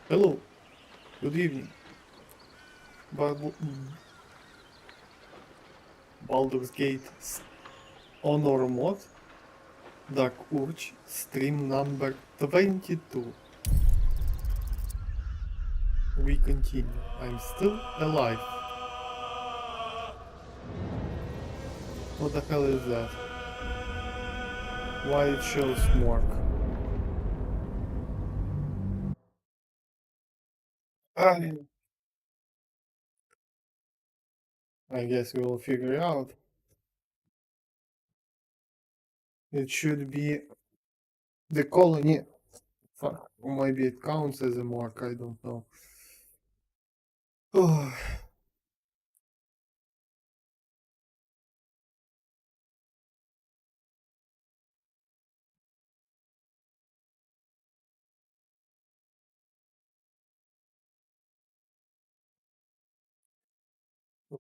Hello, good evening. Bal- Baldur's Gate Honor Mod, Dark Urge, stream number 22. We continue. I'm still alive. What the hell is that? Why it shows mark? I guess we will figure it out. It should be the colony. Fuck, or maybe it counts as a mark, I don't know. Oh,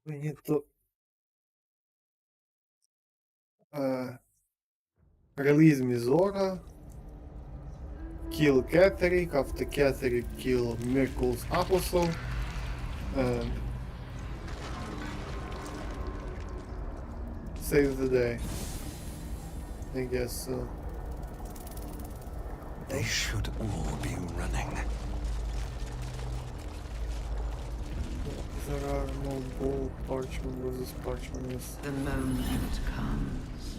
we need to release Mizora, kill Catherick, after Catherick kill Miracle's Apostle, and save the day. I guess so. They should all be running. There are no gold parchment versus parchment. Yes. The moment comes.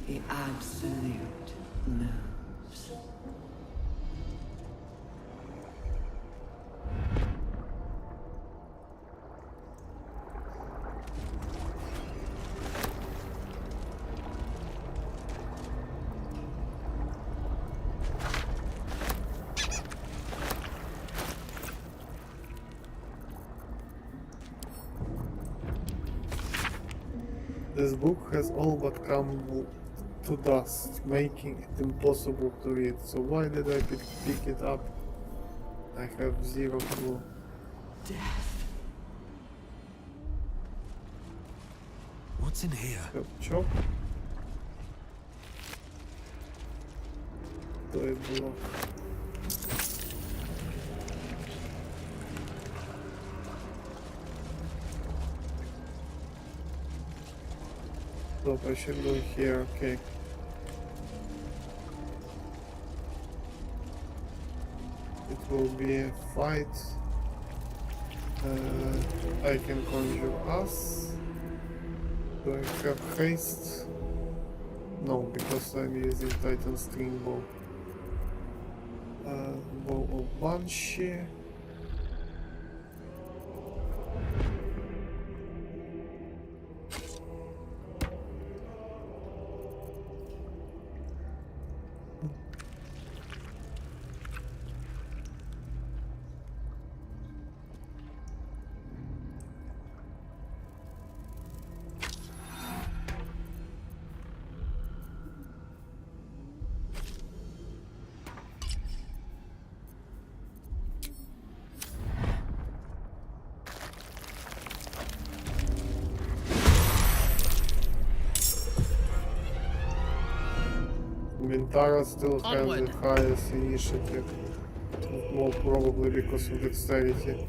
The absolute moves. This book has all but come to dust, making it impossible to read. So why did I pick it up? I have zero clue. Death. What's in here? Chop. To je block. Stop, I should go here, okay. It will be a fight. I can conjure us. Do I have haste? No, because I'm using Titan String Bow. Bow of Banshee. Mintara still has Onward. the highest initiative, more probably because of dexterity.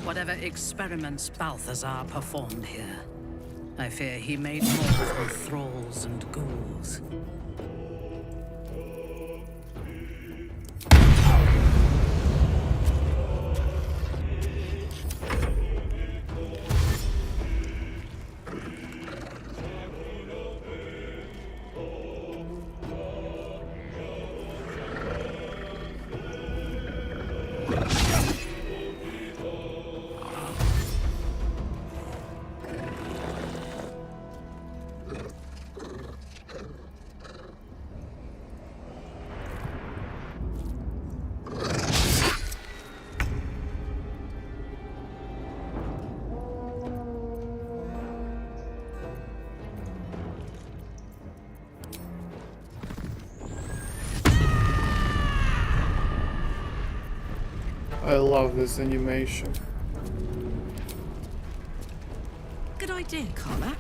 Whatever experiments Balthazar performed here, I fear he made more from thralls and ghouls. I love this animation. Good idea, Carmack.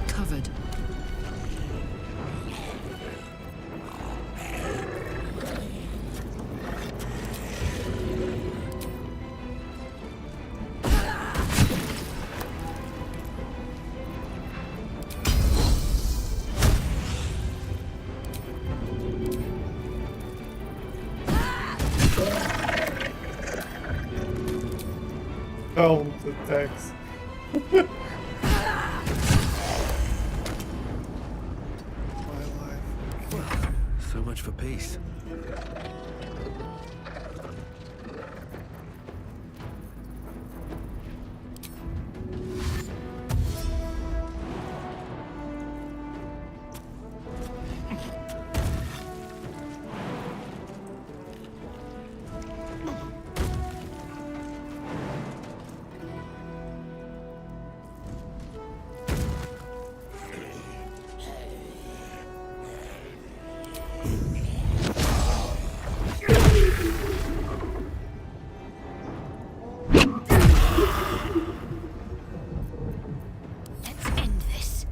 Covered. Count attacks. My life. So much for peace. Let's end this.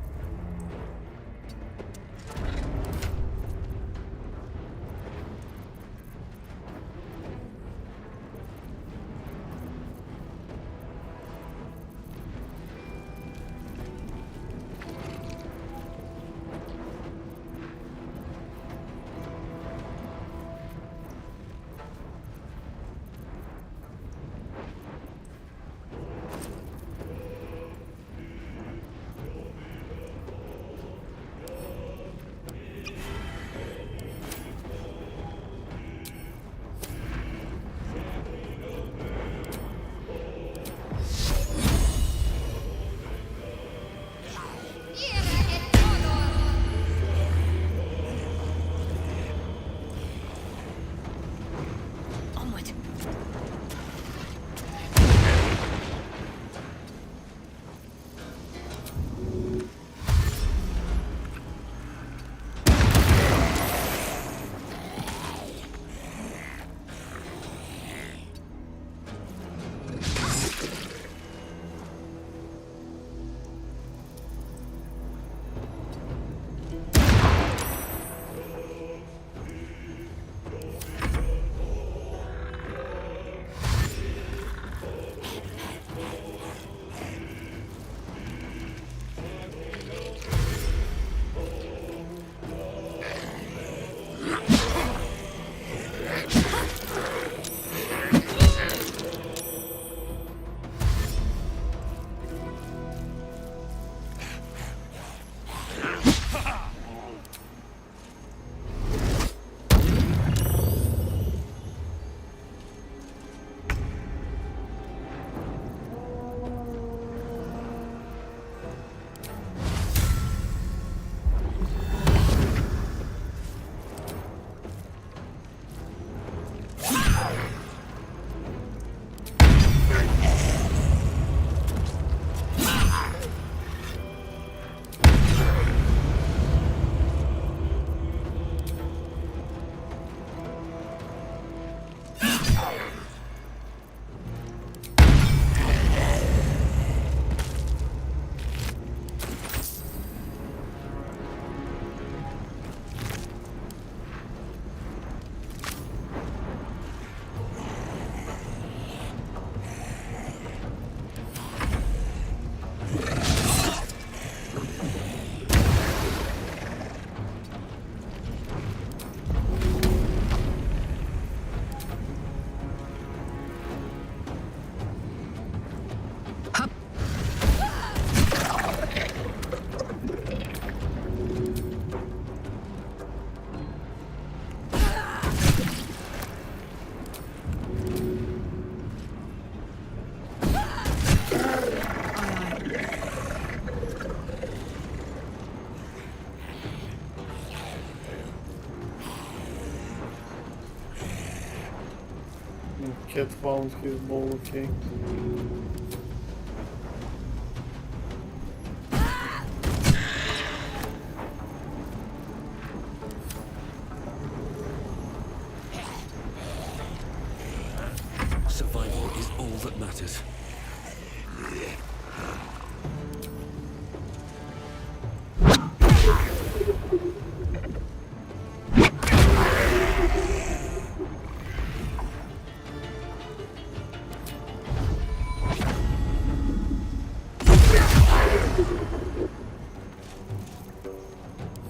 Onward. Cat found his ball, okay. Survival is all that matters.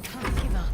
Can't give up.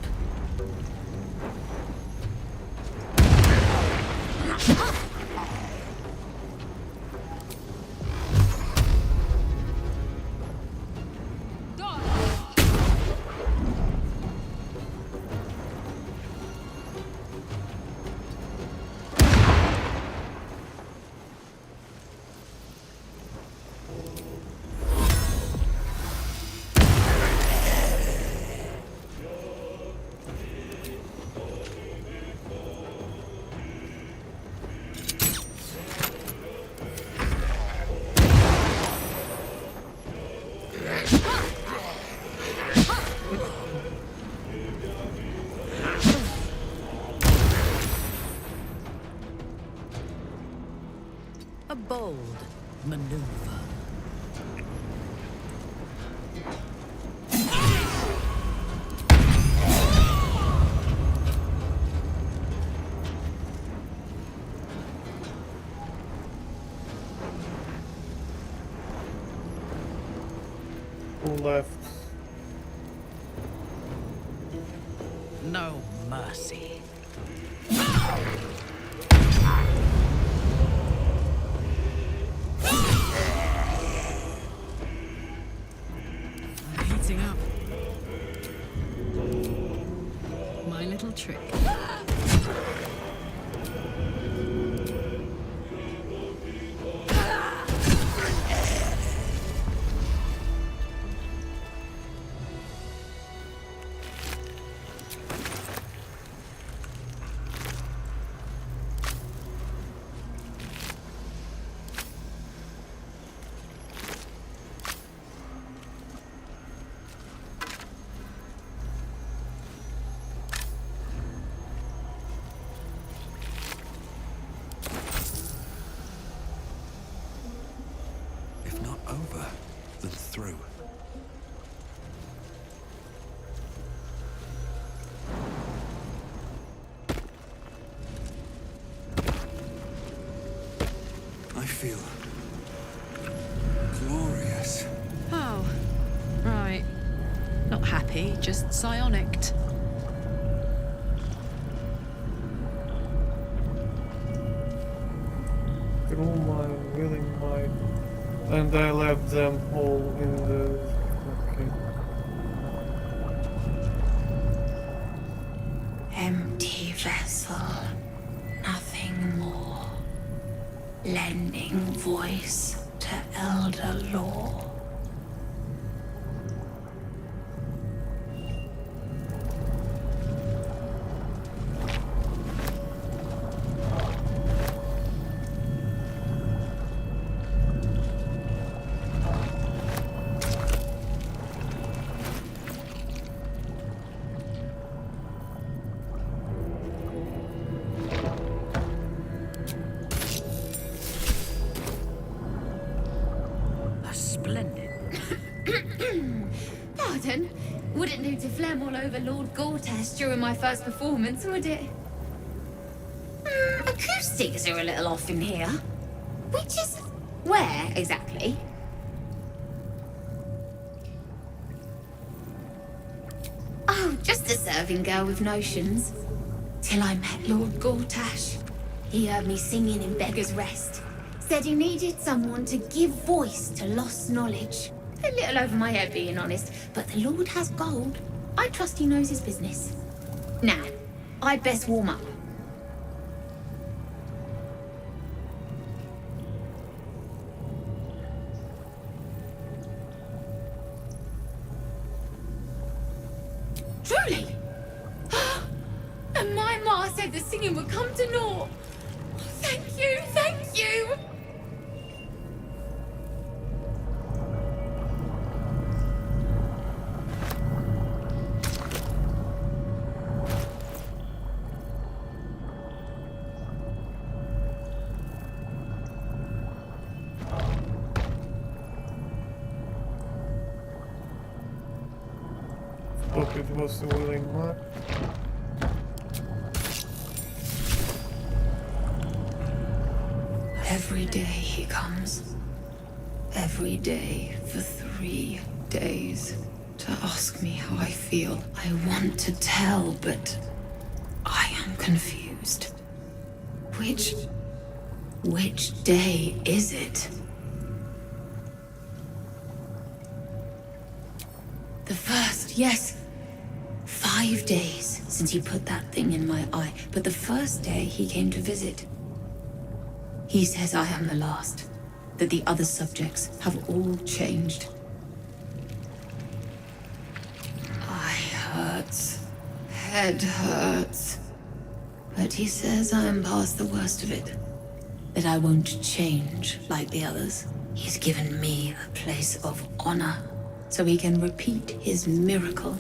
A bold maneuver. Who left? No mercy. I'm heating up. My little trick. If not over, then through. I feel glorious. Oh, right. Not happy, just psionicked. Through my willing might. And I left them all in the... Okay. Empty vessel, nothing more. Lending voice to elder law. Splendid. Pardon? Wouldn't do to phlegm all over Lord Gortash during my first performance, would it? Acoustics are a little off in here. Which is... where, exactly? Oh, just a serving girl with notions. Till I met Lord Gortash. He heard me singing in Beggar's Rest. Said he needed someone to give voice to lost knowledge. A little over my head, being honest, but the Lord has gold. I trust he knows his business. Now, I'd best warm up. Truly? And my ma said the singing would come to naught. Thank you, thank you! Hope it was a willing mark. Every day he comes. Every day for 3 days. To ask me how I feel. I want to tell, but I am confused. Which day is it? The first, yes. 5 days since he put that thing in my eye, but the first day he came to visit. He says I am the last, that the other subjects have all changed. Eye hurts, head hurts, but he says I am past the worst of it, that I won't change like the others. He's given me a place of honor, so he can repeat his miracle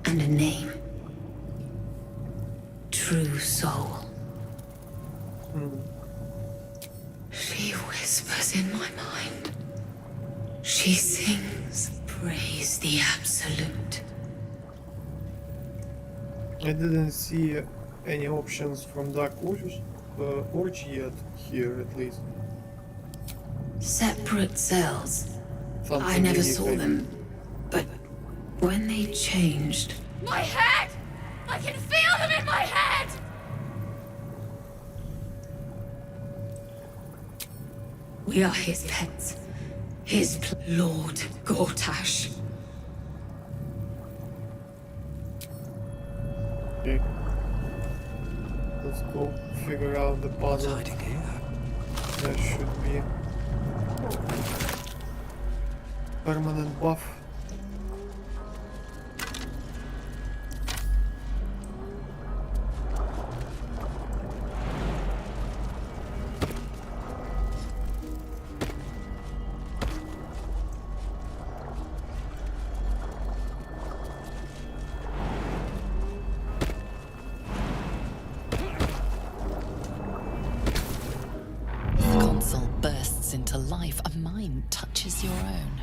and a name. True Soul. She whispers in my mind. She sings, praise the Absolute. I didn't see any options from Dark Orgy yet, here at least. Separate cells. Something I never really saw big. them, but when they changed... My head! I can feel them in my head! We are his pets. Lord Gortash. Okay. Let's go figure out the What's puzzle. hiding here? There should be permanent buff. The console bursts into life. A mind touches your own.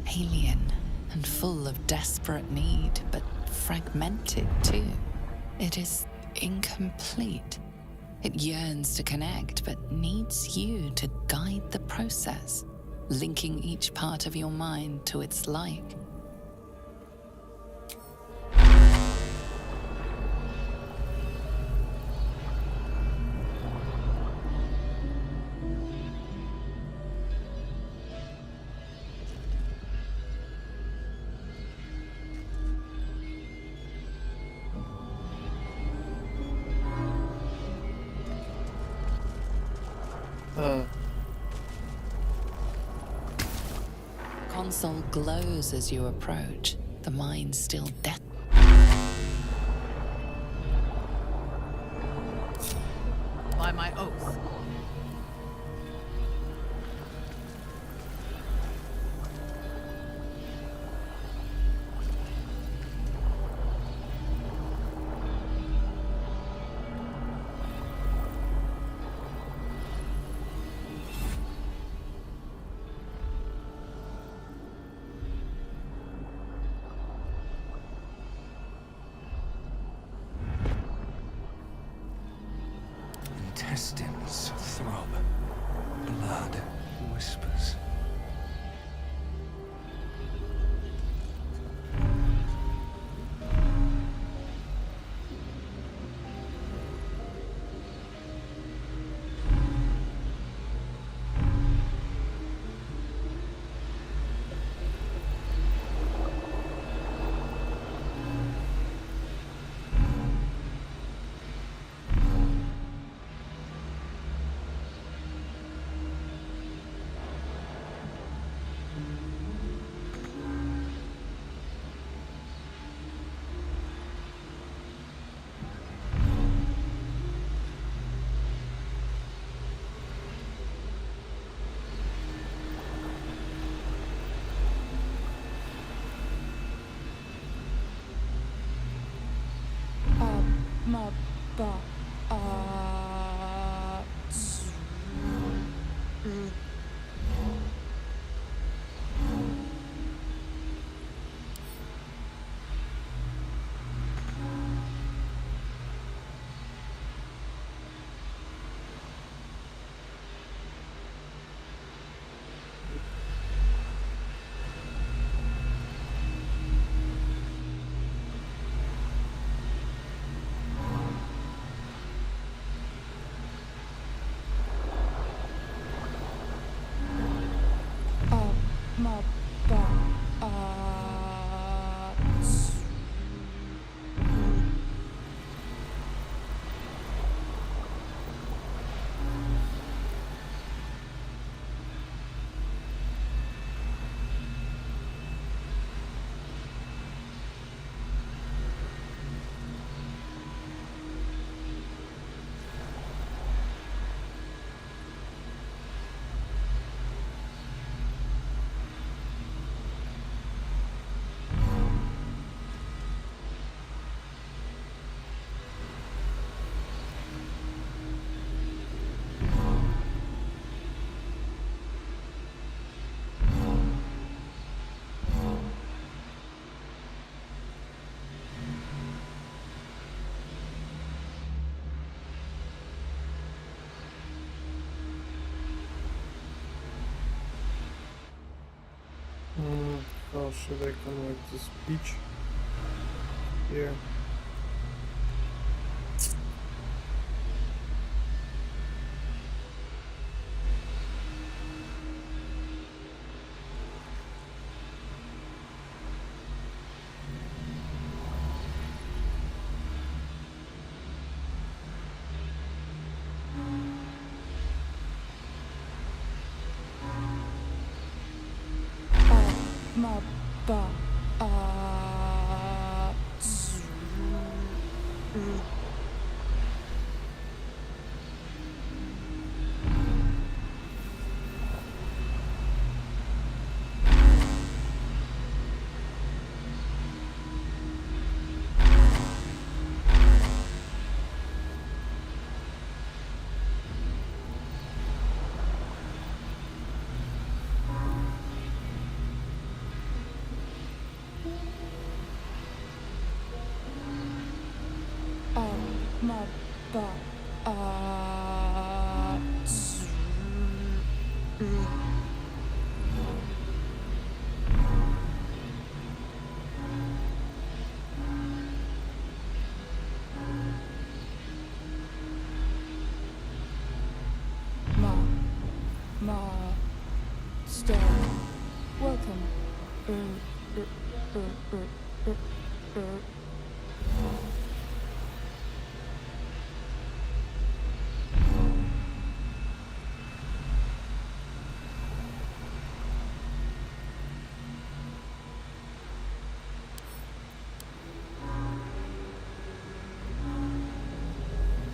Alien and full of desperate need, but fragmented too. It is incomplete. It yearns to connect, but needs you to guide the process, linking each part of your mind to its like. Console glows as you approach, the mind still dead. By my oath. Intestines throb. Blood whispers. How should I connect the speech here?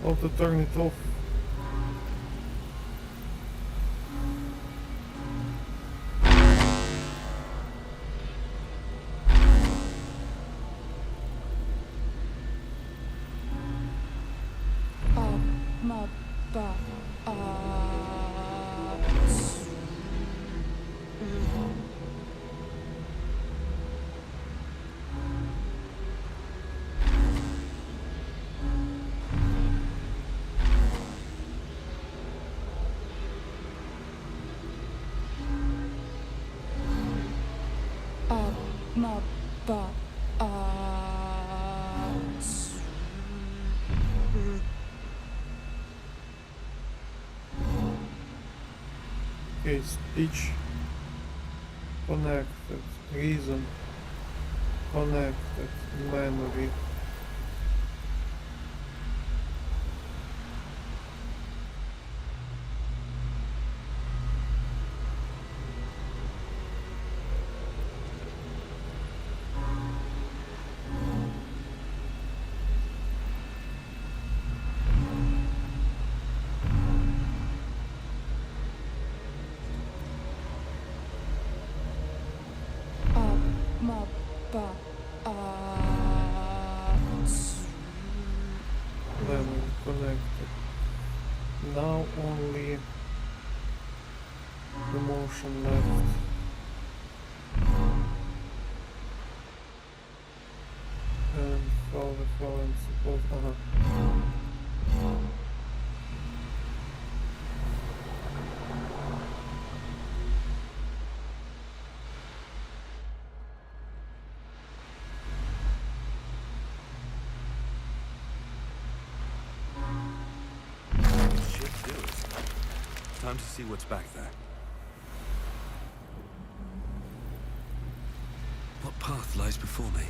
How to turn it off? Okay, speech connected, reason connected, memory. memory connected. Now only the motion left. And how the hell I'm supposed... Should do it. Time to see what's back there. What path lies before me?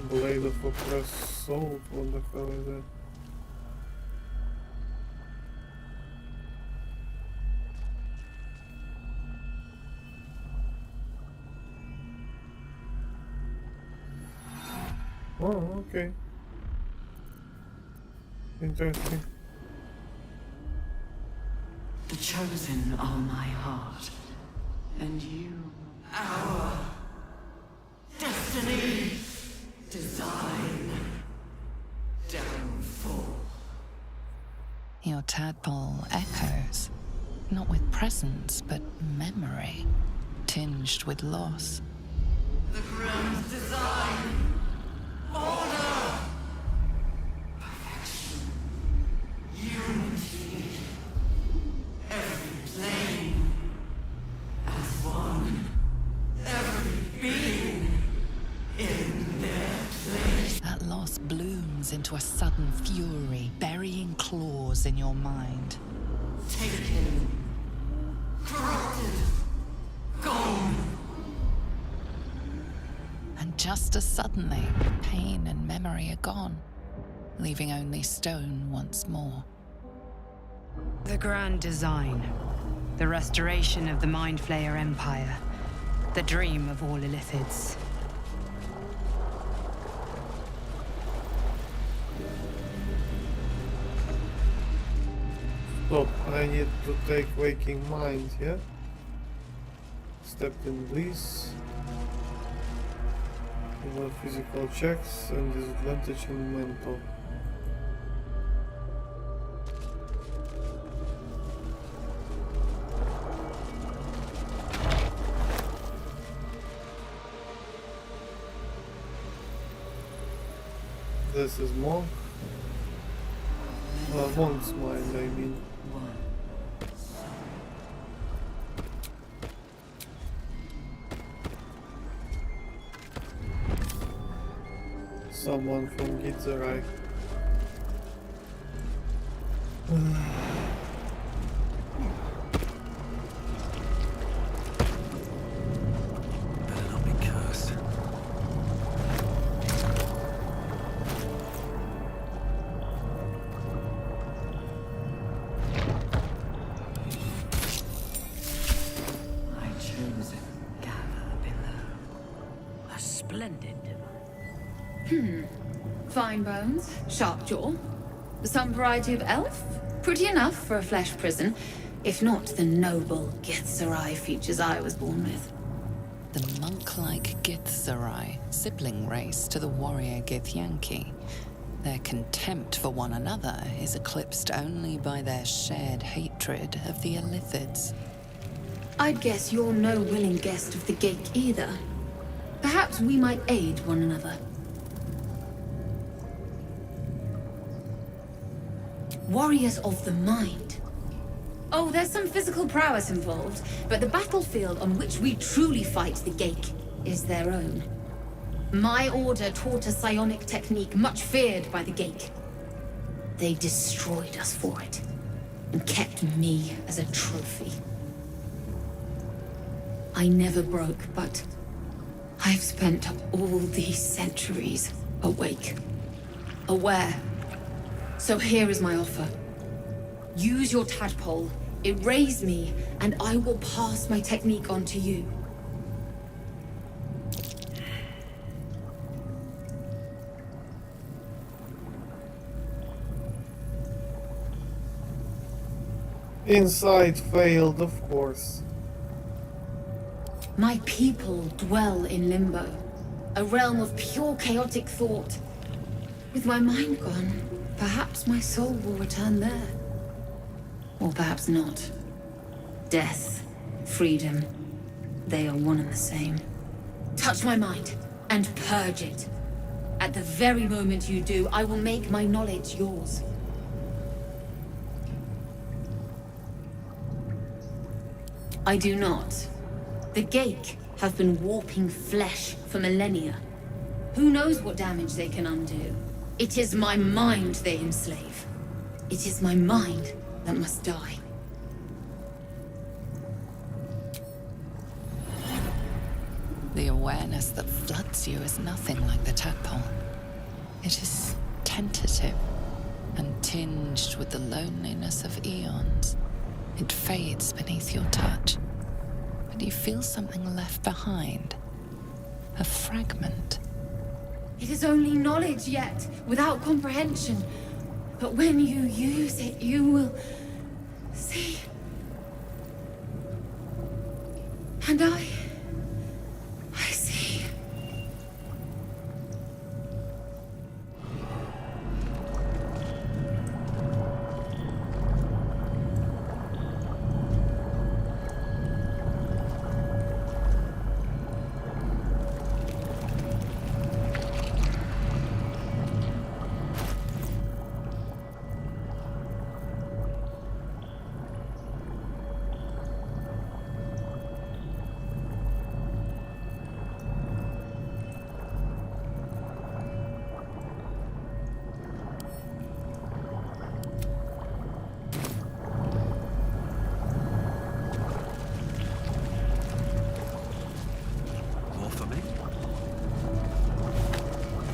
Blade of Oppressed Soul, what the hell is that? Oh, okay. Interesting. The chosen are my heart, and you, our destiny, design, downfall. Your tadpole echoes, not with presence, but memory, tinged with loss. The grand design, order, perfection, unity, every plane as one, every being in their place. That loss blooms into a sudden fury, burying claws in your mind. Taken, corrupted, gone. And just as suddenly, pain and memory are gone, leaving only stone once more. The grand design. The restoration of the Mind Flayer Empire. The dream of all Illithids. Stop, I need to take Waking Mind, yeah? Stepped in bliss. Physical checks and disadvantage in mental. This is monk. Monk's mind, I mean. Someone from Gitzerai. Better not be cursed. My chosen gather below. A splendid device. Fine bones, sharp jaw. Some variety of elf? Pretty enough for a flesh prison, if not the noble Gitzerai features I was born with. The monk-like Githzerai, sibling race to the warrior Githyanki. Their contempt for one another is eclipsed only by their shared hatred of the Illithids. I'd guess you're no willing guest of the gate either. Perhaps we might aid one another. Warriors of the mind. Oh, there's some physical prowess involved, but the battlefield on which we truly fight the Gate is their own. My order taught a psionic technique much feared by the Gate. They destroyed us for it, and kept me as a trophy. I never broke, but I've spent all these centuries awake, aware. So here is my offer. Use your tadpole, erase me, and I will pass my technique on to you. Inside failed, of course. My people dwell in limbo, a realm of pure chaotic thought. With my mind gone, perhaps my soul will return there. Or perhaps not. Death, freedom, they are one and the same. Touch my mind, and purge it. At the very moment you do, I will make my knowledge yours. I do not. The Geik have been warping flesh for millennia. Who knows what damage they can undo? It is my mind they enslave. It is my mind that must die. The awareness that floods you is nothing like the tadpole. It is tentative and tinged with the loneliness of eons. It fades beneath your touch, but you feel something left behind. A fragment. It is only knowledge yet, without comprehension. But when you use it, you will see. And I see. More for me?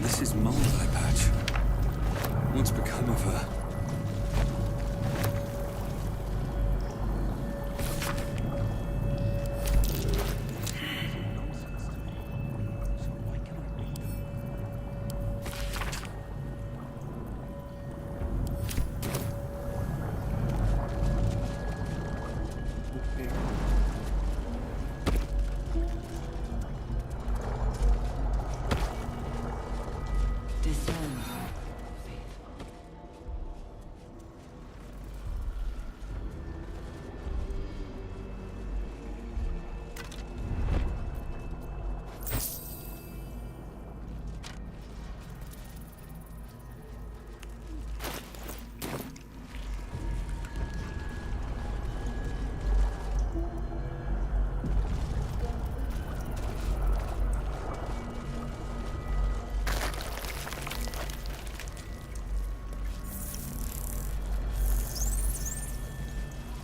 This is mold eye patch. What's become of her? Discern.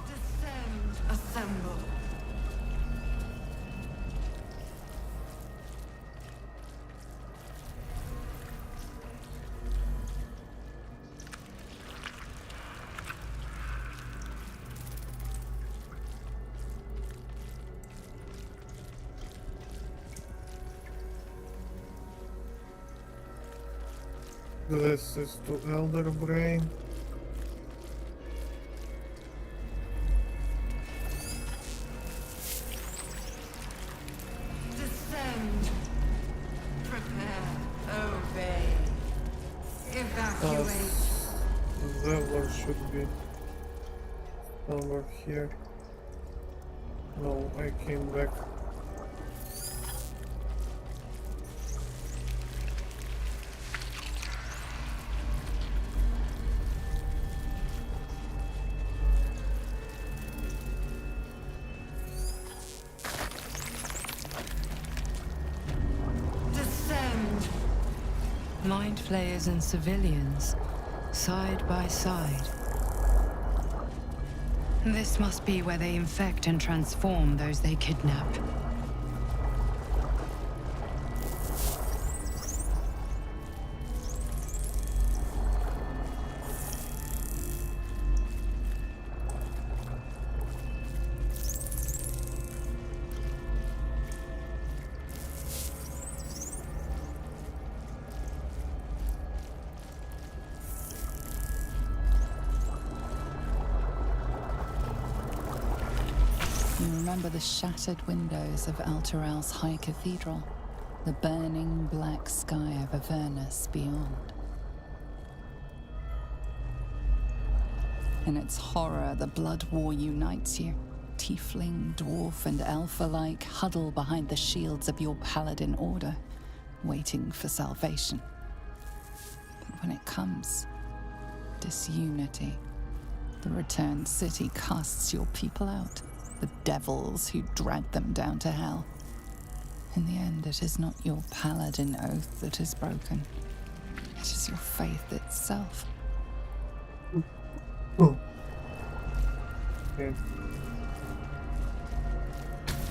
Descend, assemble. This is to Elder Brain. Descend. Prepare. Obey. Evacuate. That one should be somewhere here. No, I came back. Descend. Mind flayers and civilians, side by side. This must be where they infect and transform those they kidnap. remember the shattered windows of Alteral's High Cathedral, the burning black sky of Avernus beyond. In its horror, the blood war unites you. Tiefling, dwarf, and elf alike huddle behind the shields of your paladin order, waiting for salvation. But when it comes, disunity. The returned city casts your people out, the devils who drag them down to hell. In the end, it is not your paladin oath that is broken. It is your faith itself. Oh. Okay.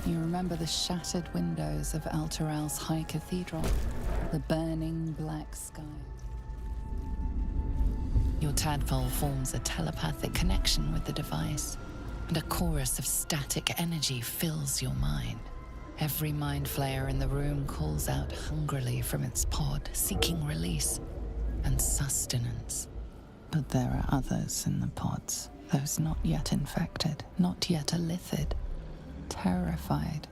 You remember the shattered windows of Alteral's High Cathedral, the burning black sky. Your tadpole forms a telepathic connection with the device, and a chorus of static energy fills your mind. Every mind flayer in the room calls out hungrily from its pod, seeking release and sustenance. But there are others in the pods, those not yet infected, not yet elithid, terrified,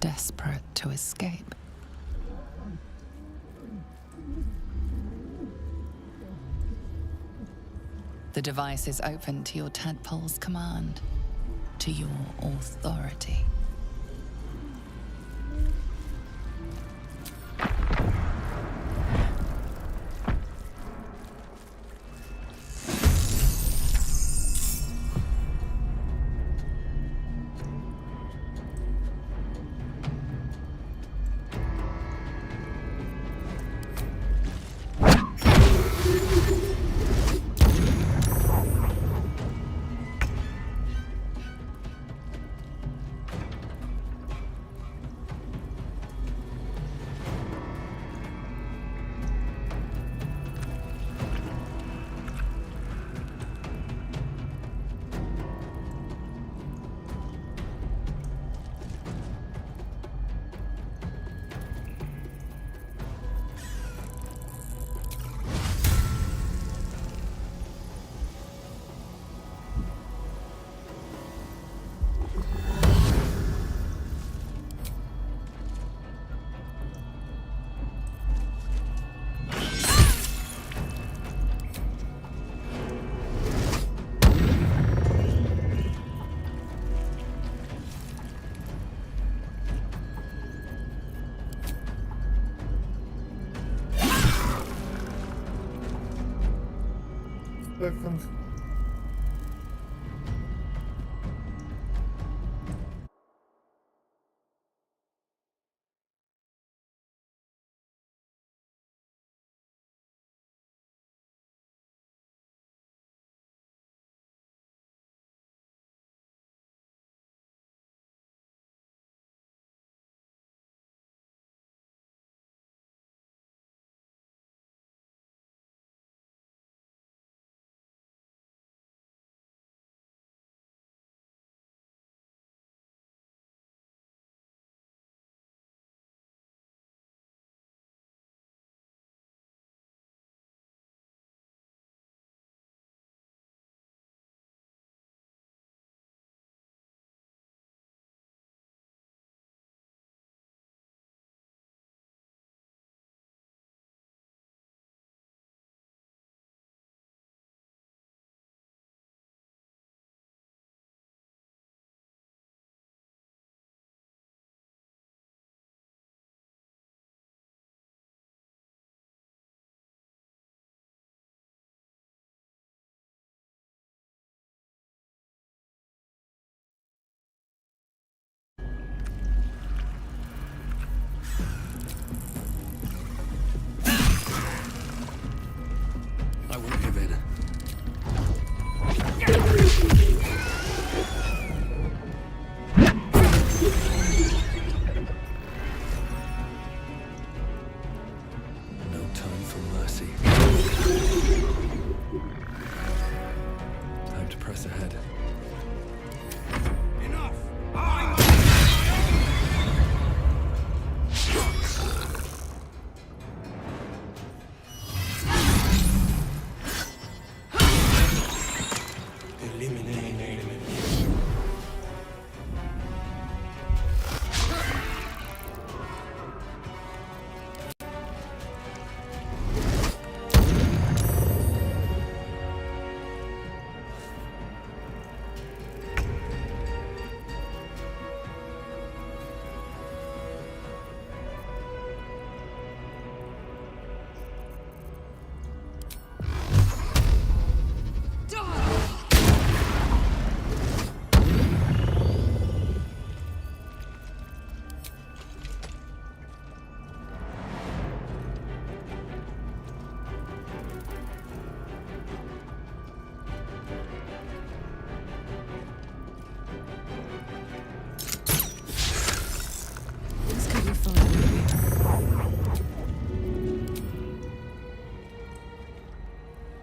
desperate to escape. The device is open to your tadpole's command, to your authority. Second. I won't give in. No time for mercy. Time to press ahead. Enough!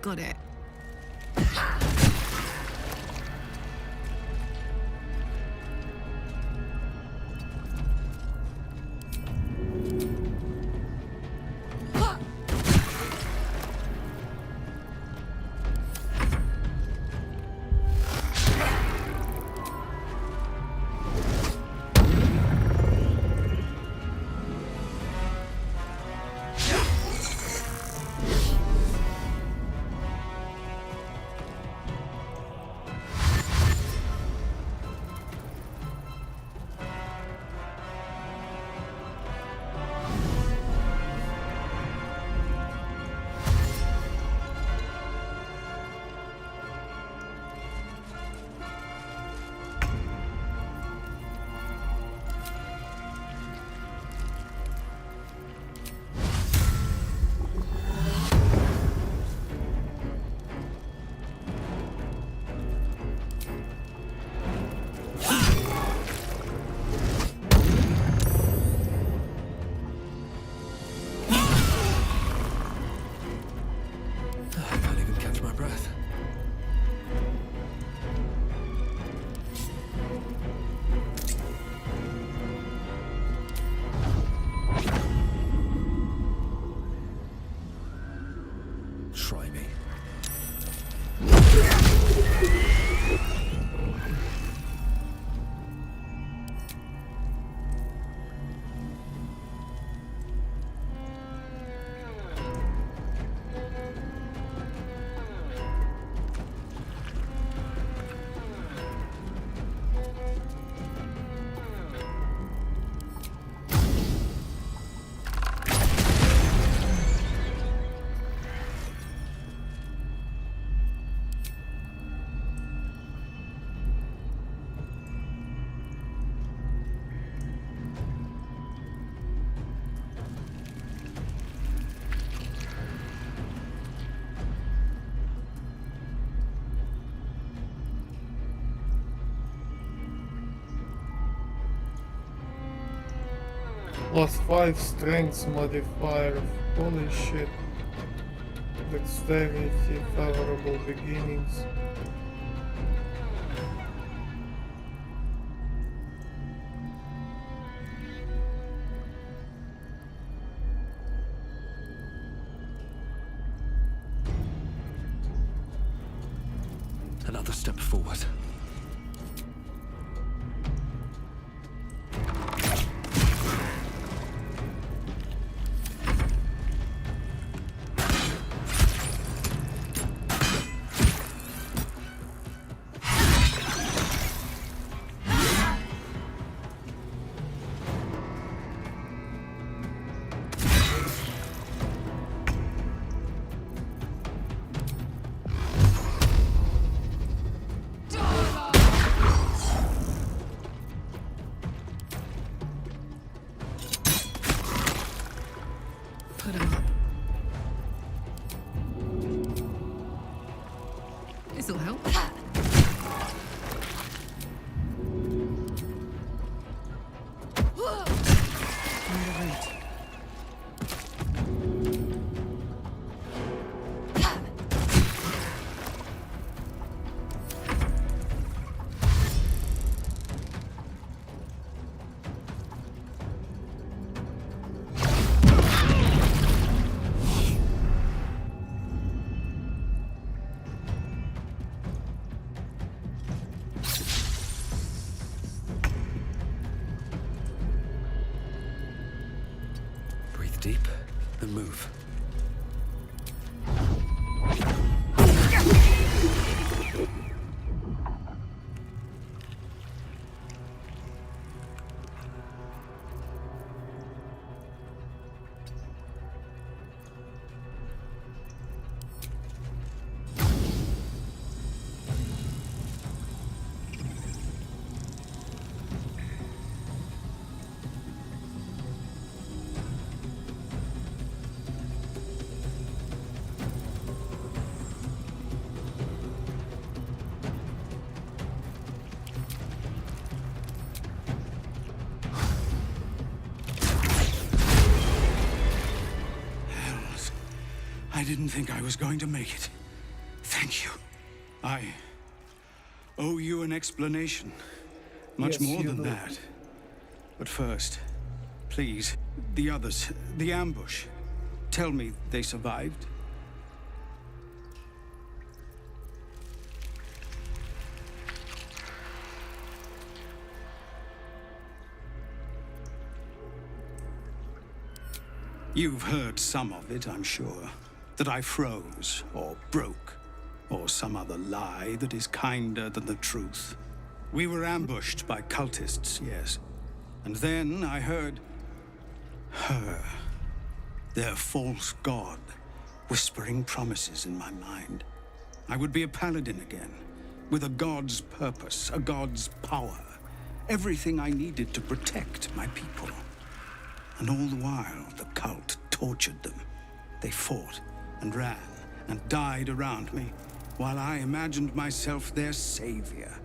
got it. I can't even catch my breath. Try me. +5 strength modifier. Holy shit. Dexterity, favorable beginnings. Another step forward. Put him up. This'll help. Find a route. Breathe deep and move. I didn't think I was going to make it. Thank you. I owe you an explanation. Much Yes, more you than do. that. But first, please, the others, the ambush. Tell me they survived. You've heard some of it, I'm sure. That I froze, or broke, or some other lie that is kinder than the truth. We were ambushed by cultists, yes. And then I heard her, their false god, whispering promises in my mind. I would be a paladin again, with a god's purpose, a god's power. Everything I needed to protect my people. And all the while, the cult tortured them. They fought and ran and died around me, while I imagined myself their savior.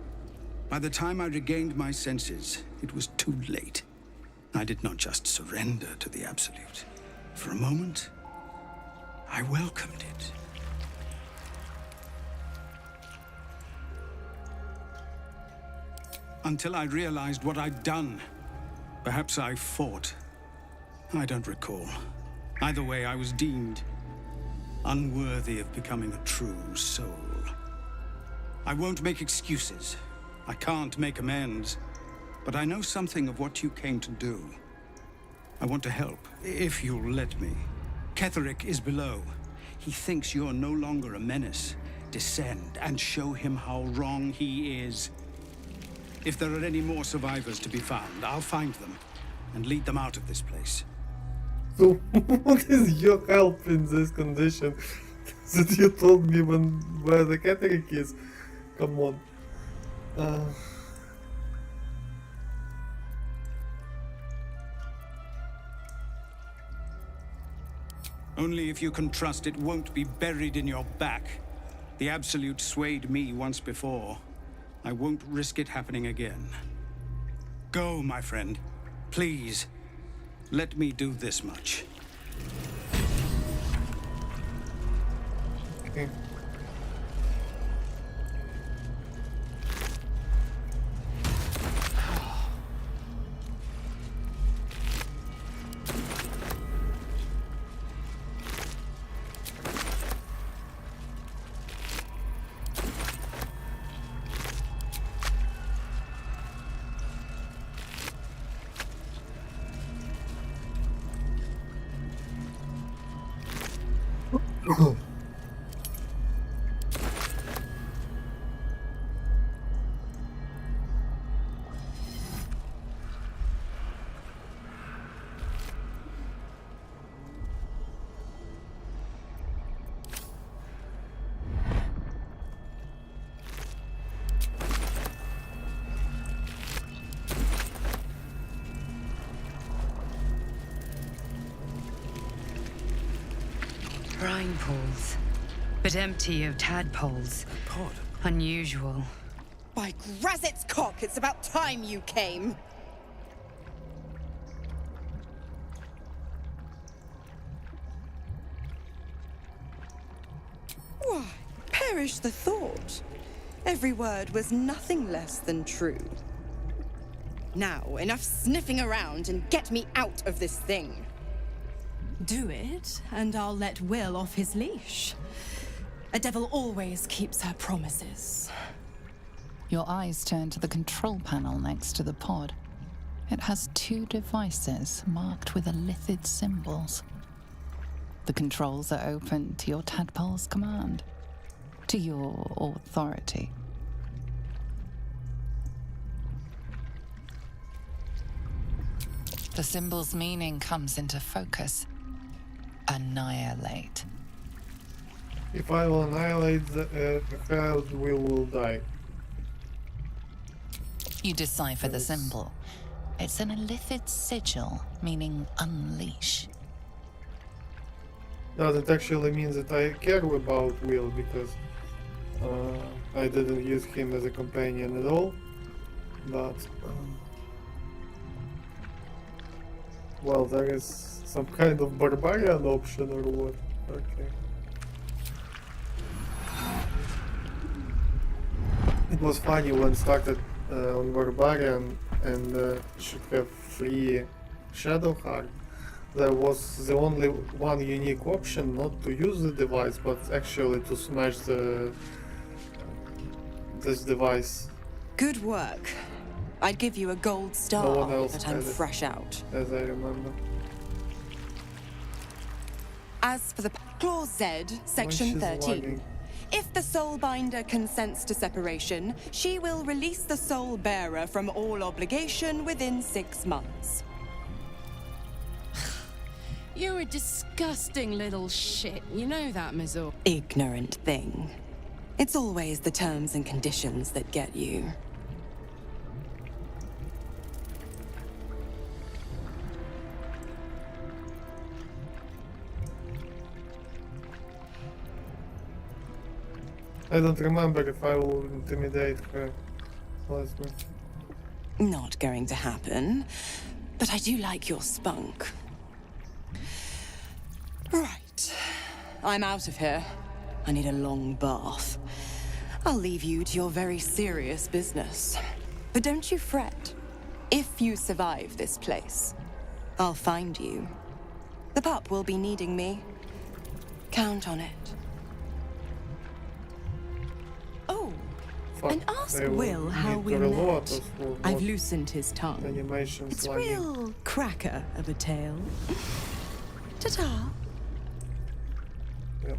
By the time I regained my senses, it was too late. I did not just surrender to the Absolute. For a moment, I welcomed it. Until I realized what I'd done. Perhaps I fought. I don't recall. Either way, I was deemed unworthy of becoming a true soul. I won't make excuses. I can't make amends. But I know something of what you came to do. I want to help, if you'll let me. Ketherick is below. He thinks you're no longer a menace. Descend and show him how wrong he is. If there are any more survivors to be found, I'll find them and lead them out of this place. So, what is your help in this condition? That you told me where the Ketherick is? Come on. Only if you can trust it won't be buried in your back. The Absolute swayed me once before. I won't risk it happening again. Go, my friend. Please. Let me do this much. Okay. Brine pools, but empty of tadpoles. Pod. Unusual. By Grazit's cock, it's about time you came! Why, perish the thought. Every word was nothing less than true. Now, enough sniffing around and get me out of this thing. Do it, and I'll let Will off his leash. A devil always keeps her promises. Your eyes turn to the control panel next to the pod. It has 2 devices marked with illithid symbols. The controls are open to your tadpole's command, to your authority. The symbol's meaning comes into focus. Annihilate. If I will annihilate the herd, we will die. You decipher the symbol. It's an illithid sigil, meaning unleash. Doesn't actually mean that I care about Will, because I didn't use him as a companion at all. But well, there is some kind of barbarian option or what? Okay. It was funny when started on Barbarian and should have free Shadow Heart. There was the only one unique option not to use the device, but actually to smash this device. Good work. I'd give you a gold star, No one else but I'm had it. fresh out. As I remember. As for the Clause Z, Section she's 13. lagging. If the Soulbinder consents to separation, she will release the Soul Bearer from all obligation within 6 months. You're a disgusting little shit. You know that, Mizor. Ignorant thing. It's always the terms and conditions that get you. I don't remember if I will intimidate her. Let's go. Not going to happen, but I do like your spunk. Right. I'm out of here. I need a long bath. I'll leave you to your very serious business. But don't you fret. If you survive this place, I'll find you. The pup will be needing me. Count on it. Oh, Fuck, and ask they will Will how need we to reload met. us for I've what loosened his tongue. animations It's lagging. real cracker of a tale. Ta-ta. Yep.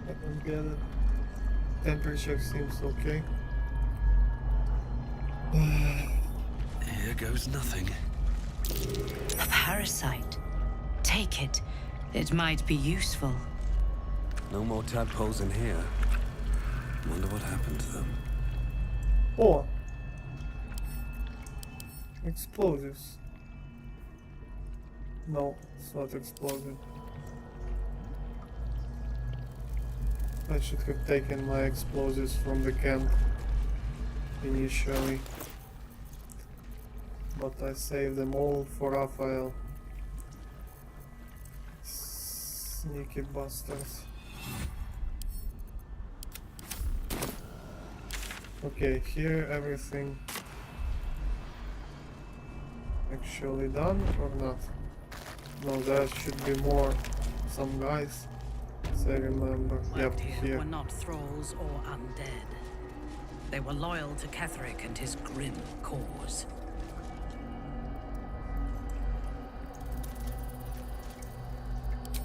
I don't get it. Temperature seems okay. Here goes nothing. A parasite. Take it. It might be useful. No more tadpoles in here. Wonder what happened to them. Oh! Explosives. No, it's not explosive. I should have taken my explosives from the camp initially. But I saved them all for Raphael. Sneaky bastards. Okay, here everything actually done or not? No, there should be more. Some guys, as I remember. Yep, Here here. were not thralls or undead. They were loyal to Ketheric and his grim cause.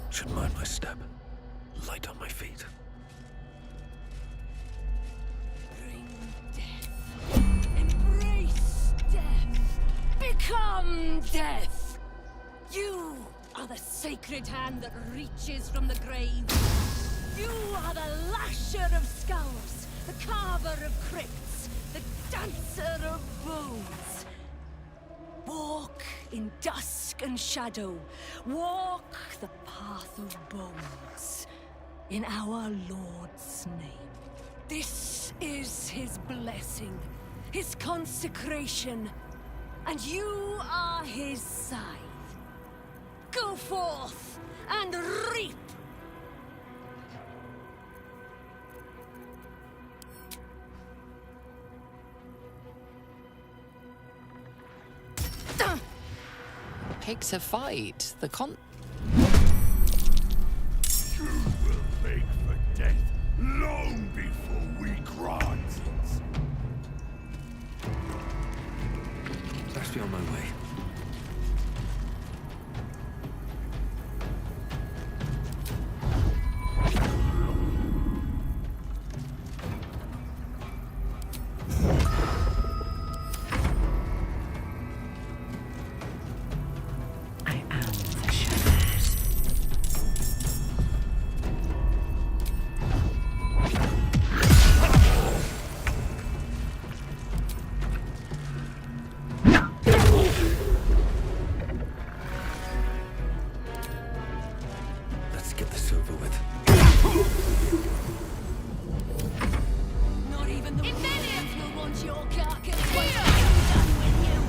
Should mind my step. Light on my feet. Bring death. Embrace death. Become death. You are the sacred hand that reaches from the grave. You are the lasher of skulls, the carver of crypts, the dancer of bones. Walk in dusk and shadow. Walk the path of bones. In our Lord's name. This is his blessing, his consecration, and you are his scythe. Go forth and reap! Pick to fight. The You will make for death long before we grant it. Best be on my way. I am the shadows. Let's get this over with. Not even the Death will want your carcass once I'm done with you.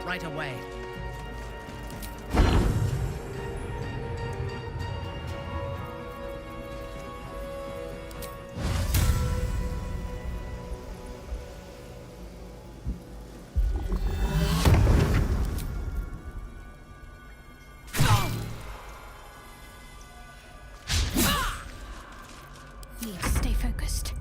right away. Need to stay focused.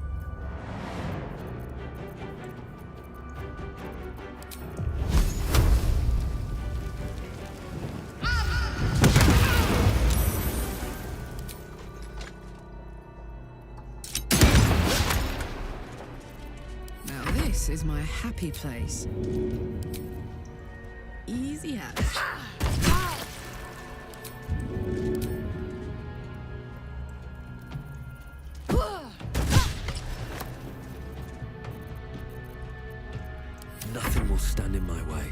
Now this is my happy place. Easy as. Nothing will stand in my way.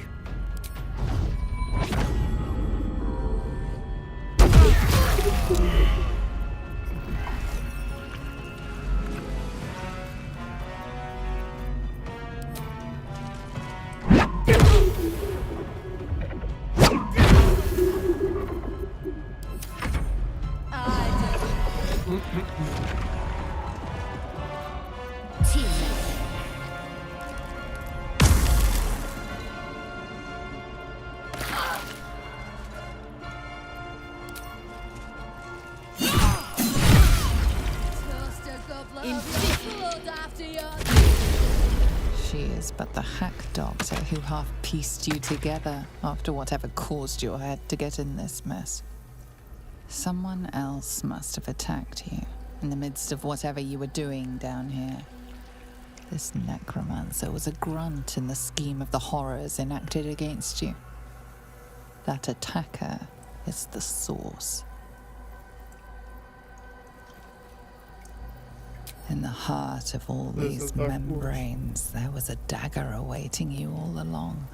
She is but the hack doctor who half pieced you together after whatever caused your head to get in this mess. Someone else must have attacked you in the midst of whatever you were doing down here. This necromancer was a grunt in the scheme of the horrors enacted against you. That attacker is the source. In the heart of all these membranes, there was a dagger awaiting you all along.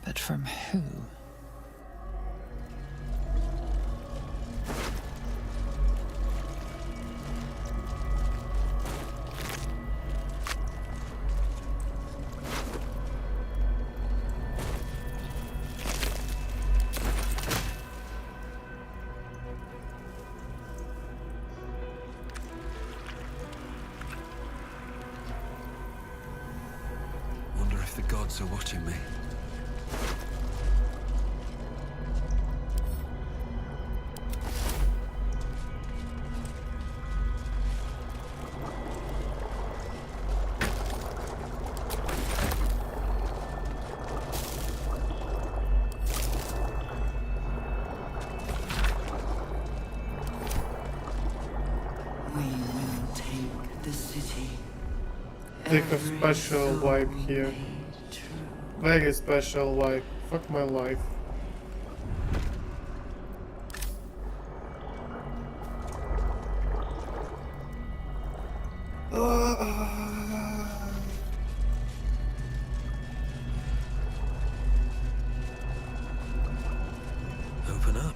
But from who? Wonder if the gods are watching me. Take a special vibe here. Very special vibe. Fuck my life. Open up.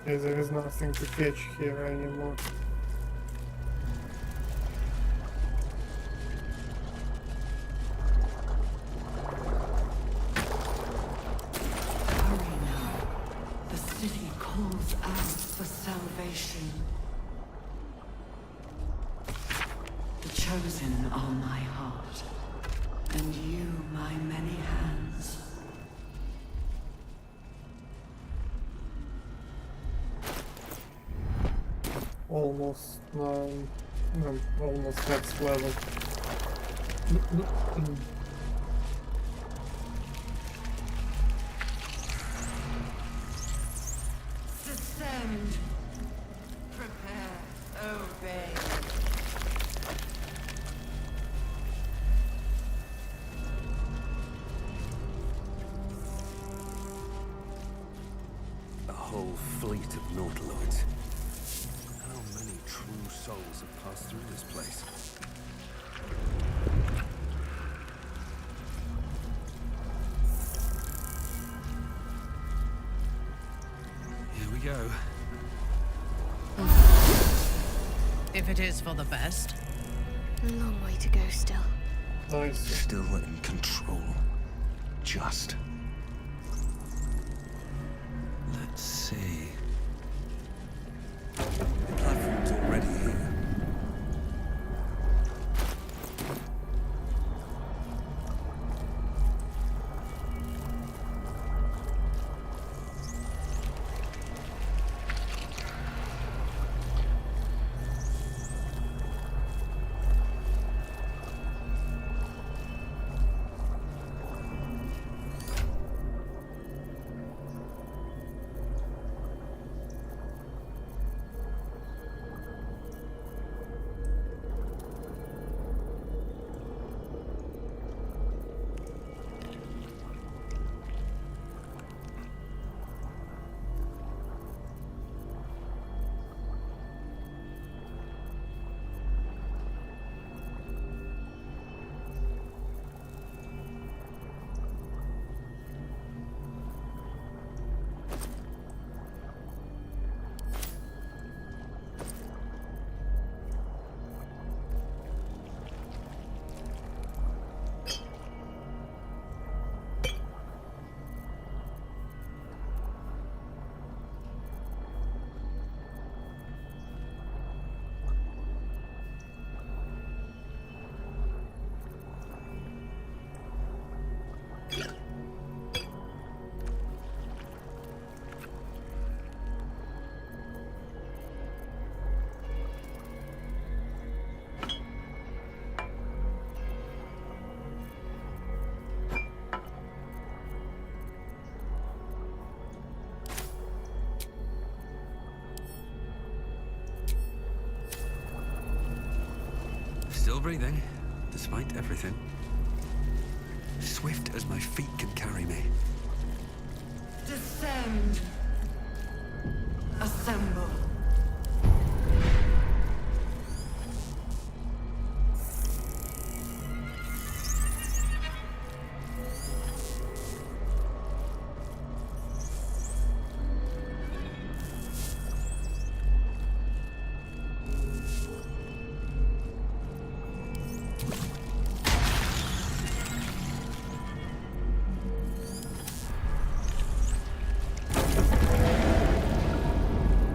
Okay, there is nothing to catch here anymore. Hurry now. The city calls out for salvation. The chosen are my heart, and you my many hands. Almost 9, no, almost next level. Descend. Prepare. Obey. whole fleet of nautiloids. How many true souls have passed through this place? Here we go. If it is for the best. A long way to go still. Nice. Still in control. Just. Let's see. The platform's already here. Still breathing, despite everything. Swift as my feet can carry me. Descend. Assemble.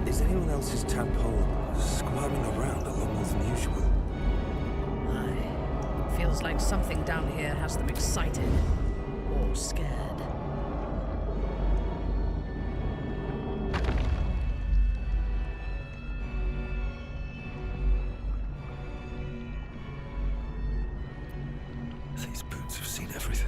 Is anyone else's tadpole squirming around a lot more than usual? Aye. Feels like something down here has them excited. Or scared. These boots have seen everything.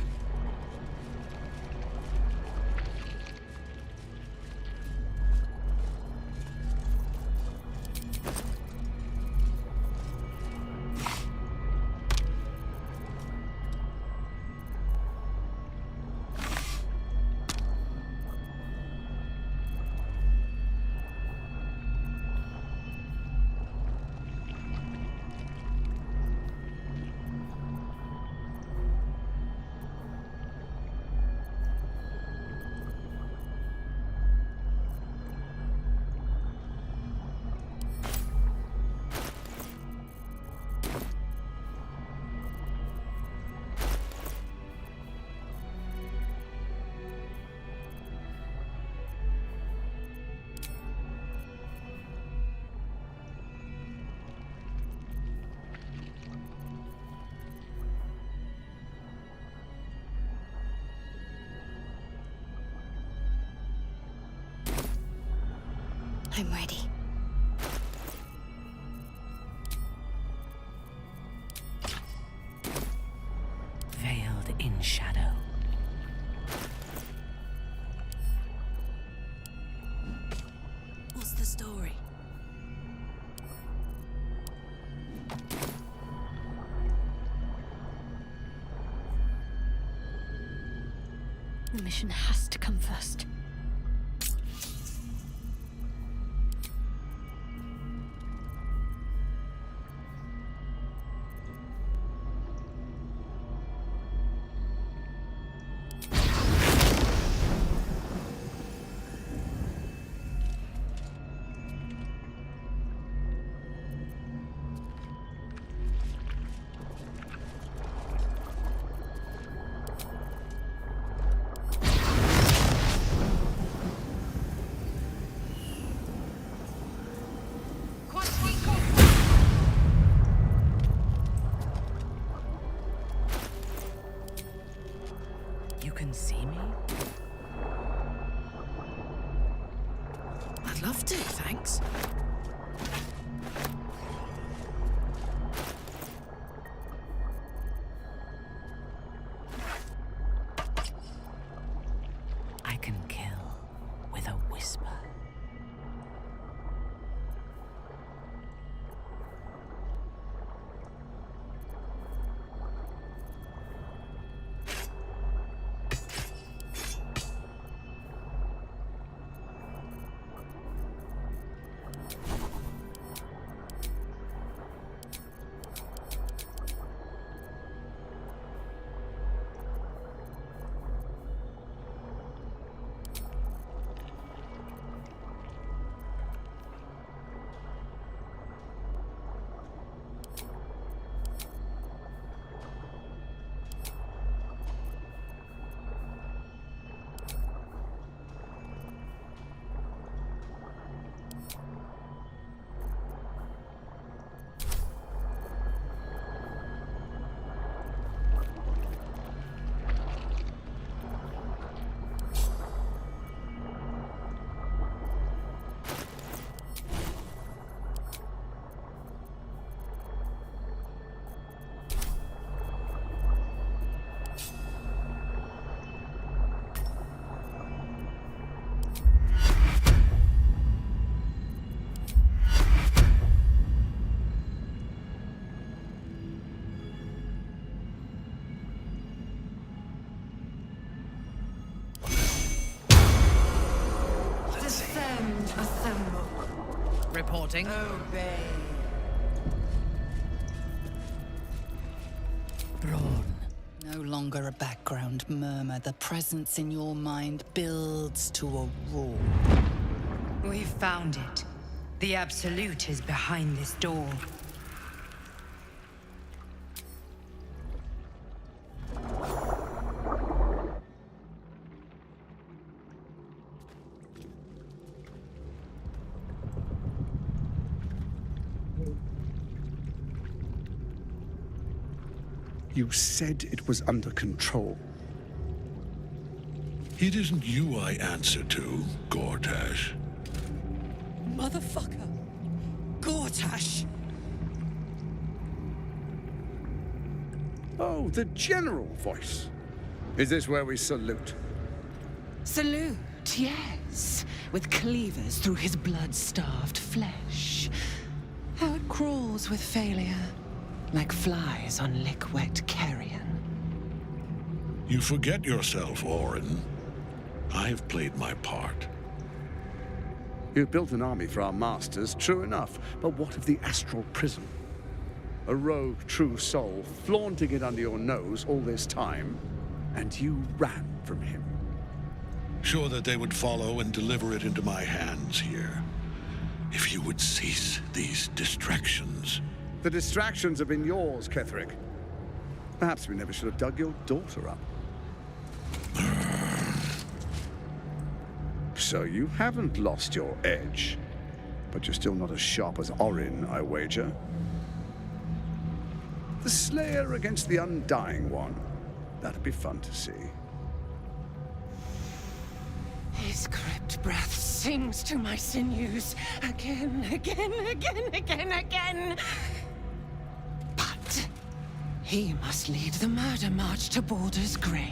I'm ready. Veiled in shadow. What's the story? The mission has to come first. can see me? I'd love to, thanks. I can kill with a whisper. Reporting. Obey. Braun. No longer a background murmur. The presence in your mind builds to a roar. We've found it. The Absolute is behind this door. You said it was under control. It isn't you I answer to, Gortash. Motherfucker! Gortash! Oh, the general voice. Is this where we salute? Salute, yes. With cleavers through his blood-starved flesh. How it crawls with failure. Like flies on lick-wet carrion. You forget yourself, Orin. I've played my part. You've built an army for our masters, true enough. But what of the astral prison? A rogue true soul flaunting it under your nose all this time, and you ran from him. Sure that they would follow and deliver it into my hands here. If you would cease these distractions. The distractions have been yours, Ketherick. Perhaps we never should have dug your daughter up. So you haven't lost your edge. But you're still not as sharp as Orin, I wager. The Slayer against the Undying One. That'd be fun to see. His crypt breath sings to my sinews. Again, again, again, again, again. But he must lead the murder march to Baldur's grave.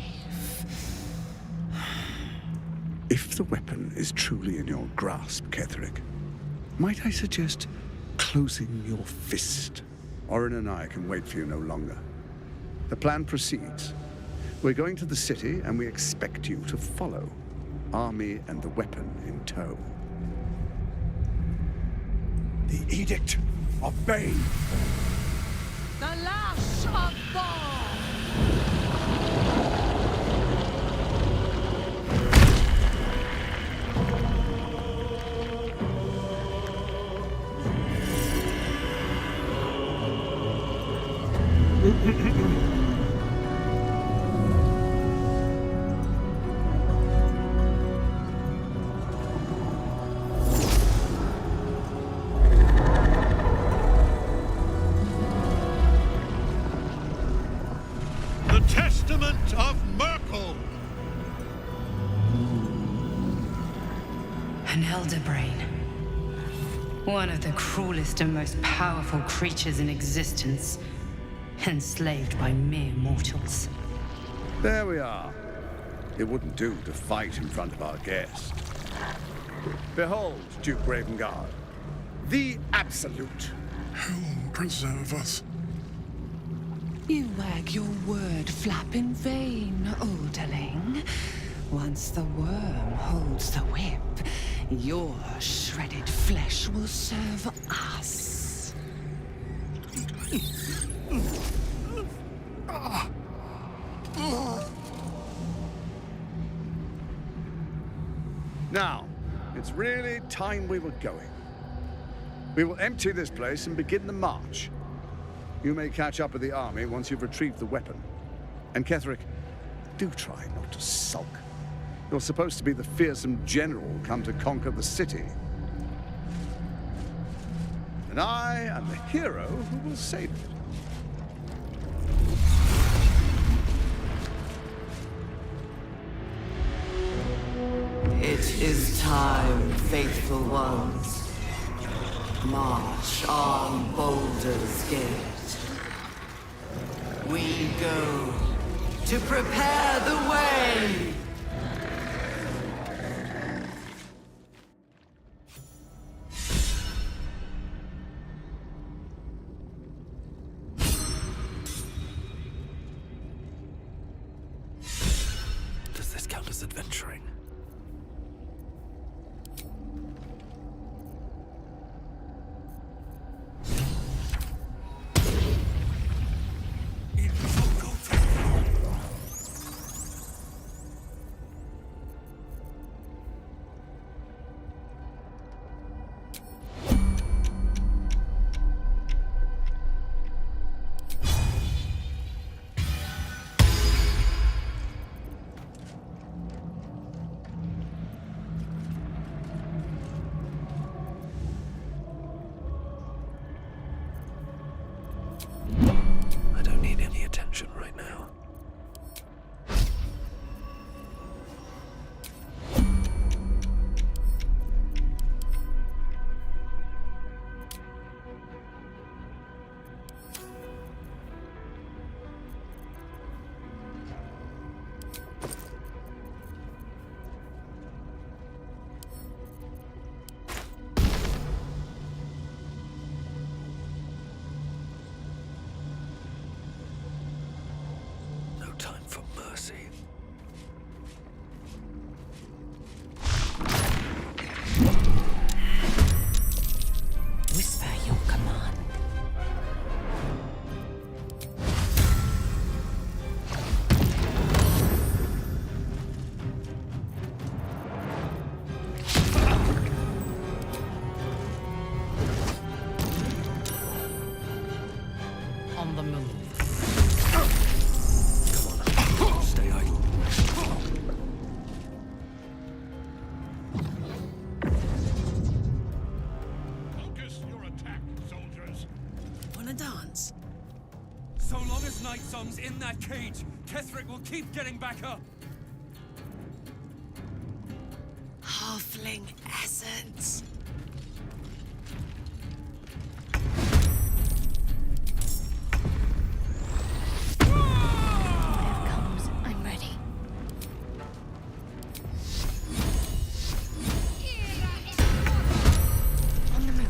If the weapon is truly in your grasp, Ketherick, might I suggest closing your fist? Orin and I can wait for you no longer. The plan proceeds. We're going to the city, and we expect you to follow. Army and the weapon in tow. The Edict of Bane. The lash of Thor! The An elder brain. One of the cruelest and most powerful creatures in existence. Enslaved by mere mortals. There we are. It wouldn't do to fight in front of our guest. Behold, Duke Ravengard, the Absolute. Helm preserve us. You wag your word flap in vain, olderling. Once the worm holds the whip, your shredded flesh will serve us. Now, it's really time we were going. We will empty this place and begin the march. You may catch up with the army once you've retrieved the weapon. And Ketheric, do try not to sulk. You're supposed to be the fearsome general come to conquer the city. And I am the hero who will save it. It is time, faithful ones. March on Baldur's Gate. We go to prepare the way! Does this count as adventuring? I don't need any attention right now. No time for mercy. Whisper your command. On the move. Stay idle. Focus your attack, soldiers. Wanna dance? So long as Night Song's in that cage, Ketheric will keep getting back up. Halfling essence. Whatever comes, I'm ready. On the move.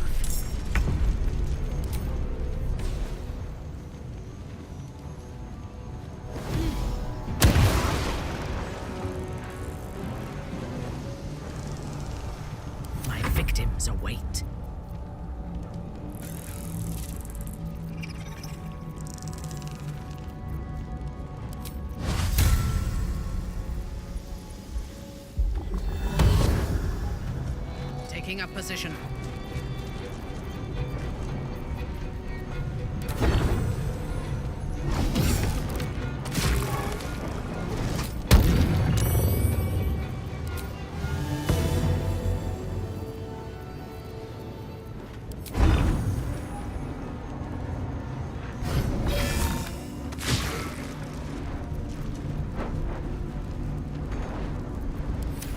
My victims await. Taking up position.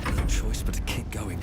No choice but to keep going.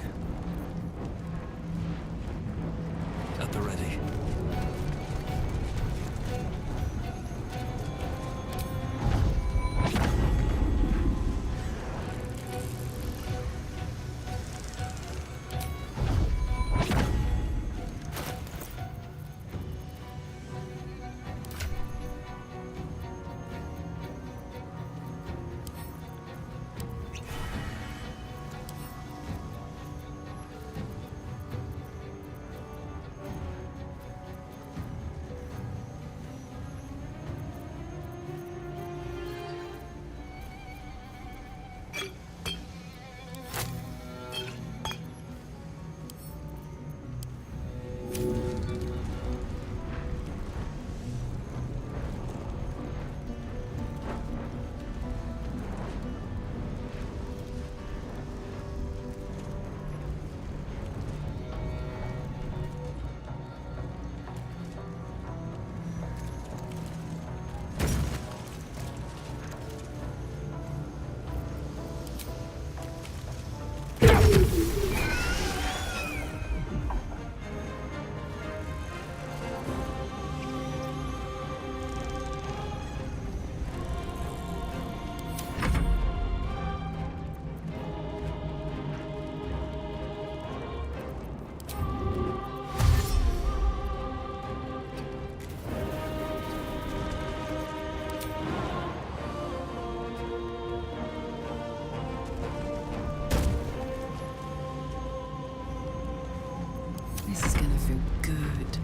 feel good.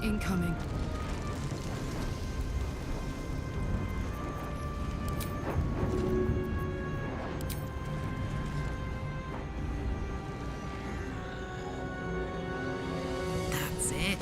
Incoming. That's it.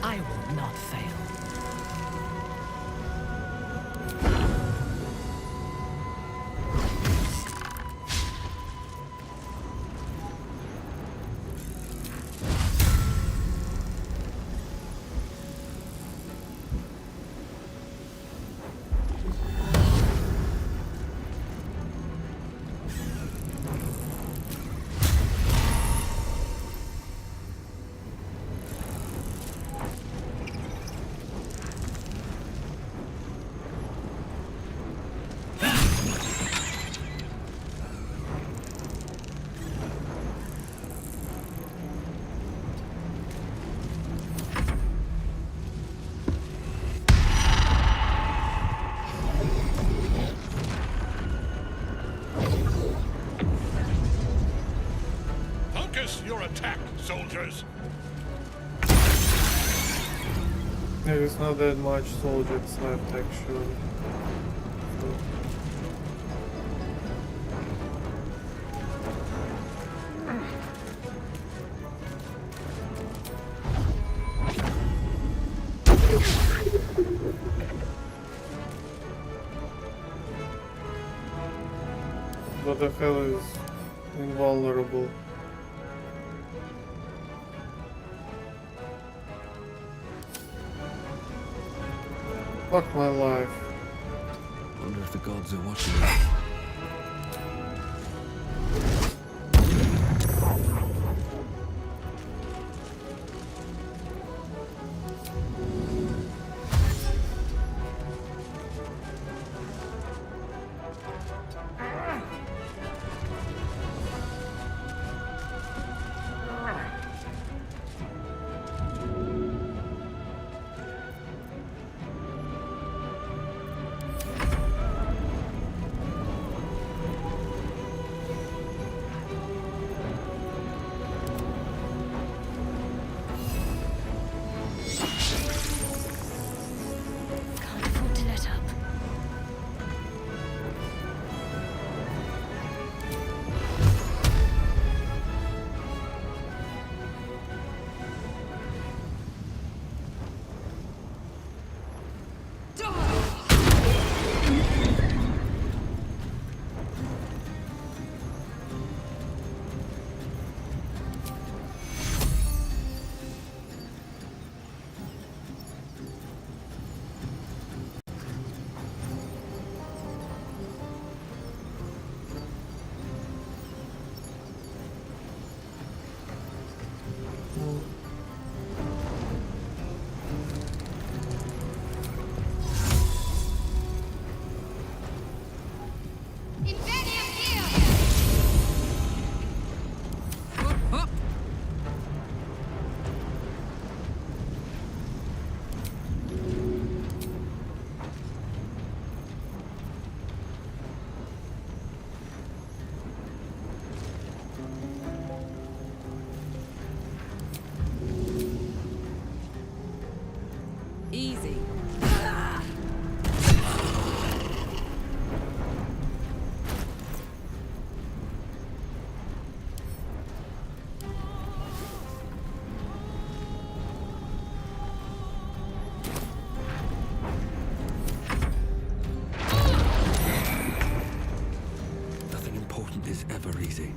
I will not fail. Focus your attack, soldiers! There is not that much soldiers left actually. So. What the hell is invulnerable? Fuck my life. Wonder if the gods are watching us. easy.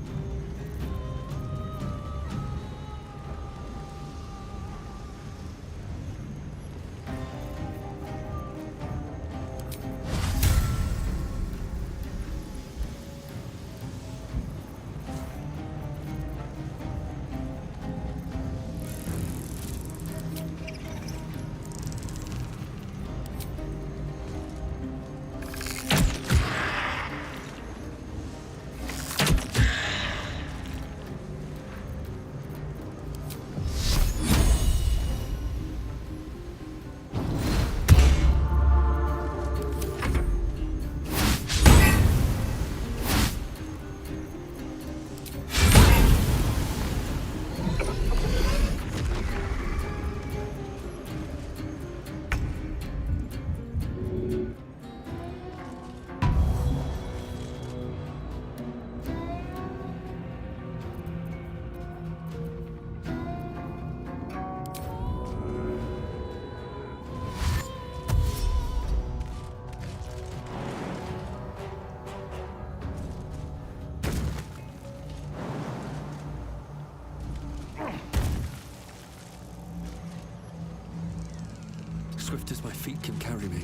Swift as my feet can carry me.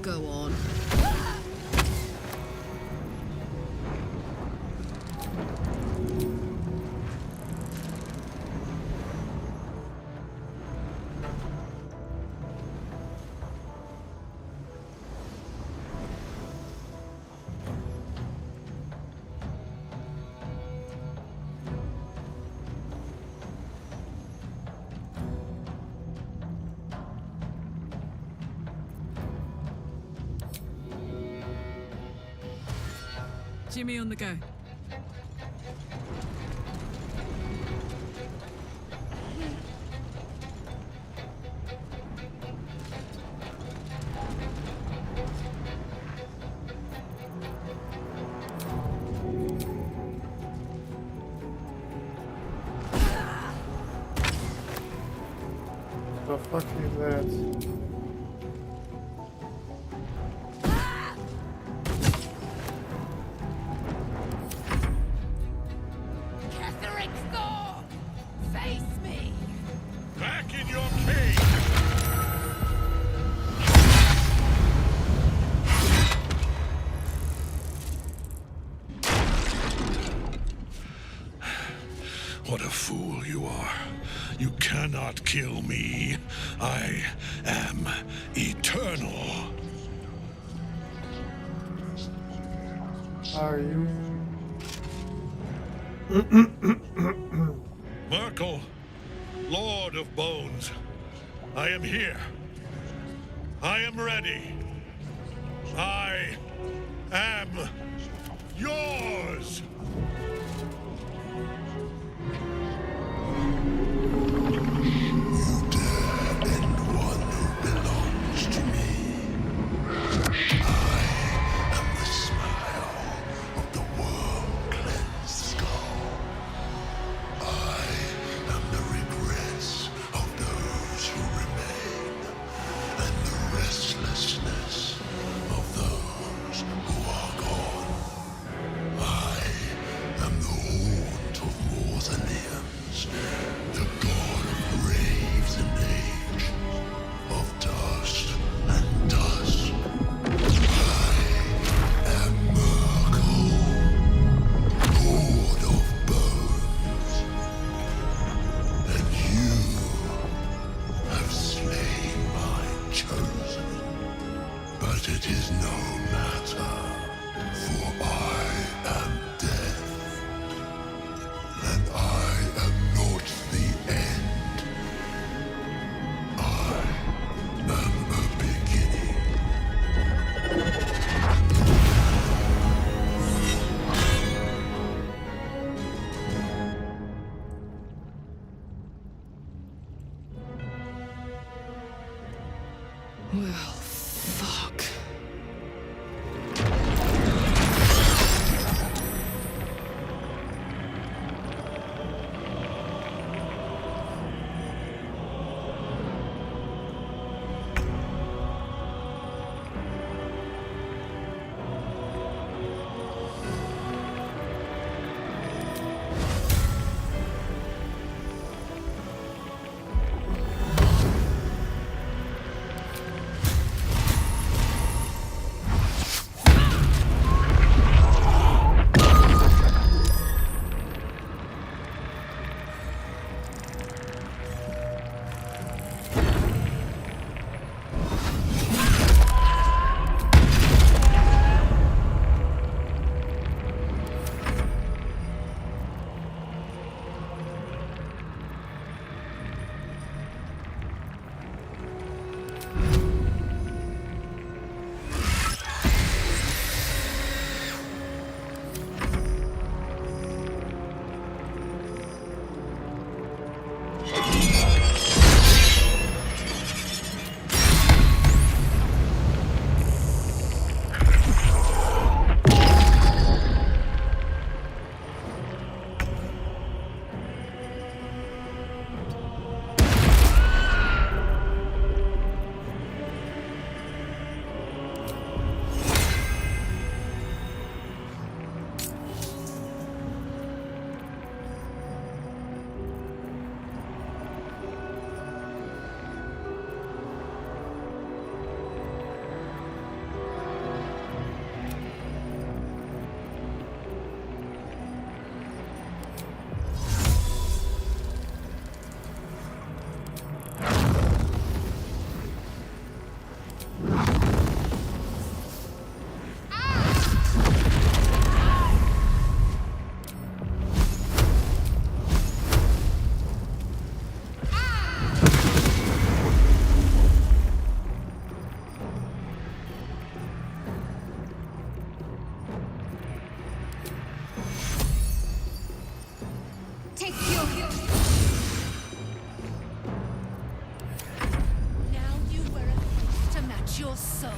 Go on. Jimmy on the go. The fuck is that? What a fool you are. You cannot kill me. I am eternal. Are you? Merkel, Lord of Bones, I am here. I am ready. I am yours. You dare end one who belongs to me. Well, fuck. Your soul.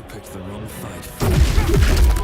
Picked the wrong fight.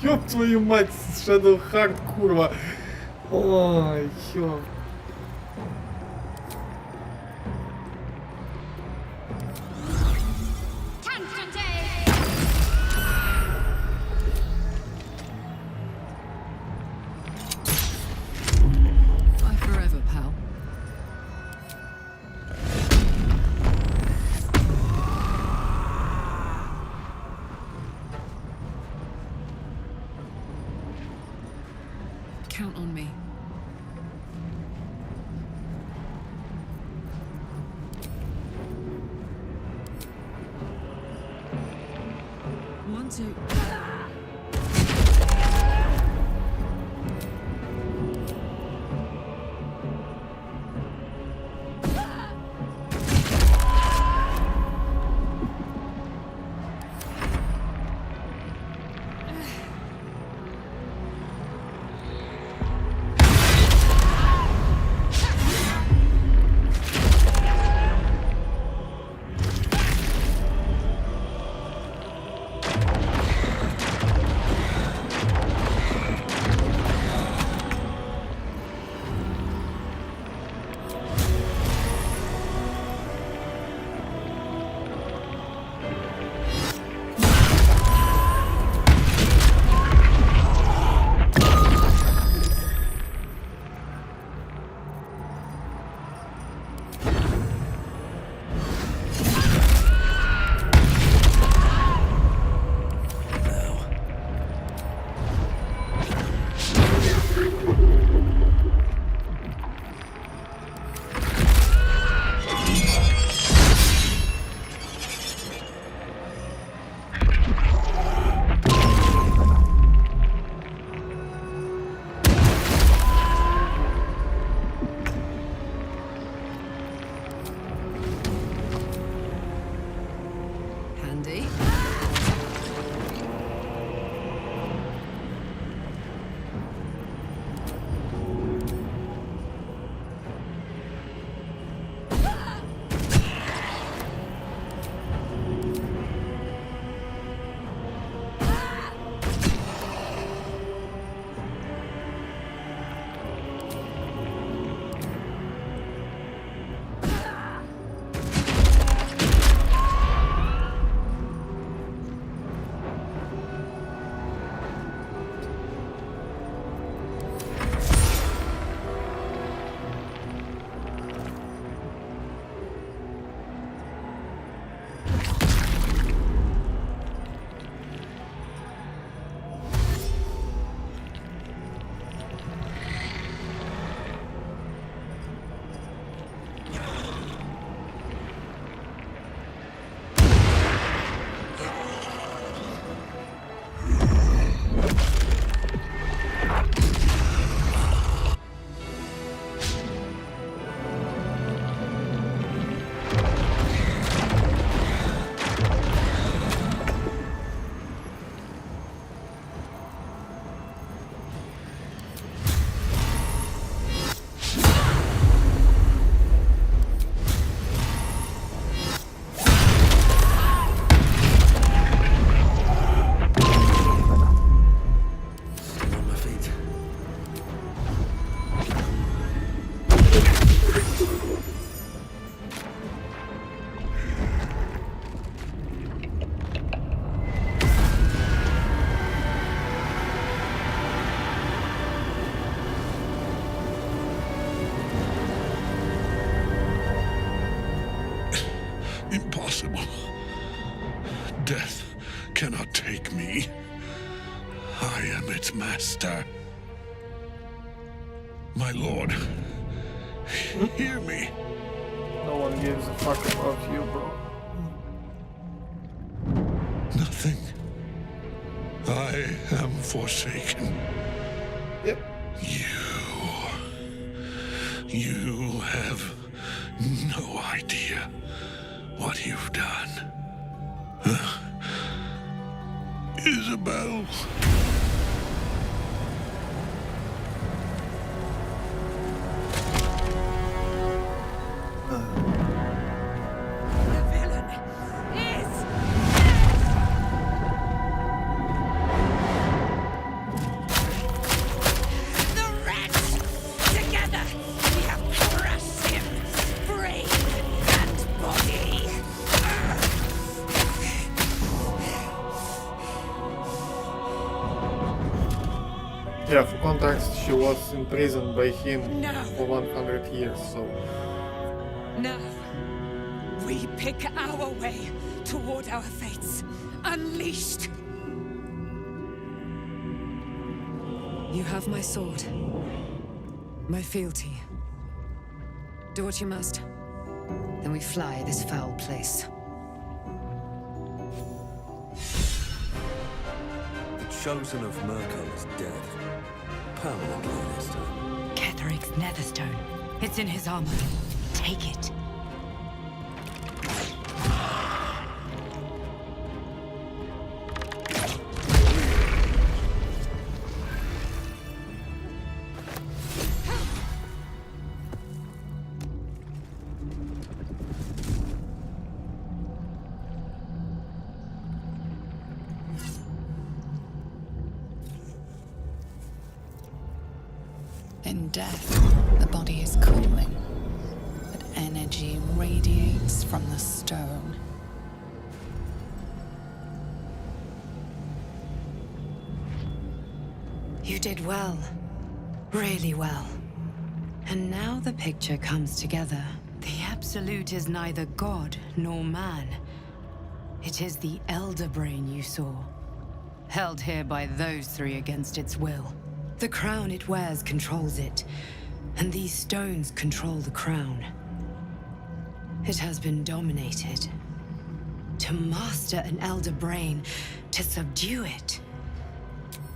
Ёб твою мать, Shadowheart, курва. Ой, ёб. Bye forever, pal. Count on me. One, two. Handy. Impossible. Death cannot take me. I am its master. My lord, hear me. No one gives a fuck about you, bro. Nothing. I am forsaken. Yep. You have no idea what you've done. Isabel. Yeah, for context, she was imprisoned by him No. for 100 years, so... Now, we pick our way toward our fates. Unleashed! You have my sword. My fealty. Do what you must. Then we fly this foul place. The chosen of Merkel is dead. Permanently this time. Ketheric's netherstone. It's in his armor. Take it. In death, the body is cooling, but energy radiates from the stone. You did well. Really well. And now the picture comes together. The Absolute is neither god nor man. It is the Elder Brain you saw. Held here by those three against its will. The crown it wears controls it, and these stones control the crown. It has been dominated. To master an Elder Brain, to subdue it.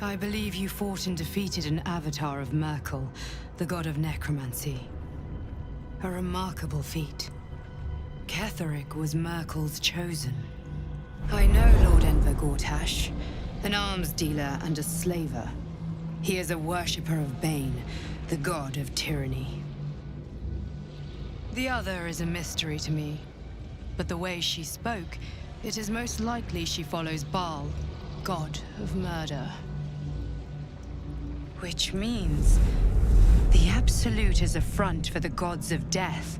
I believe you fought and defeated an avatar of Merkel, the god of necromancy. A remarkable feat. Ketheric was Merkel's chosen. I know Lord Enver Gortash, an arms dealer and a slaver. He is a worshipper of Bane, the god of tyranny. The other is a mystery to me, but the way she spoke, it is most likely she follows Baal, god of murder. Which means the Absolute is a front for the gods of death,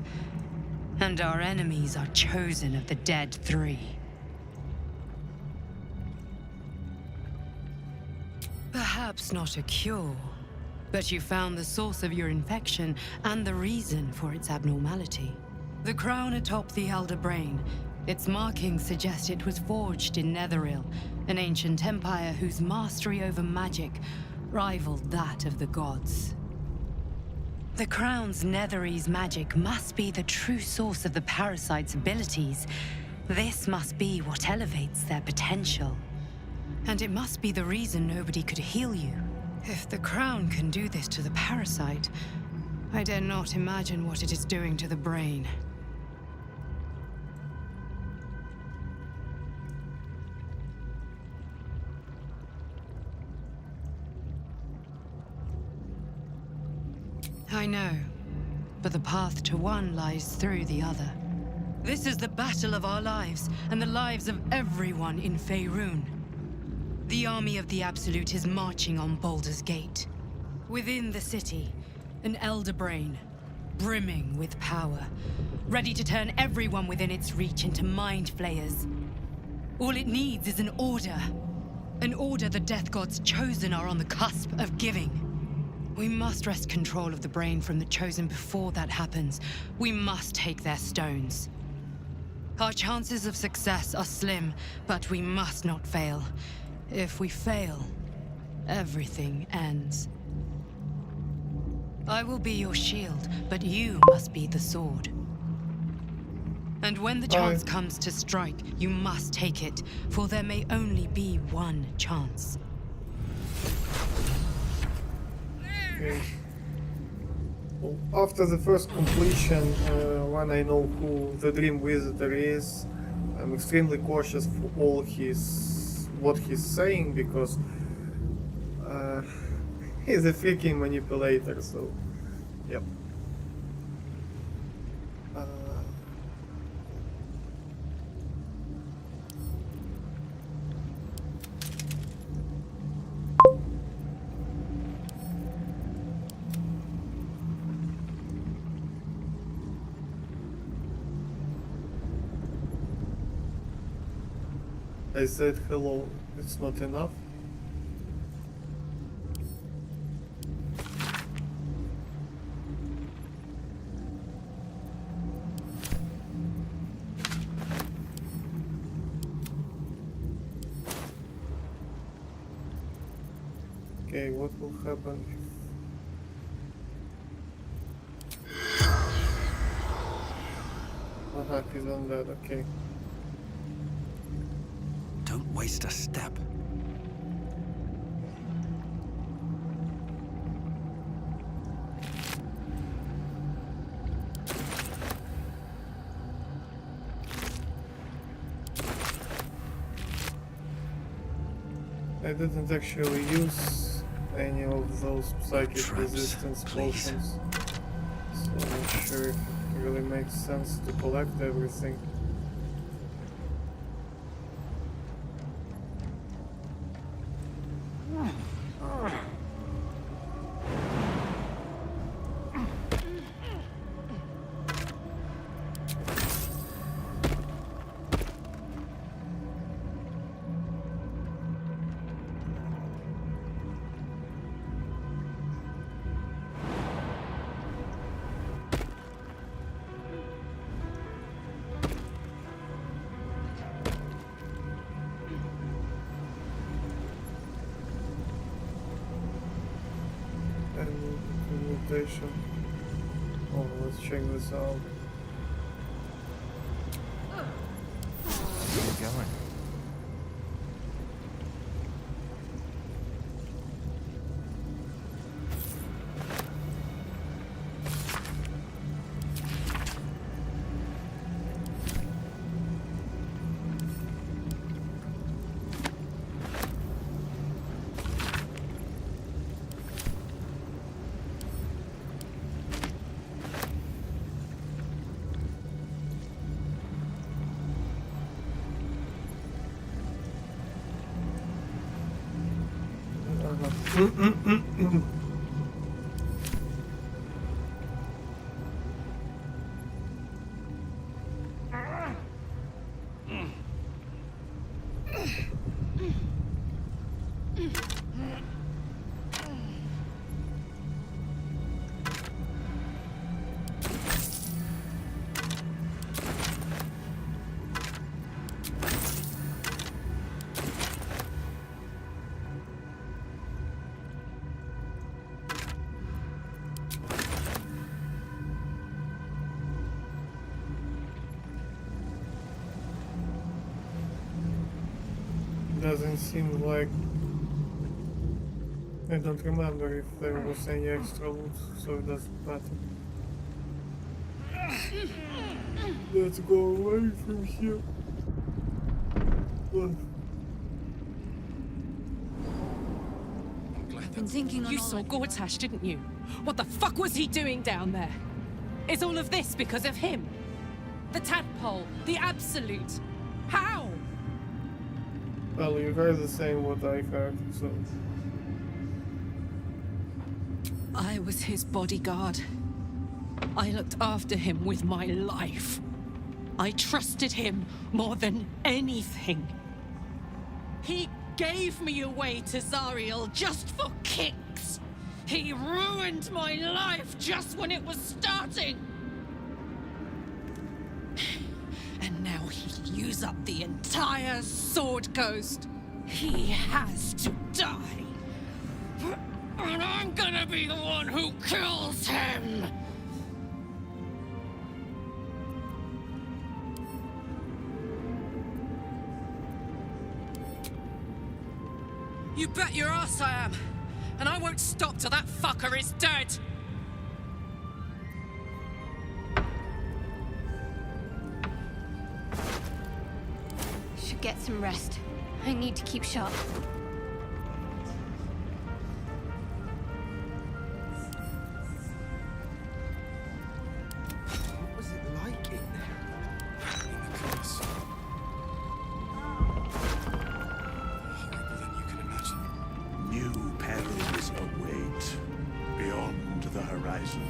and our enemies are chosen of the dead three. Perhaps not a cure, but you found the source of your infection and the reason for its abnormality. The crown atop the Elder Brain, its markings suggest it was forged in Netheril, an ancient empire whose mastery over magic rivaled that of the gods. The crown's Netherese magic must be the true source of the parasite's abilities. This must be what elevates their potential. And it must be the reason nobody could heal you. If the crown can do this to the parasite, I dare not imagine what it is doing to the brain. I know, but the path to one lies through the other. This is the battle of our lives, and the lives of everyone in Faerun. The army of the Absolute is marching on Baldur's Gate. Within the city, an Elder Brain, brimming with power, ready to turn everyone within its reach into mind flayers. All it needs is an order. An order the Death Gods chosen are on the cusp of giving. We must wrest control of the brain from the chosen before that happens. We must take their stones. Our chances of success are slim, but we must not fail. If we fail, everything ends. I will be your shield, but you must be the sword. And when the chance comes to strike, you must take it, for there may only be one chance. Okay. Well, after the first completion, when I know who the Dream Visitor is, I'm extremely cautious for all what he's saying, because he's a freaking manipulator, so yep. I said hello, it's not enough. Okay, what will happen if... Aha, he's undead, okay. Don't waste a step. I didn't actually use any of those psychic resistance potions, so I'm not sure if it really makes sense to collect everything. Invitation. Oh, let's check this out. Where are you going? Doesn't seem like... I don't remember if there was any extra loot, so it doesn't matter. Let's go away from here. I've been thinking you saw Gortash, didn't you? What the fuck was he doing down there? Is all of this because of him? The tadpole, the absolute. How? Well, you heard the same what I heard, so... I was his bodyguard. I looked after him with my life. I trusted him more than anything. He gave me away to Zariel just for kicks. He ruined my life just when it was starting. And now he'll use up the entire Sword Coast. He has to die. And I'm gonna be the one who kills him! You bet your ass I am! And I won't stop till that fucker is dead! Should get some rest. I need to keep sharp. What was it like in there? In the class? Horrible than you can imagine. New perils await beyond the horizon.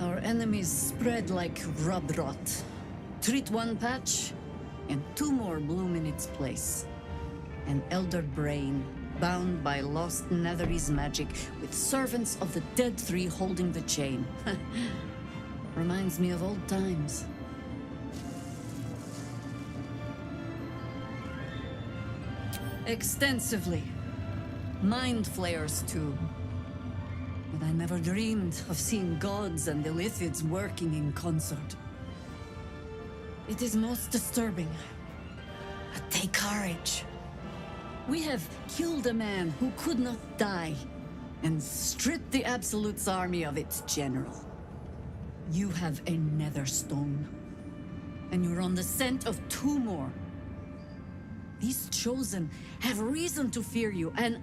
Our enemies spread like rub rot. Treat one patch, and two more bloom in its place. An elder brain, bound by lost Netherese magic, with servants of the dead three holding the chain. Reminds me of old times. Extensively. Mind flayers, too. But I never dreamed of seeing gods and Illithids working in concert. It is most disturbing. But take courage. We have killed a man who could not die, and stripped the Absolute's army of its general. You have a nether stone, and you're on the scent of 2 more. These Chosen have reason to fear you, and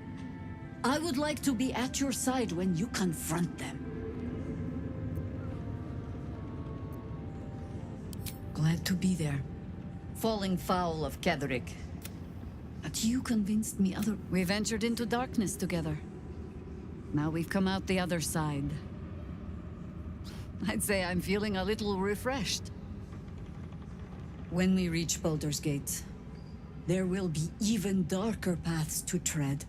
I would like to be at your side when you confront them. Glad to be there, falling foul of Ketheric. But you convinced me We ventured into darkness together. Now we've come out the other side. I'd say I'm feeling a little refreshed. When we reach Baldur's Gate, there will be even darker paths to tread.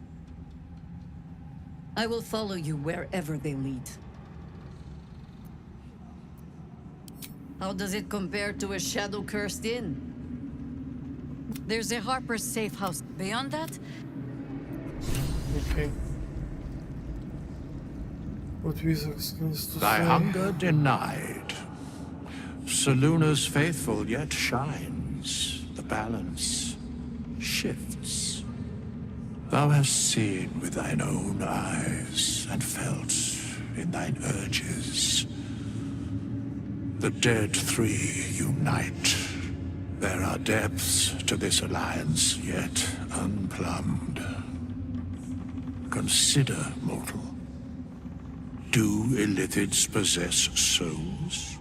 I will follow you wherever they lead. How does it compare to a shadow-cursed inn? There's a Harper's safe house. Beyond that? Okay. What Wizards needs to Thy say? hunger denied. Soluna's faithful yet shines. The balance shifts. Thou hast seen with thine own eyes and felt in thine urges. The dead 3 unite. There are depths to this alliance yet unplumbed. Consider, mortal. Do Illithids possess souls?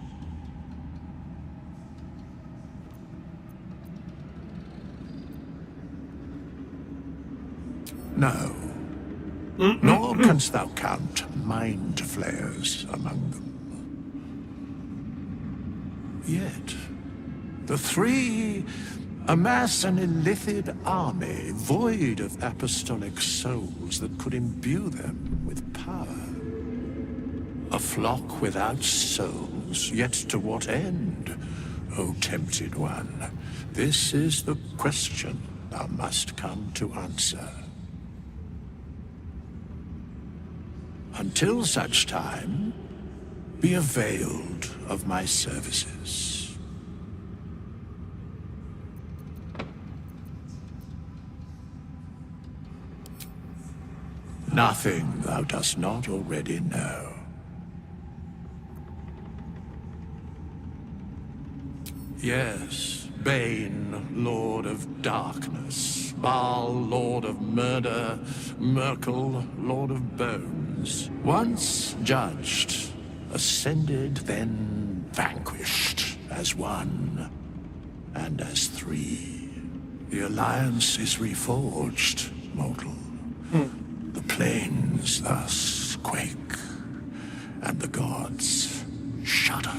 No. Nor canst thou count mind flayers among them. Yet, the 3 amass an Illithid army void of apostolic souls that could imbue them with power. A flock without souls, yet to what end, O tempted one? This is the question thou must come to answer. Until such time, be availed of my services. Nothing thou dost not already know. Yes, Bane, Lord of Darkness, Baal, Lord of Murder, Merkel, Lord of Bones. Once judged, ascended, then vanquished as 1 and as 3. The Alliance is reforged, mortal. The plains thus quake, and the gods shudder.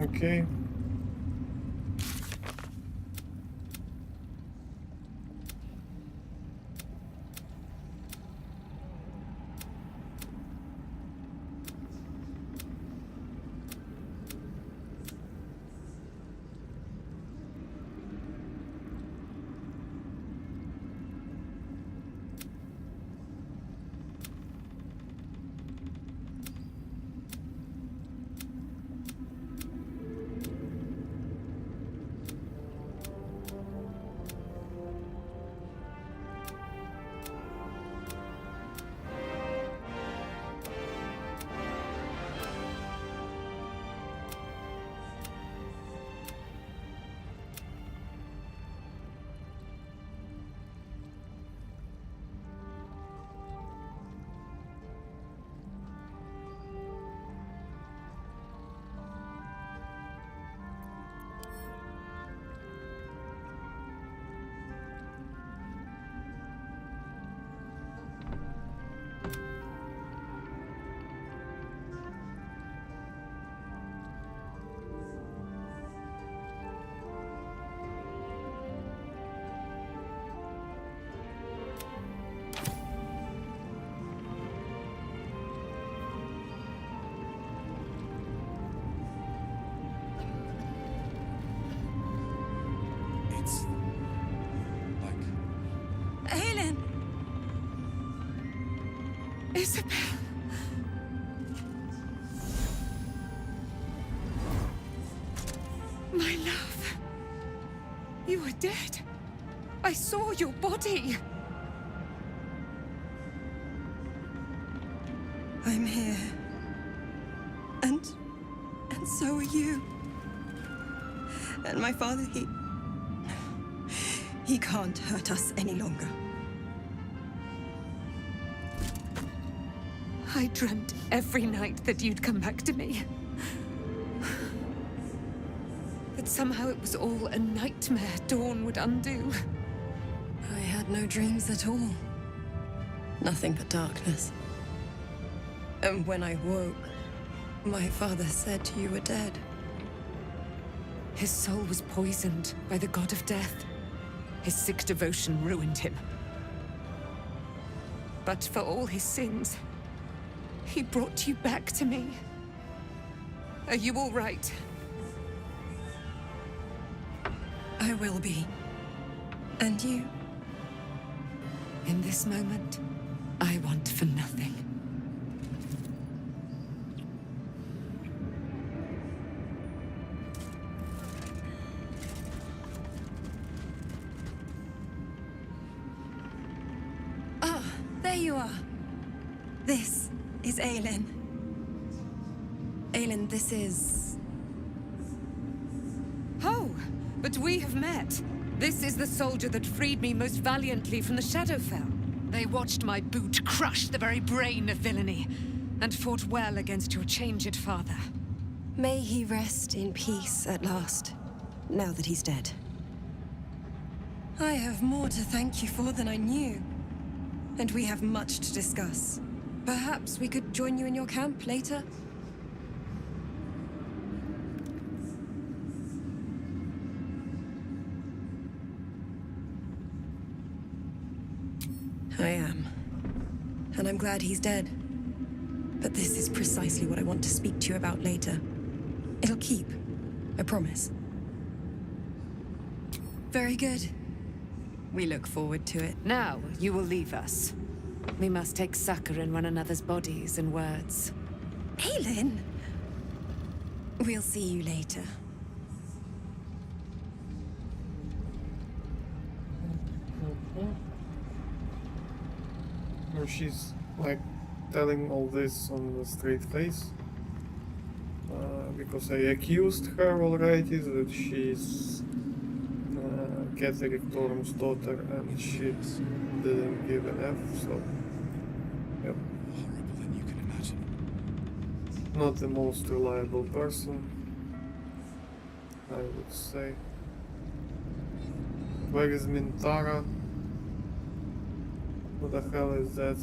Okay. Isabel. My love. You are dead. I saw your body. I'm here. And so are you. And my father, he can't hurt us any longer. I dreamt every night that you'd come back to me. That somehow it was all a nightmare Dawn would undo. I had no dreams at all. Nothing but darkness. And when I woke, my father said you were dead. His soul was poisoned by the god of death. His sick devotion ruined him. But for all his sins, he brought you back to me. Are you all right? I will be. And you? In this moment, I want for nothing. Ah, there you are. This is Aelin. Aelin, this is... Oh, but we have met. This is the soldier that freed me most valiantly from the Shadowfell. They watched my boot crush the very brain of villainy, and fought well against your changed father. May he rest in peace at last, now that he's dead. I have more to thank you for than I knew, and we have much to discuss. Perhaps we could join you in your camp later? I am. And I'm glad he's dead. But this is precisely what I want to speak to you about later. It'll keep. I promise. Very good. We look forward to it. Now, you will leave us. We must take succor in one another's bodies and words. Aelin! We'll see you later. No, she's like telling all this on a straight face. Because I accused her already that she's Ketheric Thorm's daughter and she didn't give an F, so yep. Horrible than you can imagine. Not the most reliable person, I would say. Where is Mintara? What the hell is that?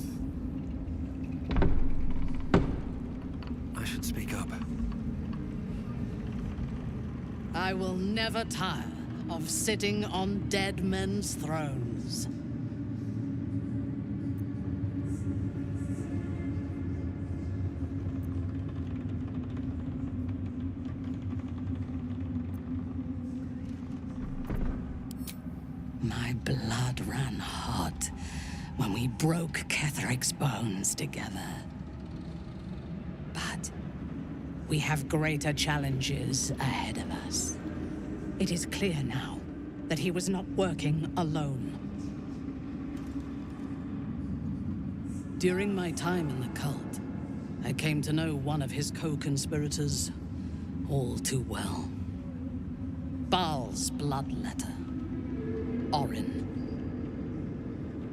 I should speak up. I will never tire of sitting on dead men's thrones. My blood ran hot when we broke Ketheric's bones together. But we have greater challenges ahead of us. It is clear now that he was not working alone. During my time in the cult, I came to know one of his co-conspirators all too well. Baal's bloodletter, Orin.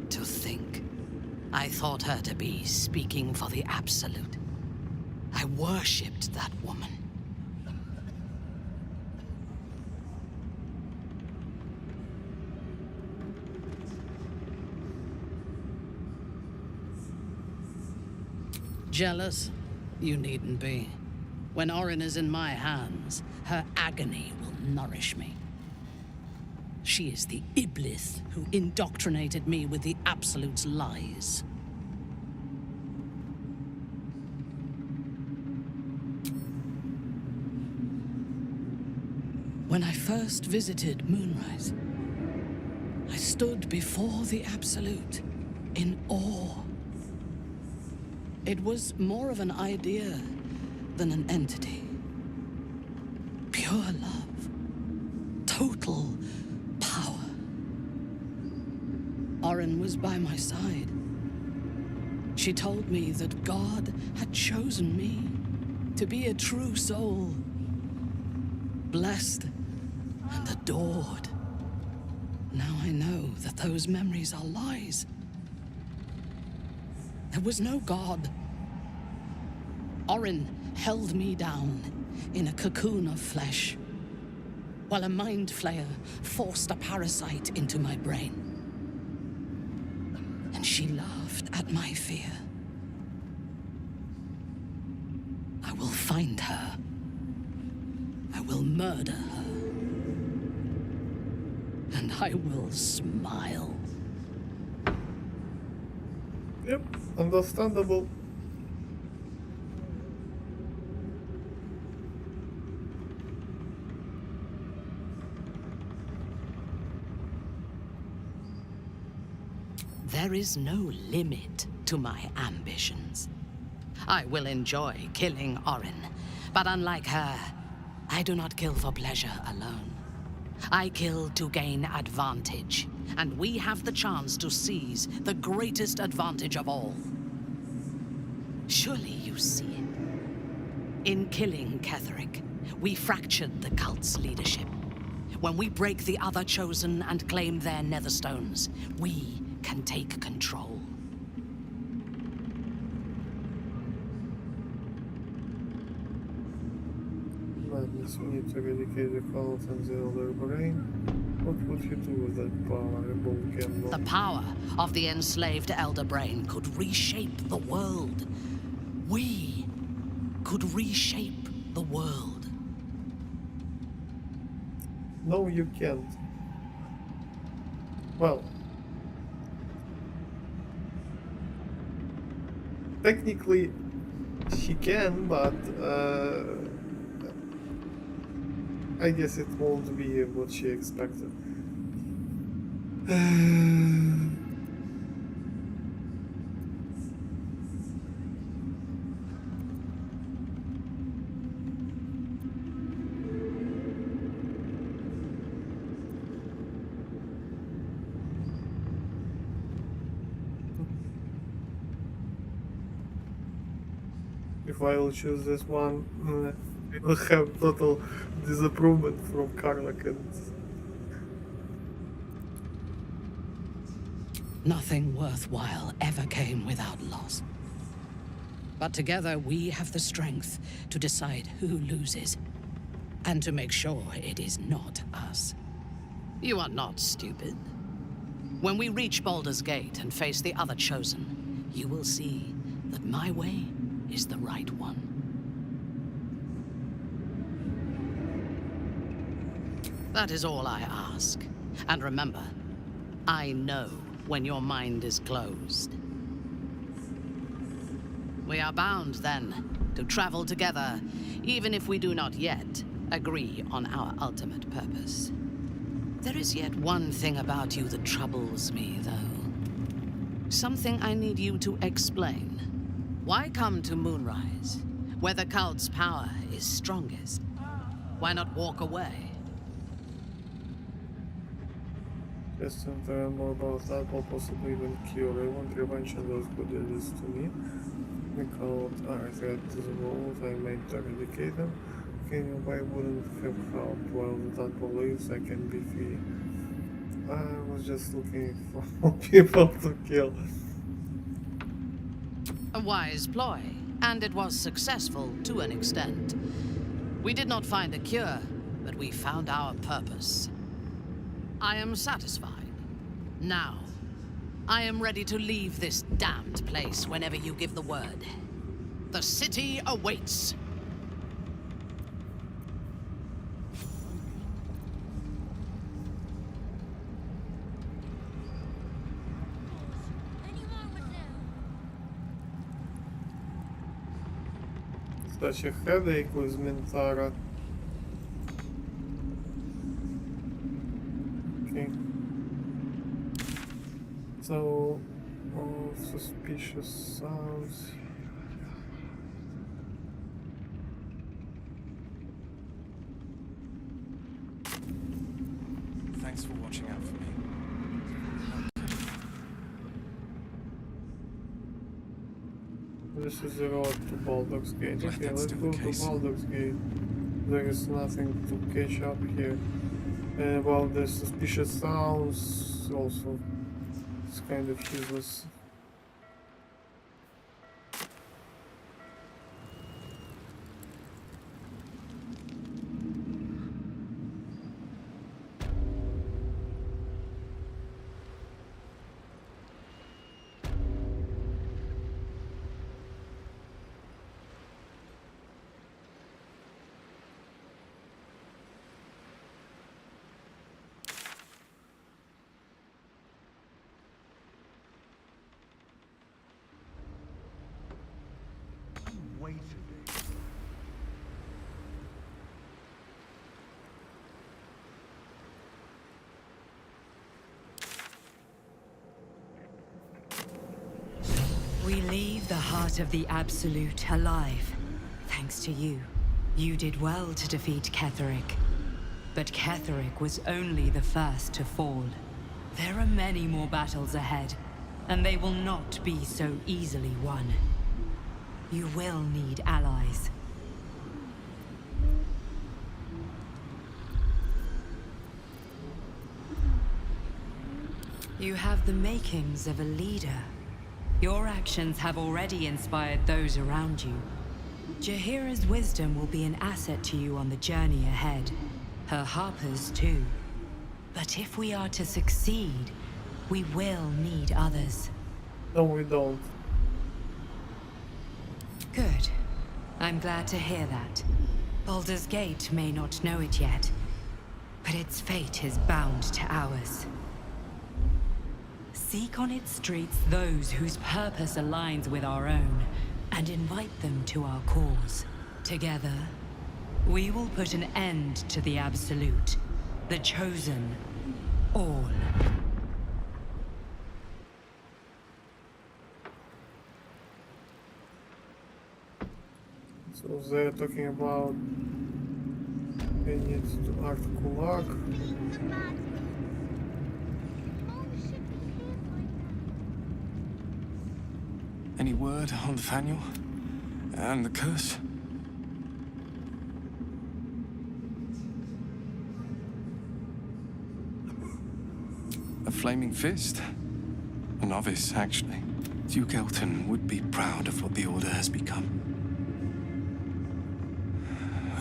To think, I thought her to be speaking for the Absolute. I worshipped that woman. Jealous? You needn't be. When Orin is in my hands, her agony will nourish me. She is the Iblis who indoctrinated me with the Absolute's lies. When I first visited Moonrise, I stood before the Absolute in awe. It was more of an idea than an entity. Pure love. Total power. Orin was by my side. She told me that God had chosen me to be a true soul. Blessed and adored. Now I know that those memories are lies. There was no God. Orin held me down in a cocoon of flesh, while a mind flayer forced a parasite into my brain. And she laughed at my fear. I will find her. I will murder her. And I will smile. Yep, understandable. There is no limit to my ambitions. I will enjoy killing Orin, but unlike her, I do not kill for pleasure alone. I kill to gain advantage, and we have the chance to seize the greatest advantage of all. Surely you see it. In killing Ketheric, we fractured the cult's leadership. When we break the other chosen and claim their netherstones, we can take control. Madness, we need to eradicate the cult and the elder brain. What would you do with that powerful gamble? The power of the enslaved elder brain could reshape the world. We could reshape the world. No, you can't. Well, technically she can, but I guess it won't be what she expected. If I will choose this one, we will have total disapproval from Karlakans. Nothing worthwhile ever came without loss. But together we have the strength to decide who loses, and to make sure it is not us. You are not stupid. When we reach Baldur's Gate and face the other chosen, you will see that my way is the right one. That is all I ask. And remember, I know when your mind is closed. We are bound, then, to travel together, even if we do not yet agree on our ultimate purpose. There is yet one thing about you that troubles me, though. Something I need you to explain. Why come to Moonrise, where the cult's power is strongest? Why not walk away? Just to learn more about that, or possibly even cure. I want revenge on those who did this to me. The cult are threat to the world, I meant to eradicate them. Okay, why wouldn't have helped? While that believes I can be free. I was just looking for people to kill. A wise ploy, and it was successful to an extent. We did not find a cure, but we found our purpose. I am satisfied. Now, I am ready to leave this damned place whenever you give the word. The city awaits. Such a headache with Mintara. Okay. So, all suspicious sounds. This is the road to Baldur's Gate. Glad Okay, that's let's still go the to case. Baldur's Gate. There is nothing to catch up here. And about the suspicious sounds, also, it's kind of useless. We leave the heart of the Absolute alive. Thanks to you. You did well to defeat Ketheric. But Ketheric was only the first to fall. There are many more battles ahead, and they will not be so easily won. You will need allies. You have the makings of a leader. Your actions have already inspired those around you. Jaheira's wisdom will be an asset to you on the journey ahead. Her harpers too. But if we are to succeed, we will need others. No, we don't. Good. I'm glad to hear that. Baldur's Gate may not know it yet, but its fate is bound to ours. Seek on its streets those whose purpose aligns with our own, and invite them to our cause. Together, we will put an end to the Absolute, the Chosen, all. So they're talking about they need to act Kulak. Any word on Nathaniel? And the curse? A flaming fist? A novice, actually. Duke Elton would be proud of what the Order has become.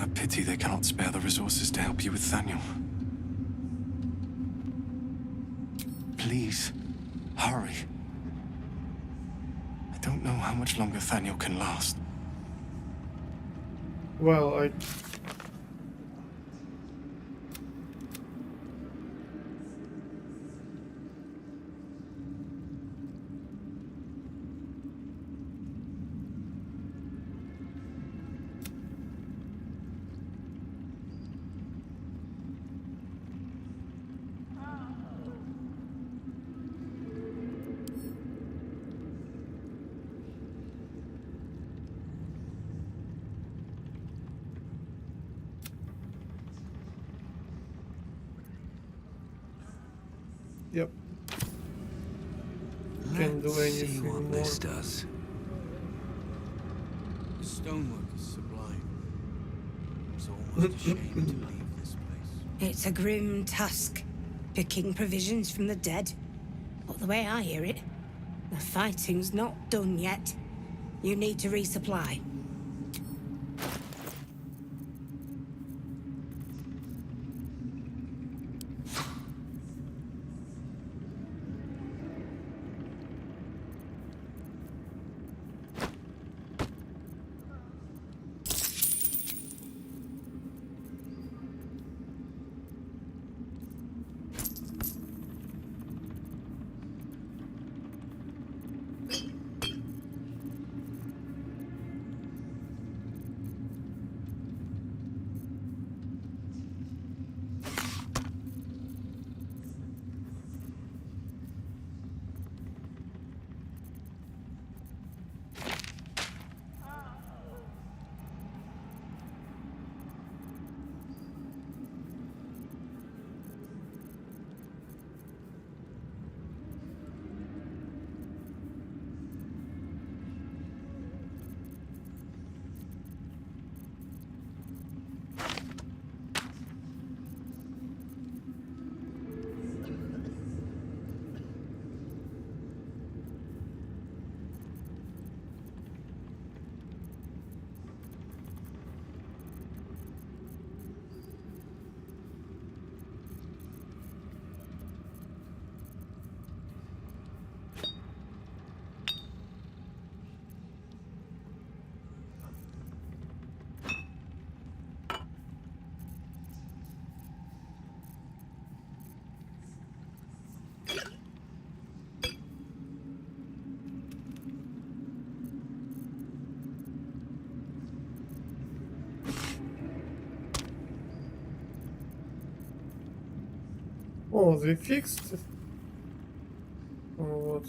A pity they cannot spare the resources to help you with Nathaniel. Please, hurry. I don't know how much longer Nathaniel can last. Well, yep. Can't do Let's see anything what more. this does. The stonework is sublime. It's almost a shame to leave this place. It's a grim task, picking provisions from the dead. But the way I hear it, the fighting's not done yet. You need to resupply. Oh, they fixed it. Or what?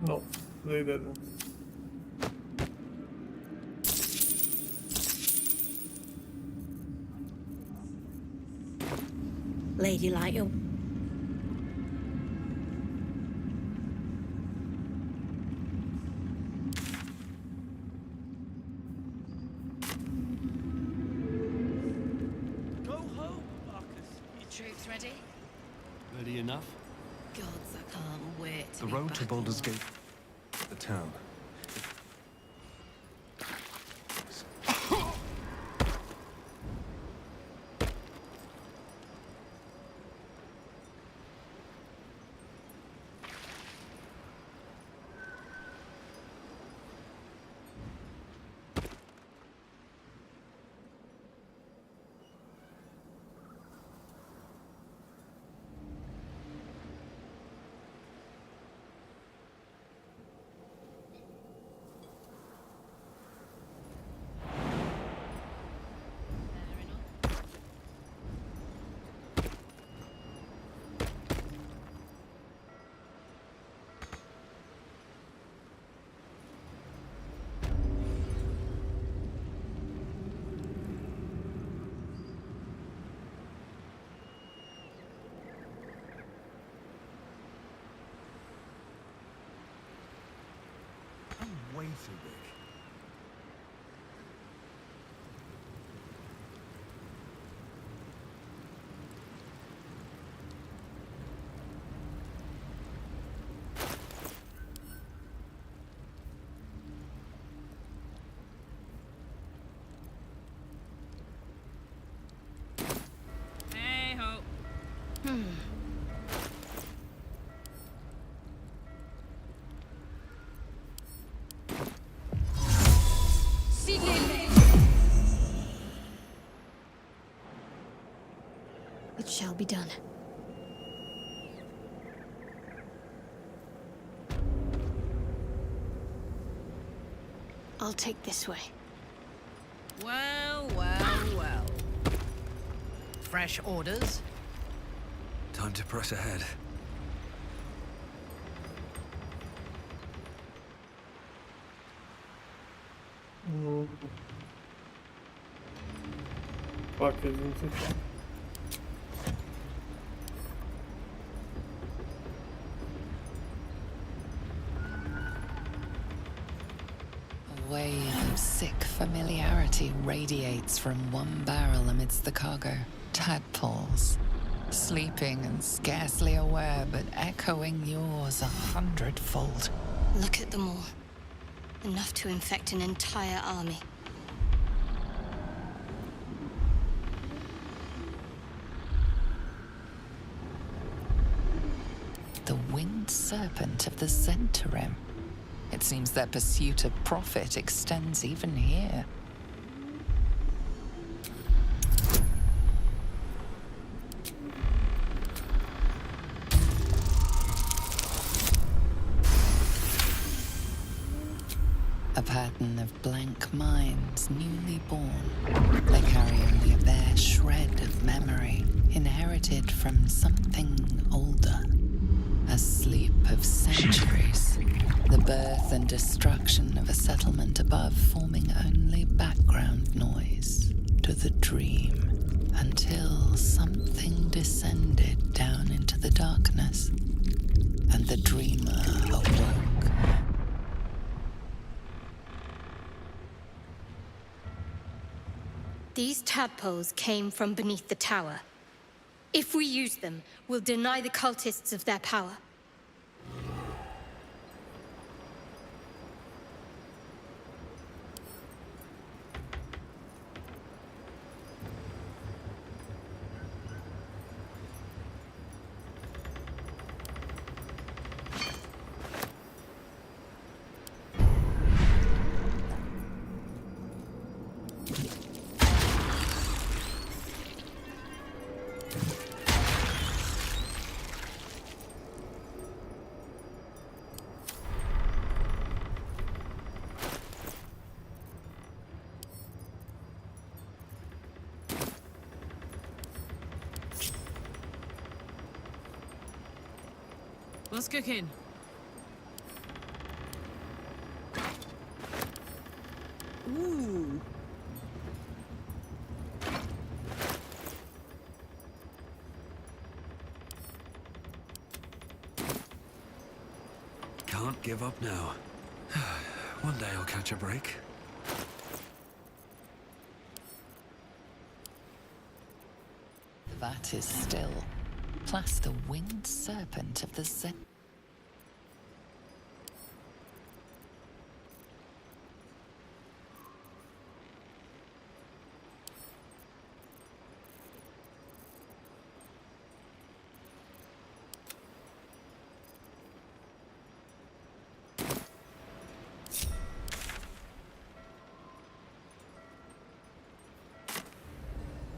No, they didn't. Lady Lae'zel. Go home, Marcus. Your troops ready? Ready enough? Gods, I can't wait to The be road back to Baldur's Gate, the town. I'm way too big. Hey ho. It shall be done. I'll take this way. Well, well, well. Fresh orders? Time to press ahead. Fuck, isn't it? A wave of sick familiarity radiates from one barrel amidst the cargo. Tadpoles, sleeping and scarcely aware, but echoing yours 100-fold. Look at them all. Enough to infect an entire army. The winged serpent of the Zentarim. It seems their pursuit of profit extends even here. A pattern of blank minds newly born. They carry only a bare shred of memory, inherited from something older. A sleep of centuries. The birth and destruction of a settlement above forming only background noise to the dream. Until something descended down into the darkness, and the dreamer awoke. These tadpoles came from beneath the tower. If we use them, we'll deny the cultists of their power. What's cooking? Ooh. Can't give up now. One day I'll catch a break. That is still, plus the winged serpent of the Zen.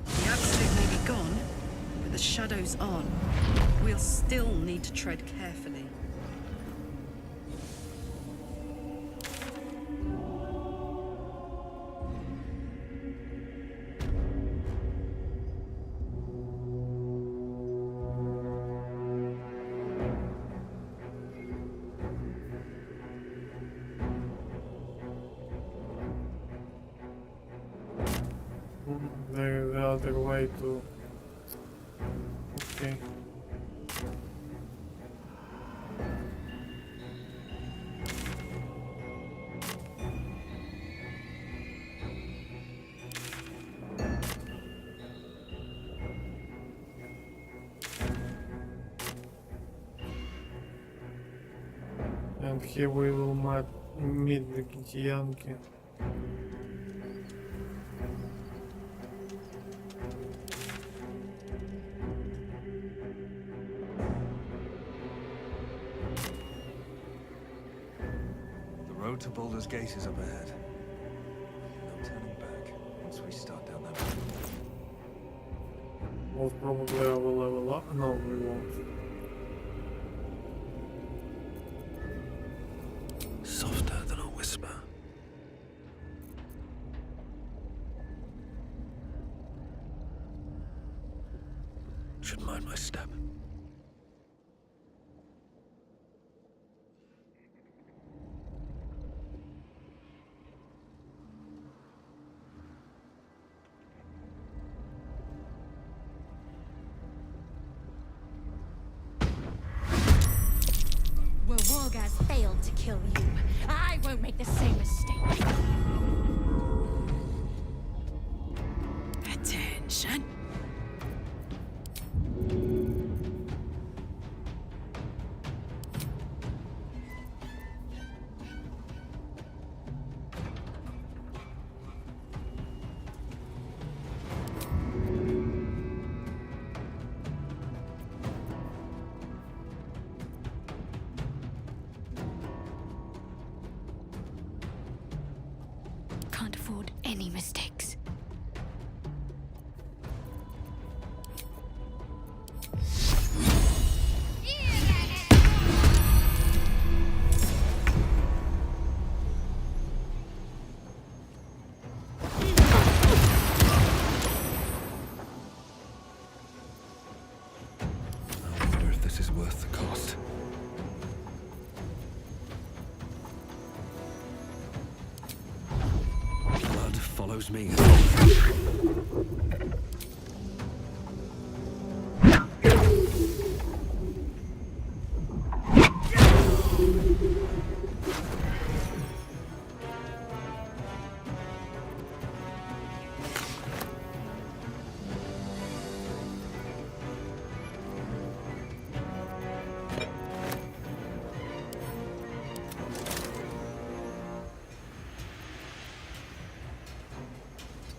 The absolute may be gone, but the shadow's on. We'll still need to tread carefully. The other way to... Okay. And here we will meet the Gitianki. The road to Baldur's Gate is up ahead. No turning back once we start down that road. Most probably I will level up. No, we won't. Softer than a whisper. Should mind my step. Where Wargaz failed to kill you, I won't make the same mistake. Attention. Can't afford any mistakes. I wonder if this is worth the cost. Blood follows me.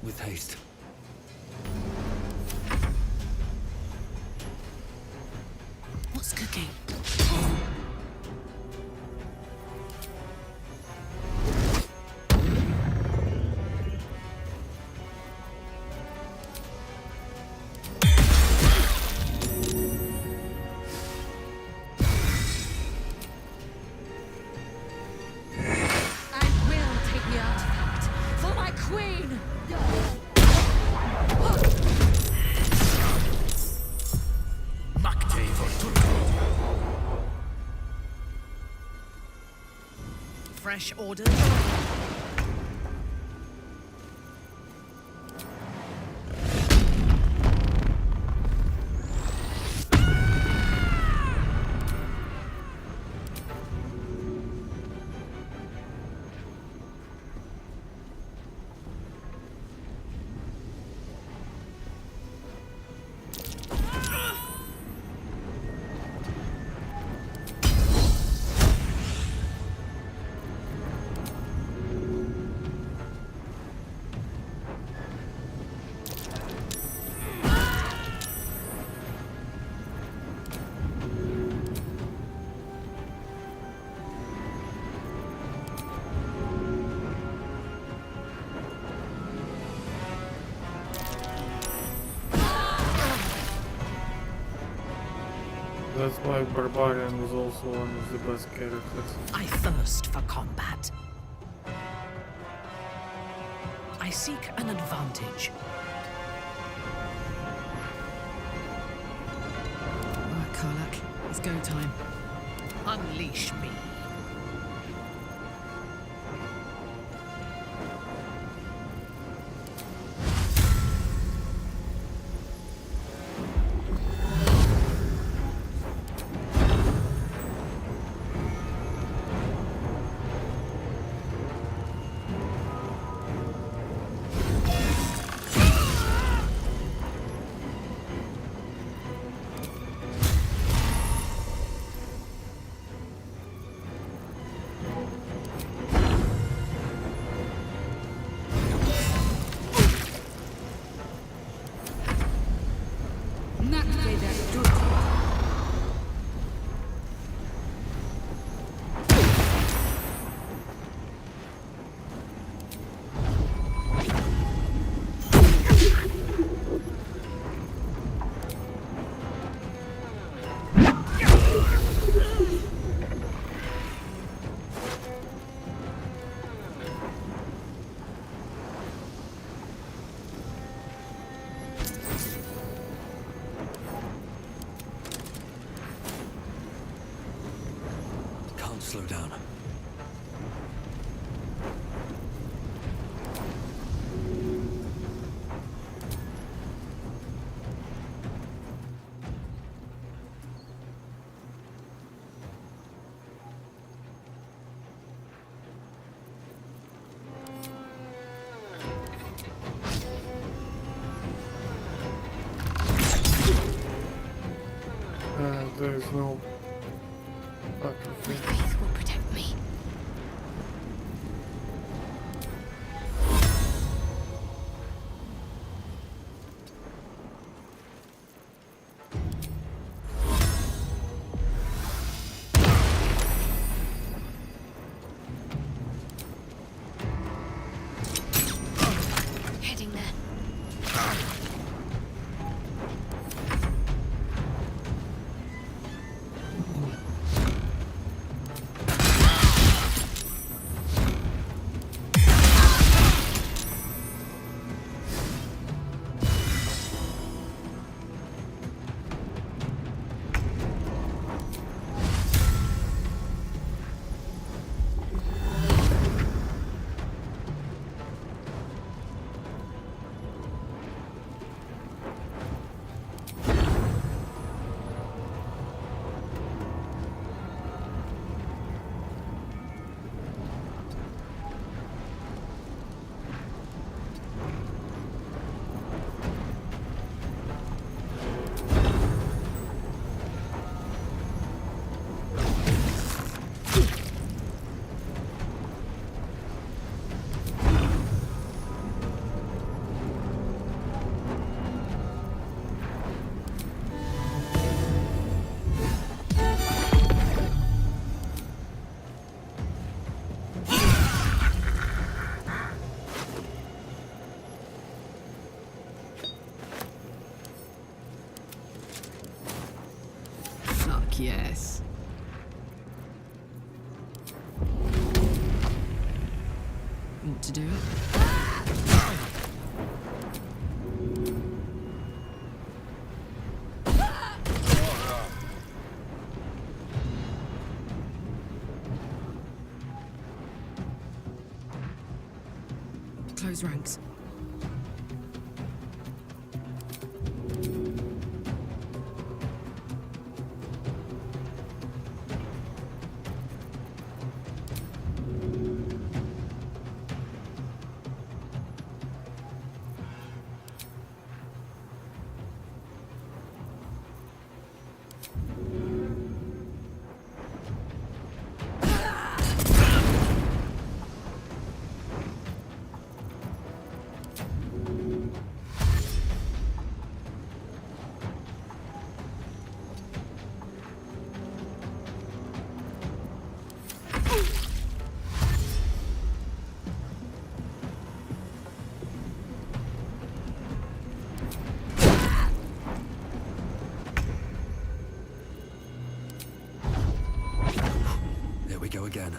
With haste. What's cooking? I will take the artifact for my queen! fresh orders? That's why Barbarian is also one of the best characters. I thirst for combat. I seek an advantage. Alright, Karlak, it's go time. Unleash me. Slow down. There is no Faith will protect me. Heading there. Yes. Want to do it? close ranks. Go again.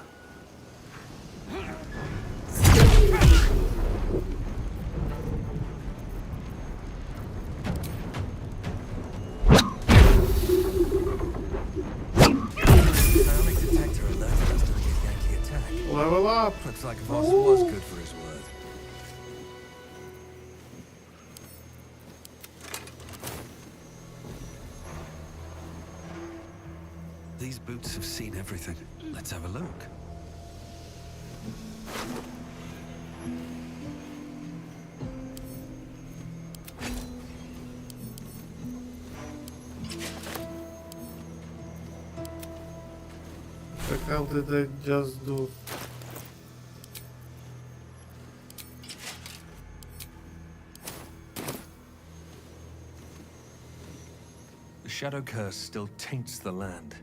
Psionic detector alerted us to the Yankee attack. Level up! Looks like Voss was good for his word. These boots have seen everything. Let's have a look. The hell did I just do? The shadow curse still taints the land.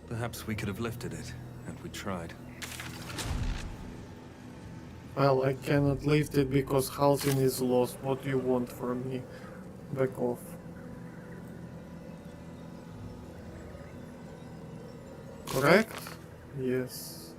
Perhaps we could have lifted it, and we tried. Well, I cannot lift it because housing is lost. What do you want from me? Back off. Correct? Yes.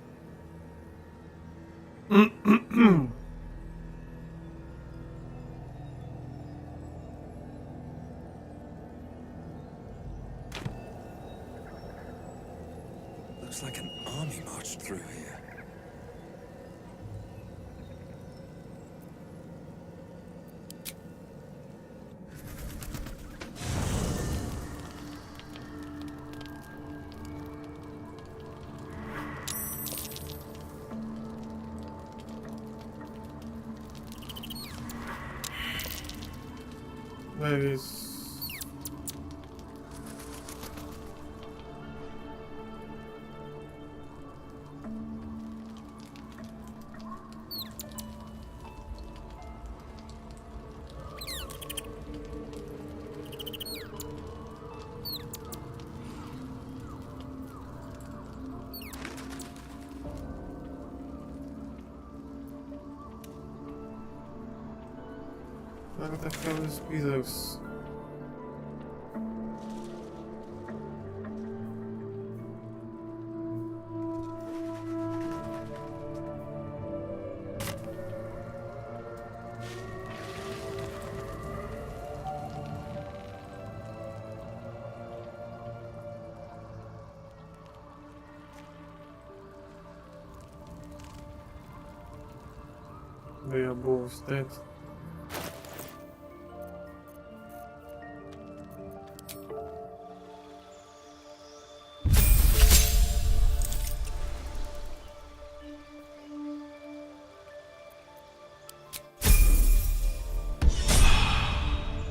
Looks like an army marched through here. There is... Where the hell is Peters? They are both dead.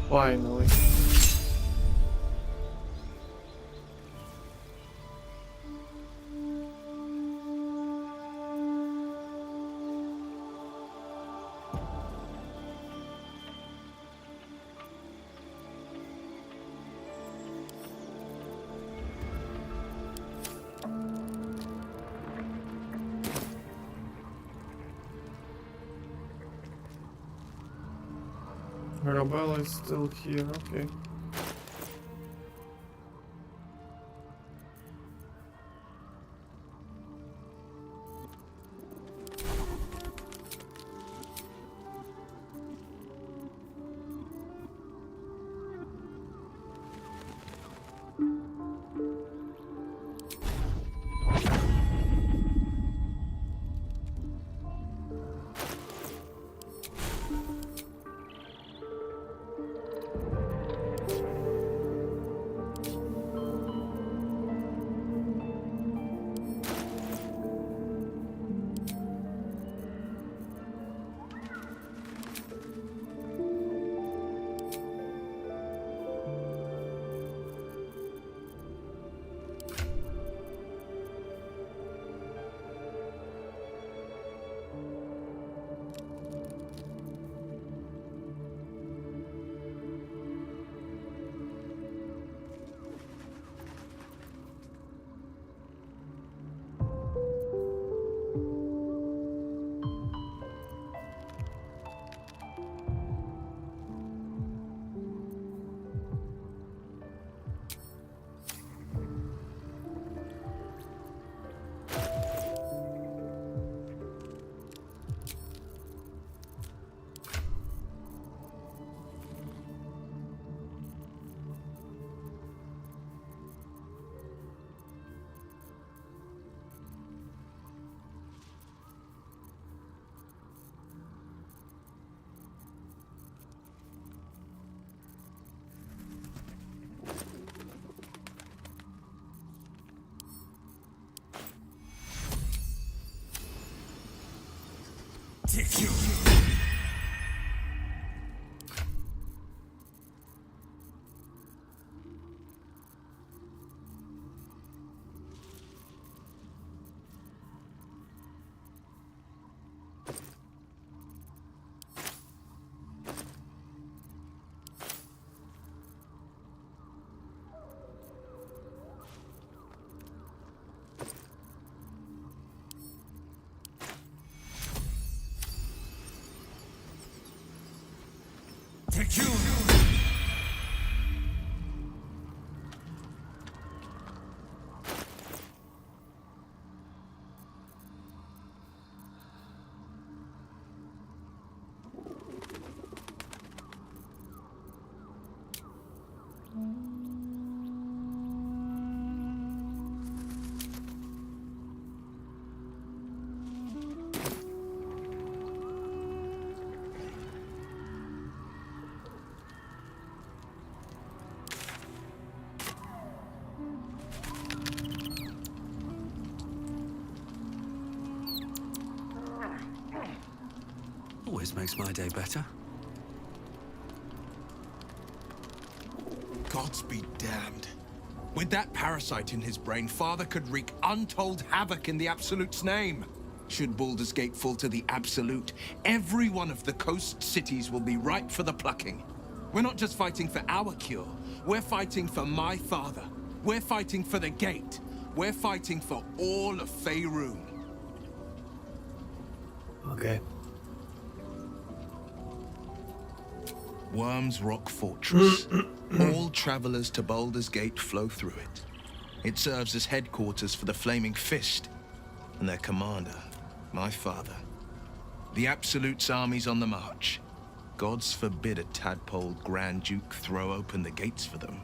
Finally. Arabella is still here, okay. Always makes my day better. Gods be damned. With that parasite in his brain, Father could wreak untold havoc in the Absolute's name. Should Baldur's Gate fall to the Absolute, every one of the coast cities will be ripe for the plucking. We're not just fighting for our cure, we're fighting for my father. We're fighting for the Gate. We're fighting for all of Faerun. Okay. Worm's Rock Fortress. All travelers to Baldur's Gate flow through it. It serves as headquarters for the Flaming Fist and their commander, my father. The Absolute's army's on the march. Gods forbid a tadpole Grand Duke throw open the gates for them.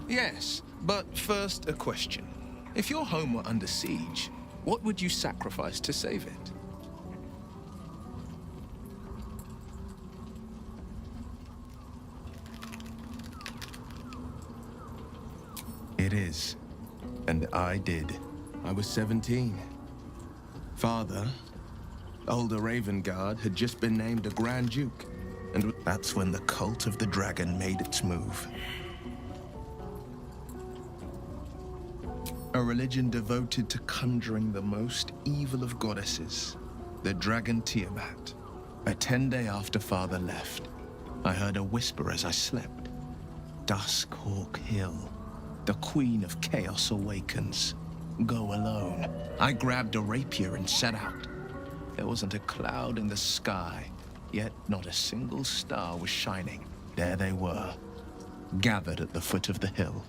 Yes, but first a question. If your home were under siege, what would you sacrifice to save it? It is. And I did. I was 17. Father, older Ravengard, had just been named a Grand Duke. And that's when the cult of the dragon made its move. A religion devoted to conjuring the most evil of goddesses, the dragon Tiamat. A 10-day after Father left, I heard a whisper as I slept. Duskhawk Hill, the Queen of Chaos awakens. Go alone. I grabbed a rapier and set out. There wasn't a cloud in the sky, yet not a single star was shining. There they were, gathered at the foot of the hill.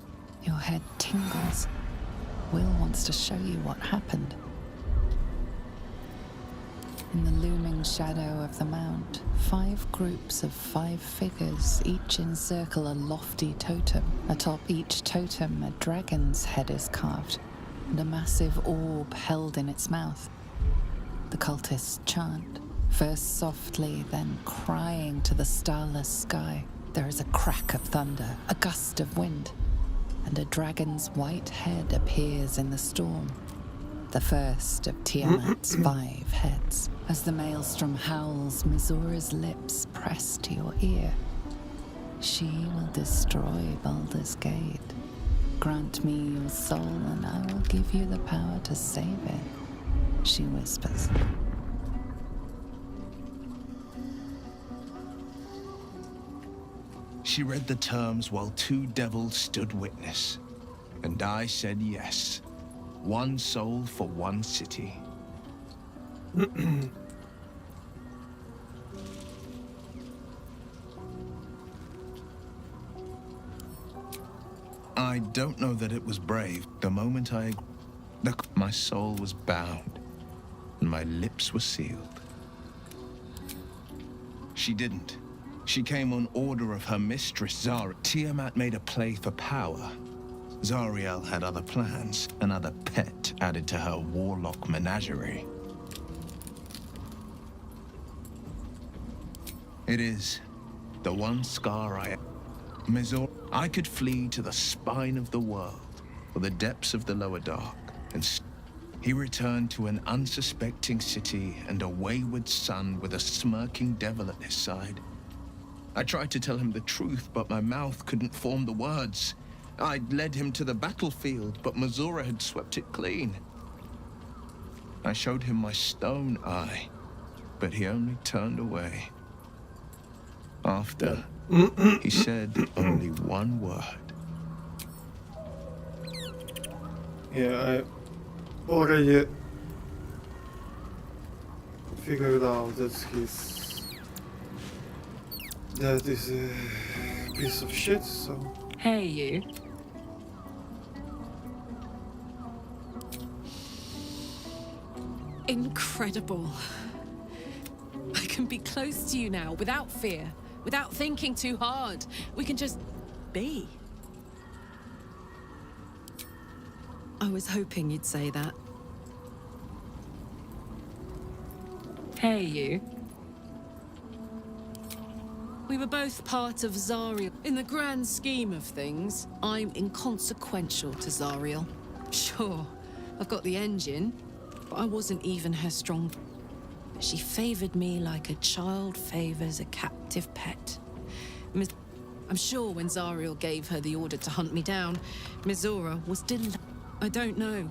Your head tingles. Will wants to show you what happened. In the looming shadow of the mount, 5 groups of 5 figures each encircle a lofty totem. Atop each totem, a dragon's head is carved, and a massive orb held in its mouth. The cultists chant, first softly, then crying to the starless sky. There is a crack of thunder, a gust of wind, and a dragon's white head appears in the storm. The first of Tiamat's 5 heads. As the maelstrom howls, Mizora's lips press to your ear. She will destroy Baldur's Gate. Grant me your soul and I will give you the power to save it, she whispers. She read the terms while 2 devils stood witness, and I said yes. 1 soul for 1 city. I don't know that it was brave. The moment my soul was bound, and my lips were sealed. She didn't. She came on order of her mistress, Zara. Tiamat made a play for power. Zariel had other plans, another pet added to her warlock menagerie. It is the one scar Mizora. I could flee to the spine of the world, or the depths of the lower dark, and he returned to an unsuspecting city and a wayward son with a smirking devil at his side. I tried to tell him the truth, but my mouth couldn't form the words. I'd led him to the battlefield, but Mizora had swept it clean. I showed him my stone eye, but he only turned away. After, he said only one word. Yeah, I already figured out that that is a piece of shit, so... Hey, you. Incredible. I can be close to you now, without fear, without thinking too hard. We can just be. I was hoping you'd say that. Hey, you. We were both part of Zariel. In the grand scheme of things, I'm inconsequential to Zariel. Sure, I've got the engine, but I wasn't even her strong... She favored me like a child favors a captive pet. I'm sure when Zariel gave her the order to hunt me down, Mizora was I don't know.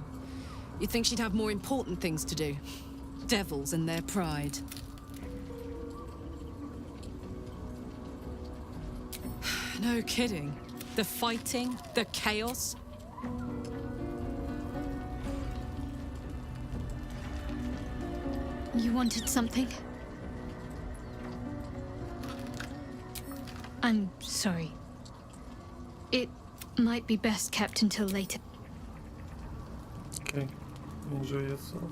You'd think she'd have more important things to do. Devils and their pride. No kidding. The fighting, the chaos. You wanted something? I'm sorry. It might be best kept until later. Okay, enjoy yourself.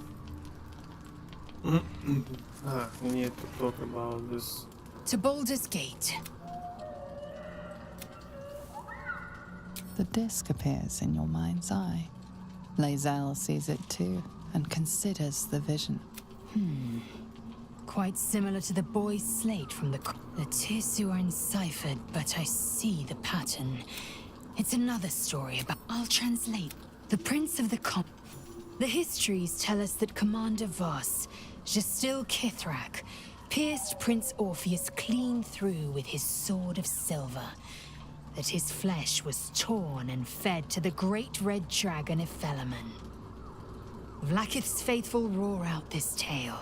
We need to talk about this. To Baldur's Gate. The disc appears in your mind's eye. lae'zel sees it too and considers the vision. Quite similar to the boy's slate from the Tirsu are enciphered, but I see the pattern. It's another story about... I'll translate. The Prince of the The histories tell us that Commander Voss, Gestil Kithrak, pierced Prince Orpheus clean through with his sword of silver. That his flesh was torn and fed to the great red dragon Ephelaman. Vlaakith's faithful roar out this tale,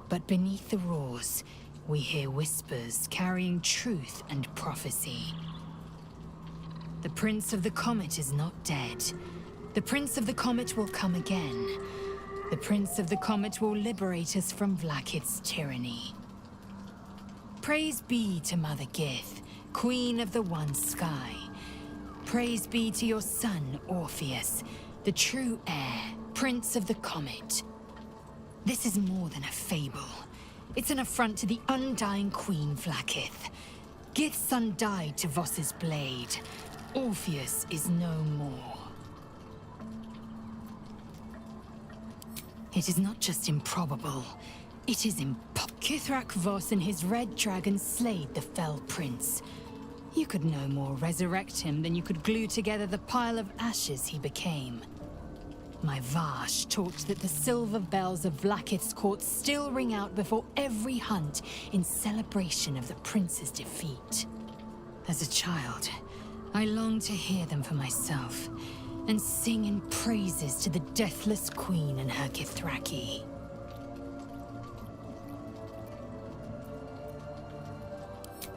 but beneath the roars, we hear whispers carrying truth and prophecy. The Prince of the Comet is not dead. The Prince of the Comet will come again. The Prince of the Comet will liberate us from Vlaakith's tyranny. Praise be to Mother Gith, Queen of the One Sky. Praise be to your son, Orpheus, the true heir, Prince of the Comet. This is more than a fable. It's an affront to the undying Queen Vlaakith. Gith's son died to Voss's blade. Orpheus is no more. It is not just improbable, it is Kithrak Voss and his red dragon slayed the fell prince. You could no more resurrect him than you could glue together the pile of ashes he became. My Vash talked that the silver bells of Vlaakith's court still ring out before every hunt in celebration of the prince's defeat. As a child, I longed to hear them for myself, and sing in praises to the deathless queen and her Kithraki.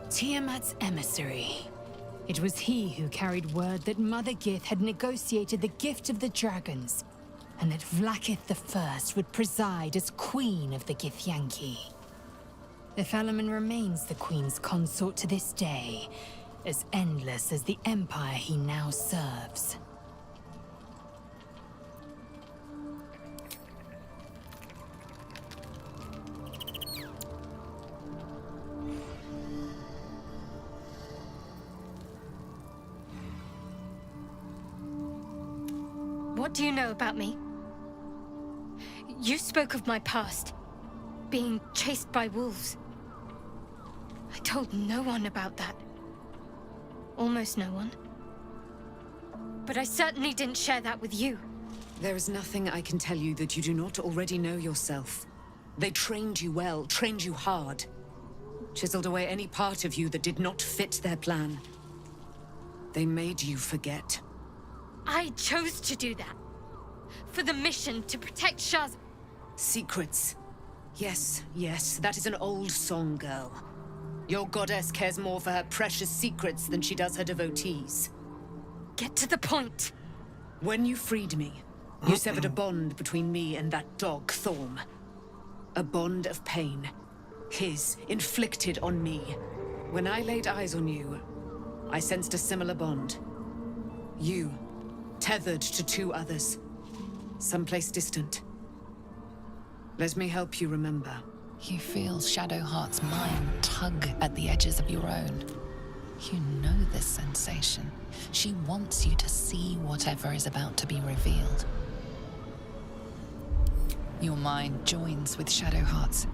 Tiamat's emissary. It was he who carried word that Mother Gith had negotiated the gift of the dragons, and that Vlaakith I would preside as queen of the Githyanki. Ephelaman remains the queen's consort to this day, as endless as the empire he now serves. What do you know about me? You spoke of my past, being chased by wolves. I told no one about that. Almost no one. But I certainly didn't share that with you. There is nothing I can tell you that you do not already know yourself. They trained you well, trained you hard. Chiseled away any part of you that did not fit their plan. They made you forget. I chose to do that. For the mission to protect Shaz. Secrets. Yes, yes, that is an old song, girl. Your goddess cares more for her precious secrets than she does her devotees. Get to the point. When you freed me, you severed a bond between me and that dog, Thorm. A bond of pain. His, inflicted on me. When I laid eyes on you, I sensed a similar bond. You, tethered to two others. Someplace distant. Let me help you remember. You feel Shadowheart's mind tug at the edges of your own. You know this sensation. She wants you to see whatever is about to be revealed. Your mind joins with Shadowheart's.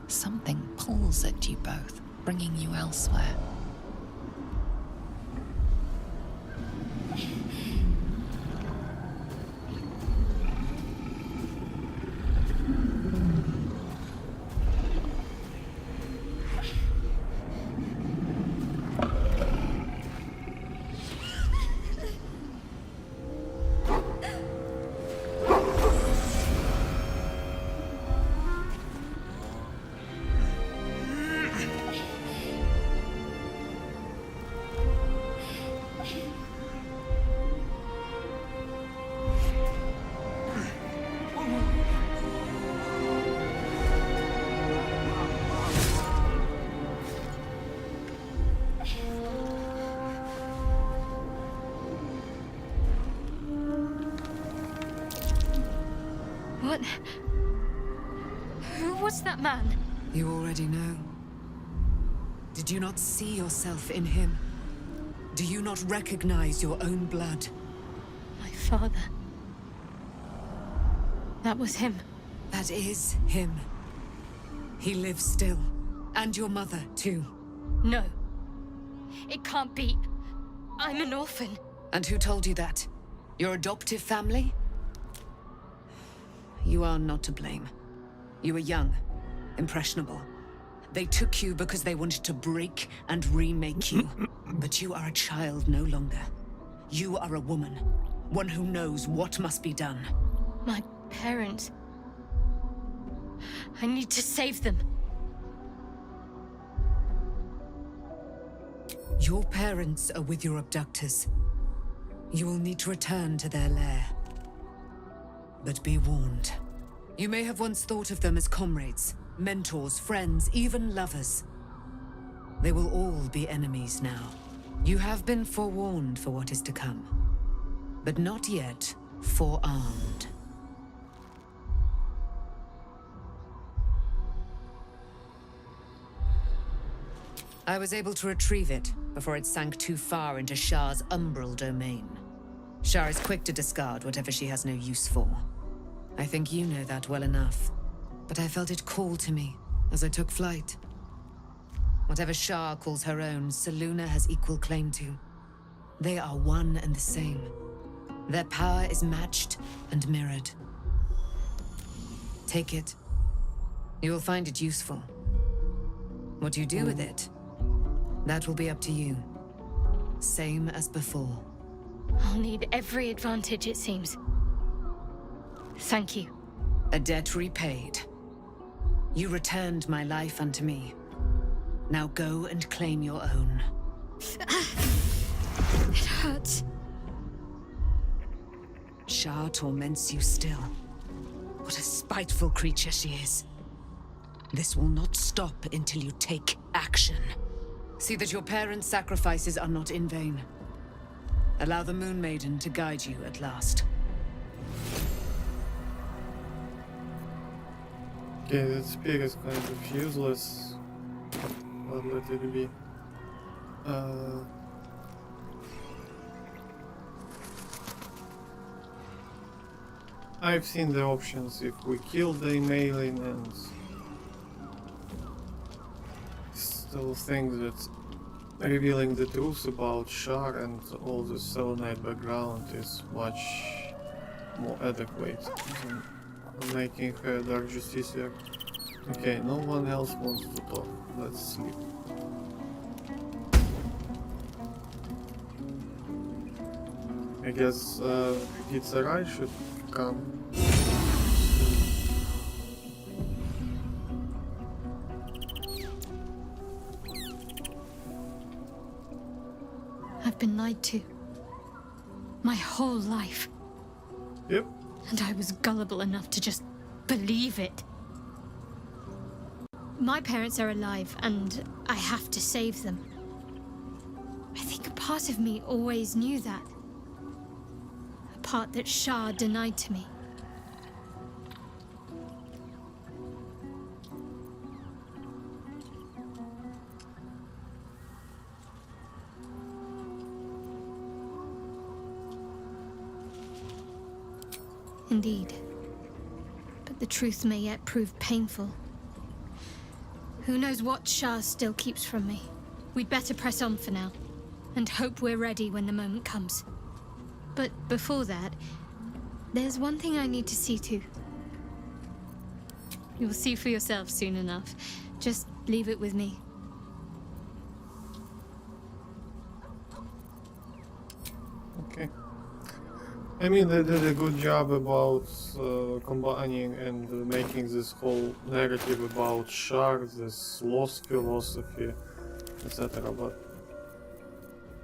Something pulls at you both, bringing you elsewhere. What? Who was that man? You already know. Did you not see yourself in him? Do you not recognize your own blood? My father. That was him. That is him. He lives still. And your mother, too. No. It can't be. I'm an orphan. And who told you that? Your adoptive family? You are not to blame. You were young, impressionable. They took you because they wanted to break and remake you. But you are a child no longer. You are a woman. One who knows what must be done. My parents. I need to save them. Your parents are with your abductors. You will need to return to their lair. But be warned. You may have once thought of them as comrades, mentors, friends, even lovers. They will all be enemies now. You have been forewarned for what is to come, but not yet forearmed. I was able to retrieve it before it sank too far into Shar's umbral domain. Shar is quick to discard whatever she has no use for. I think you know that well enough, but I felt it call to me as I took flight. Whatever Shar calls her own, Selûne has equal claim to. They are one and the same. Their power is matched and mirrored. Take it. You will find it useful. What you do with it, that will be up to you. Same as before. I'll need every advantage, it seems. Thank you. A debt repaid. You returned my life unto me. Now go and claim your own. It hurts. Shar torments you still. What a spiteful creature she is. This will not stop until you take action. See that your parents' sacrifices are not in vain. Allow the Moon Maiden to guide you at last. Okay, that spear is kind of useless, but let it be. I've seen the options if we kill the mailing and still think that revealing the truth about Shar and all the selenite background is much more adequate than making her Dark Justiciar. Okay, no one else wants to talk. Let's sleep. I guess Gitsarai should come. I've been lied to. My whole life. Yep. And I was gullible enough to just believe it. My parents are alive, and I have to save them. I think a part of me always knew that. A part that Shah denied to me. Indeed. But the truth may yet prove painful. Who knows what Shah still keeps from me? We'd better press on for now, and hope we're ready when the moment comes. But before that, there's one thing I need to see to. You'll see for yourself soon enough. Just leave it with me. Okay. I mean, they did a good job about combining and making this whole narrative about sharks, this lost philosophy, etc. But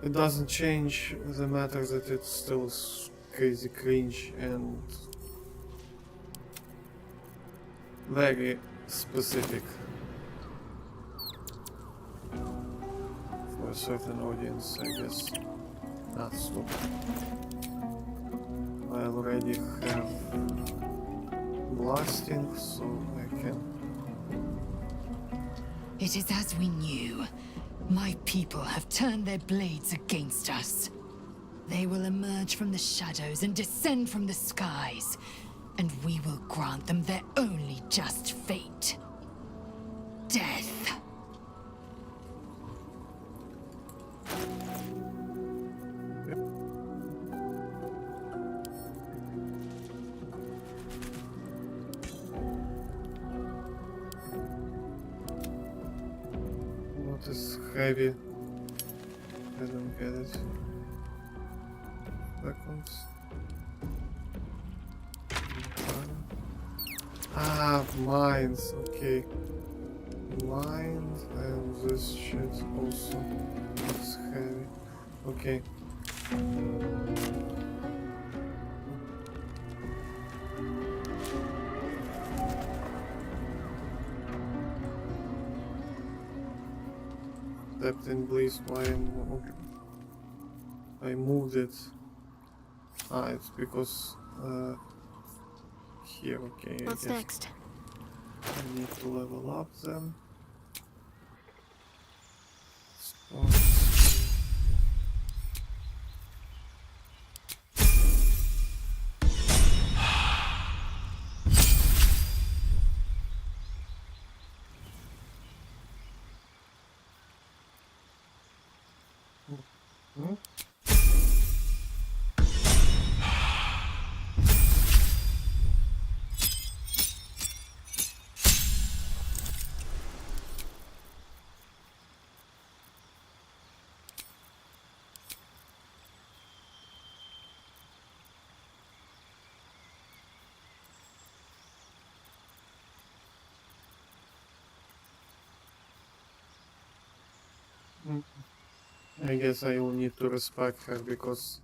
it doesn't change the matter that it's still crazy cringe and very specific for a certain audience, I guess. Ah, stop. I already have blasting, so I can. It is as we knew. My people have turned their blades against us. They will emerge from the shadows and descend from the skies, and we will grant them their only just fate. Death. What is heavy? I don't get it. Seconds. Ah, mines, okay. Mines and this shit also is heavy. Okay. Depth in bliss, why I moved it. Ah, it's because here, okay. What's next? I need to level up them. So, hmm? I guess I will need to respect her because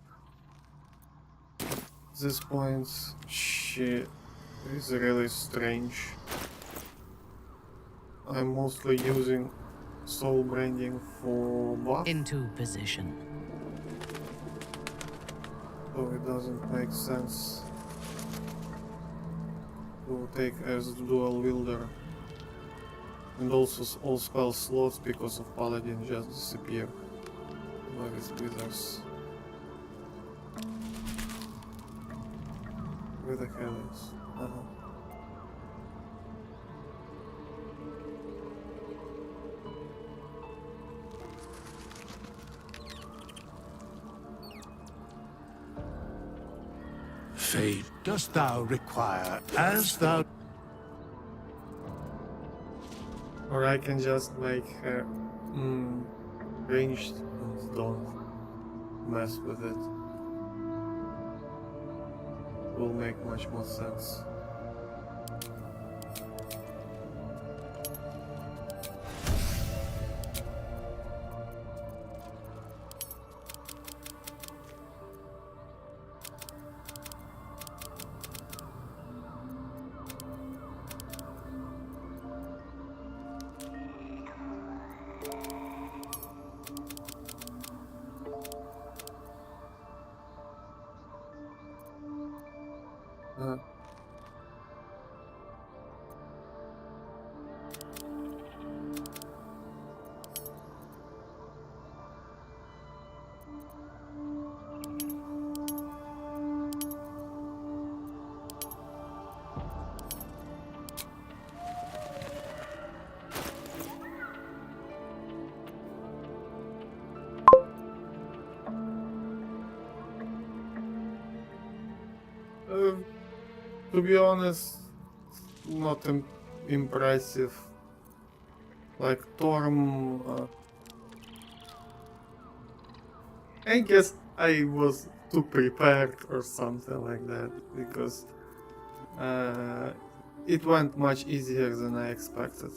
at this point she is really strange. I'm mostly using soul branding for buff. Into position. So it doesn't make sense to take as dual wielder. And also all spell slots because of paladin just disappear. Where is withers? Where the hell is? Fate dost thou require, as thou... Or I can just make her ranged and don't mess with it. Will make much more sense. Uh-huh. To be honest, not impressive. Like Torm, I guess I was too prepared or something like that, because it went much easier than I expected.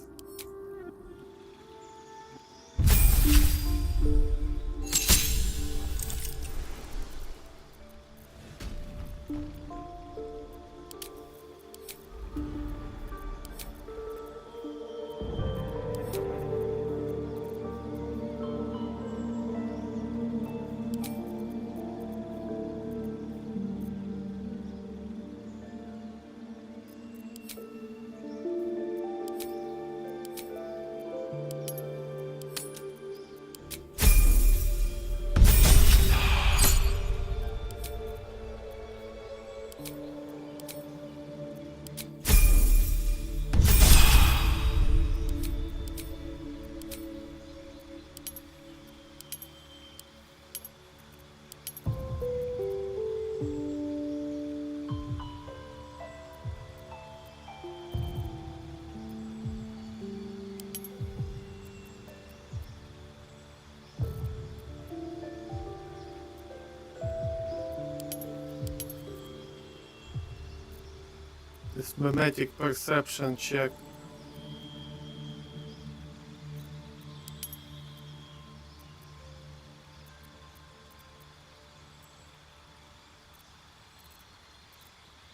This mimetic perception check.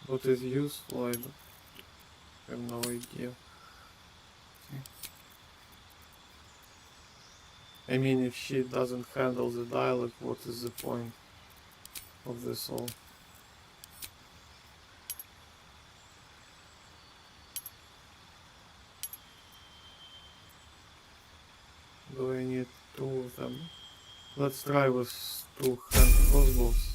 What is useful? I have no idea. Okay. I mean, if she doesn't handle the dialogue, what is the point of this all? Do I need two of them? Let's try with two-hand crossbows.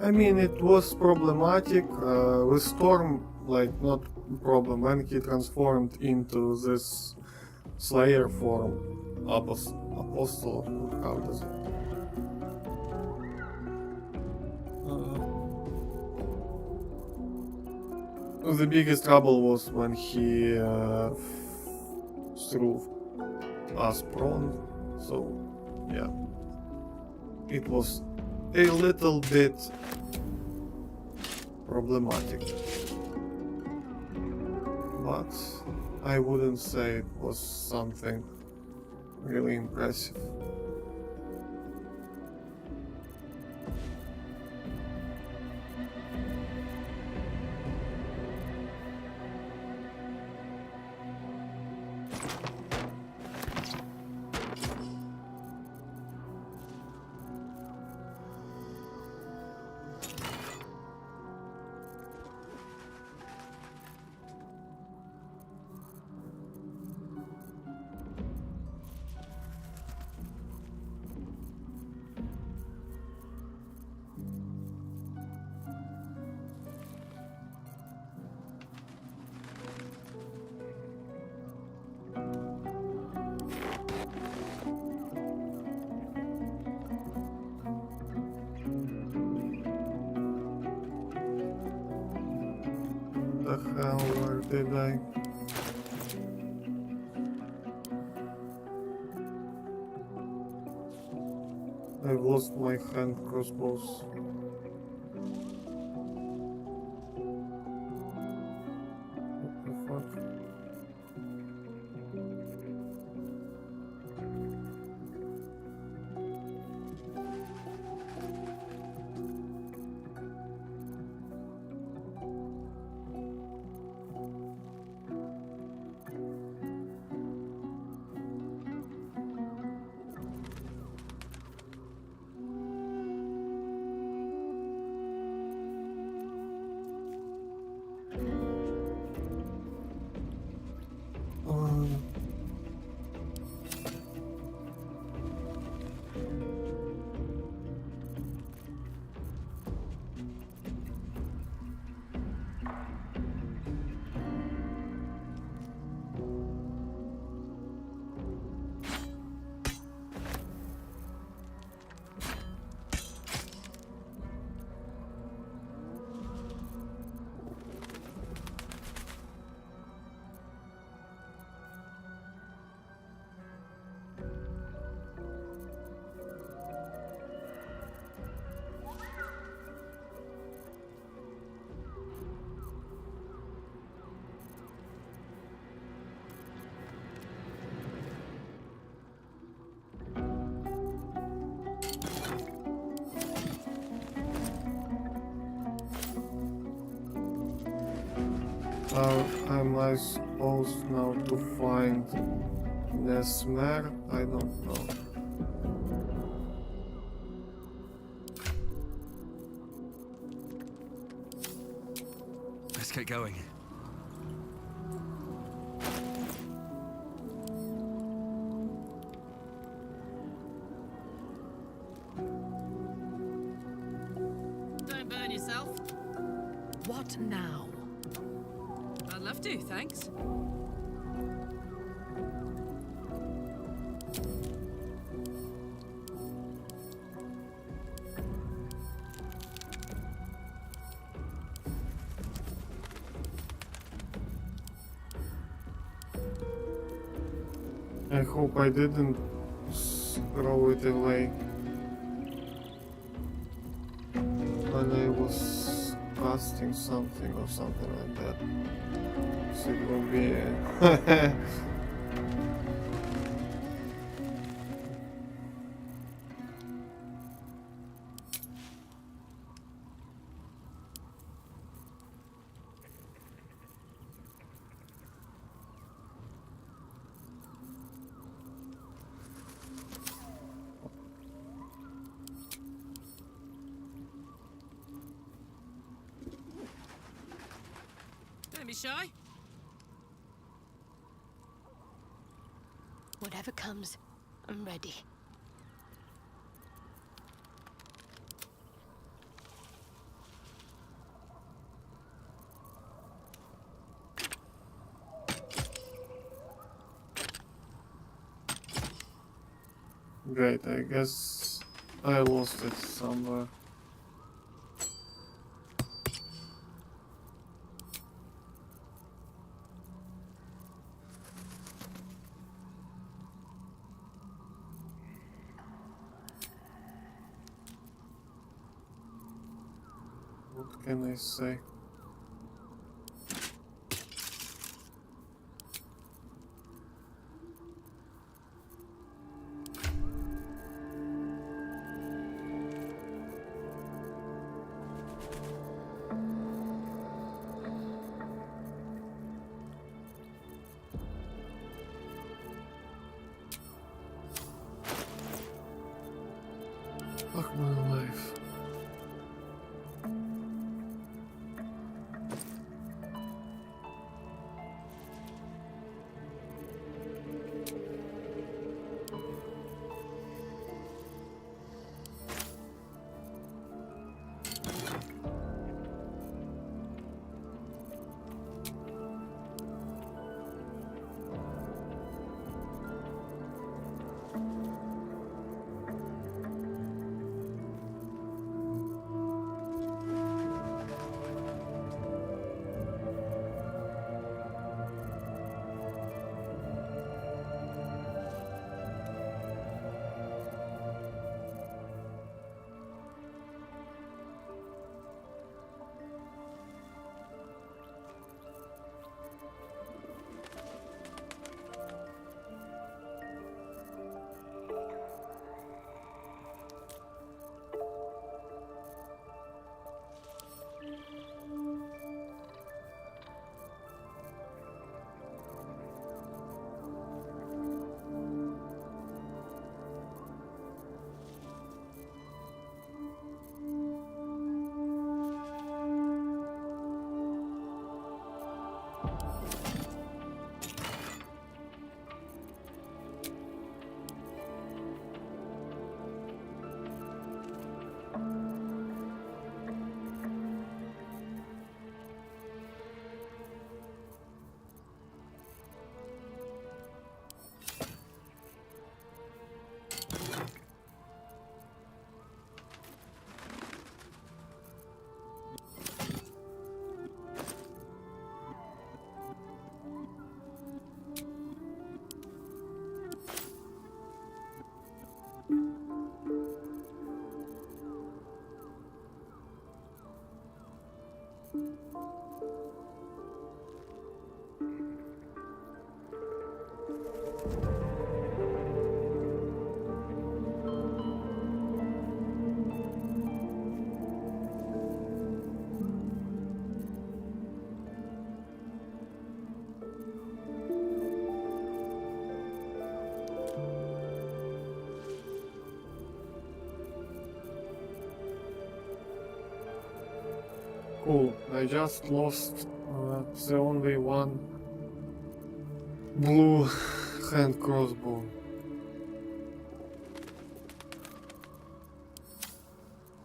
I mean, it was problematic. With Storm, like, not problem. When he transformed into this Slayer form, Apostle, how does it? The biggest trouble was when he threw us prone, so yeah, it was a little bit problematic, but I wouldn't say it was something really impressive. The hell, where did I? I lost my hand crossbows. What the fuck? How am I supposed now to find Nesmer? I don't know. Let's get going. Don't burn yourself. What now? I'd love to, thanks. I hope I didn't throw it away when I was casting something or something like that. So it will be Don't be shy. Whatever comes, I'm ready. Great, I guess I lost it somewhere. What can I say? Fuck my life. Cool, I just lost the only one blue hand crossbow.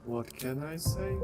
What can I say?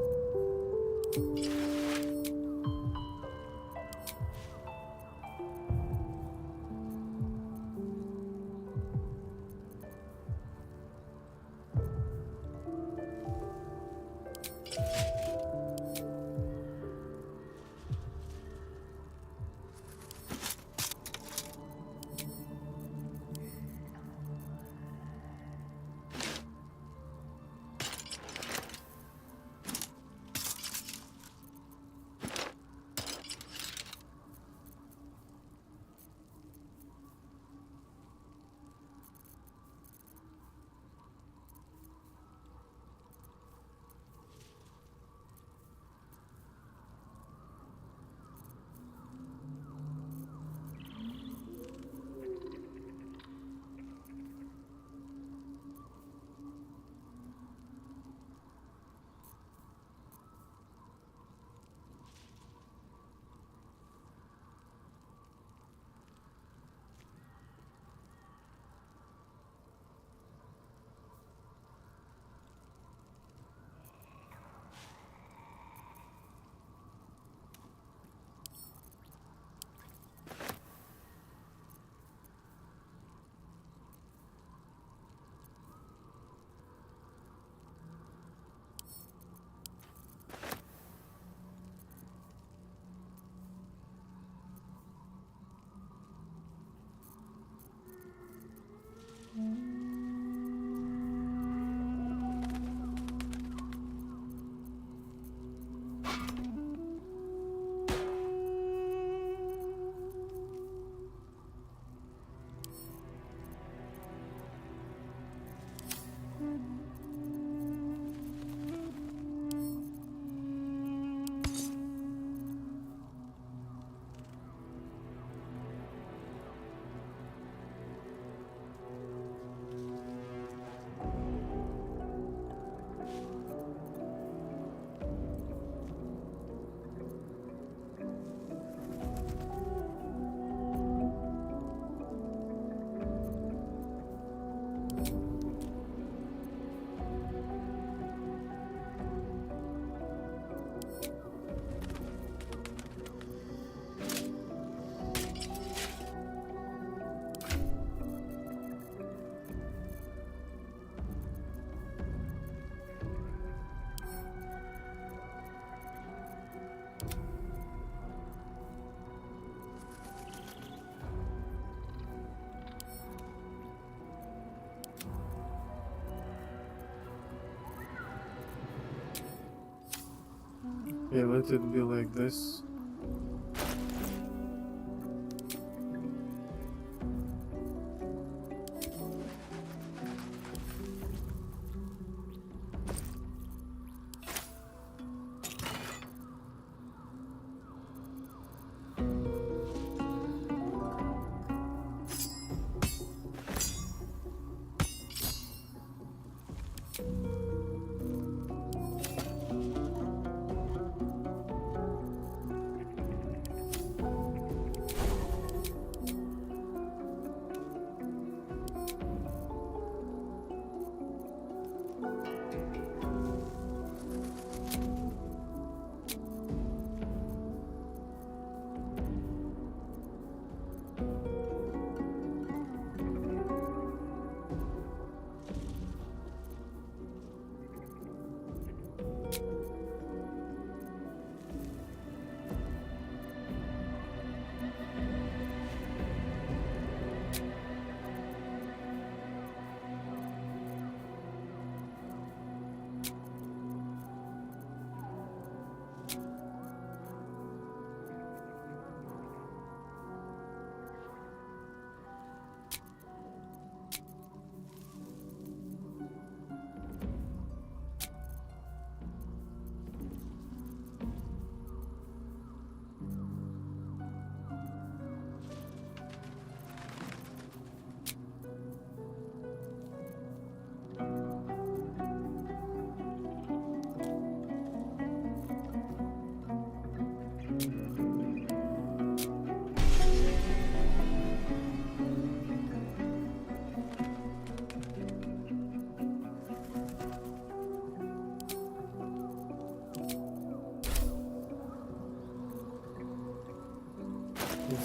Yeah, let it be like this.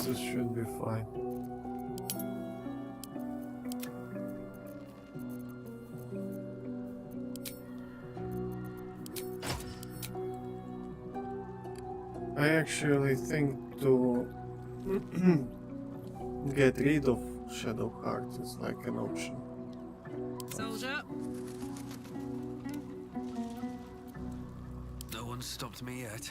This should be fine. I actually think to get rid of Shadow Heart is like an option. Soldier. No one's stopped me yet.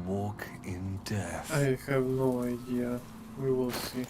Walk in death. I have no idea. We will see.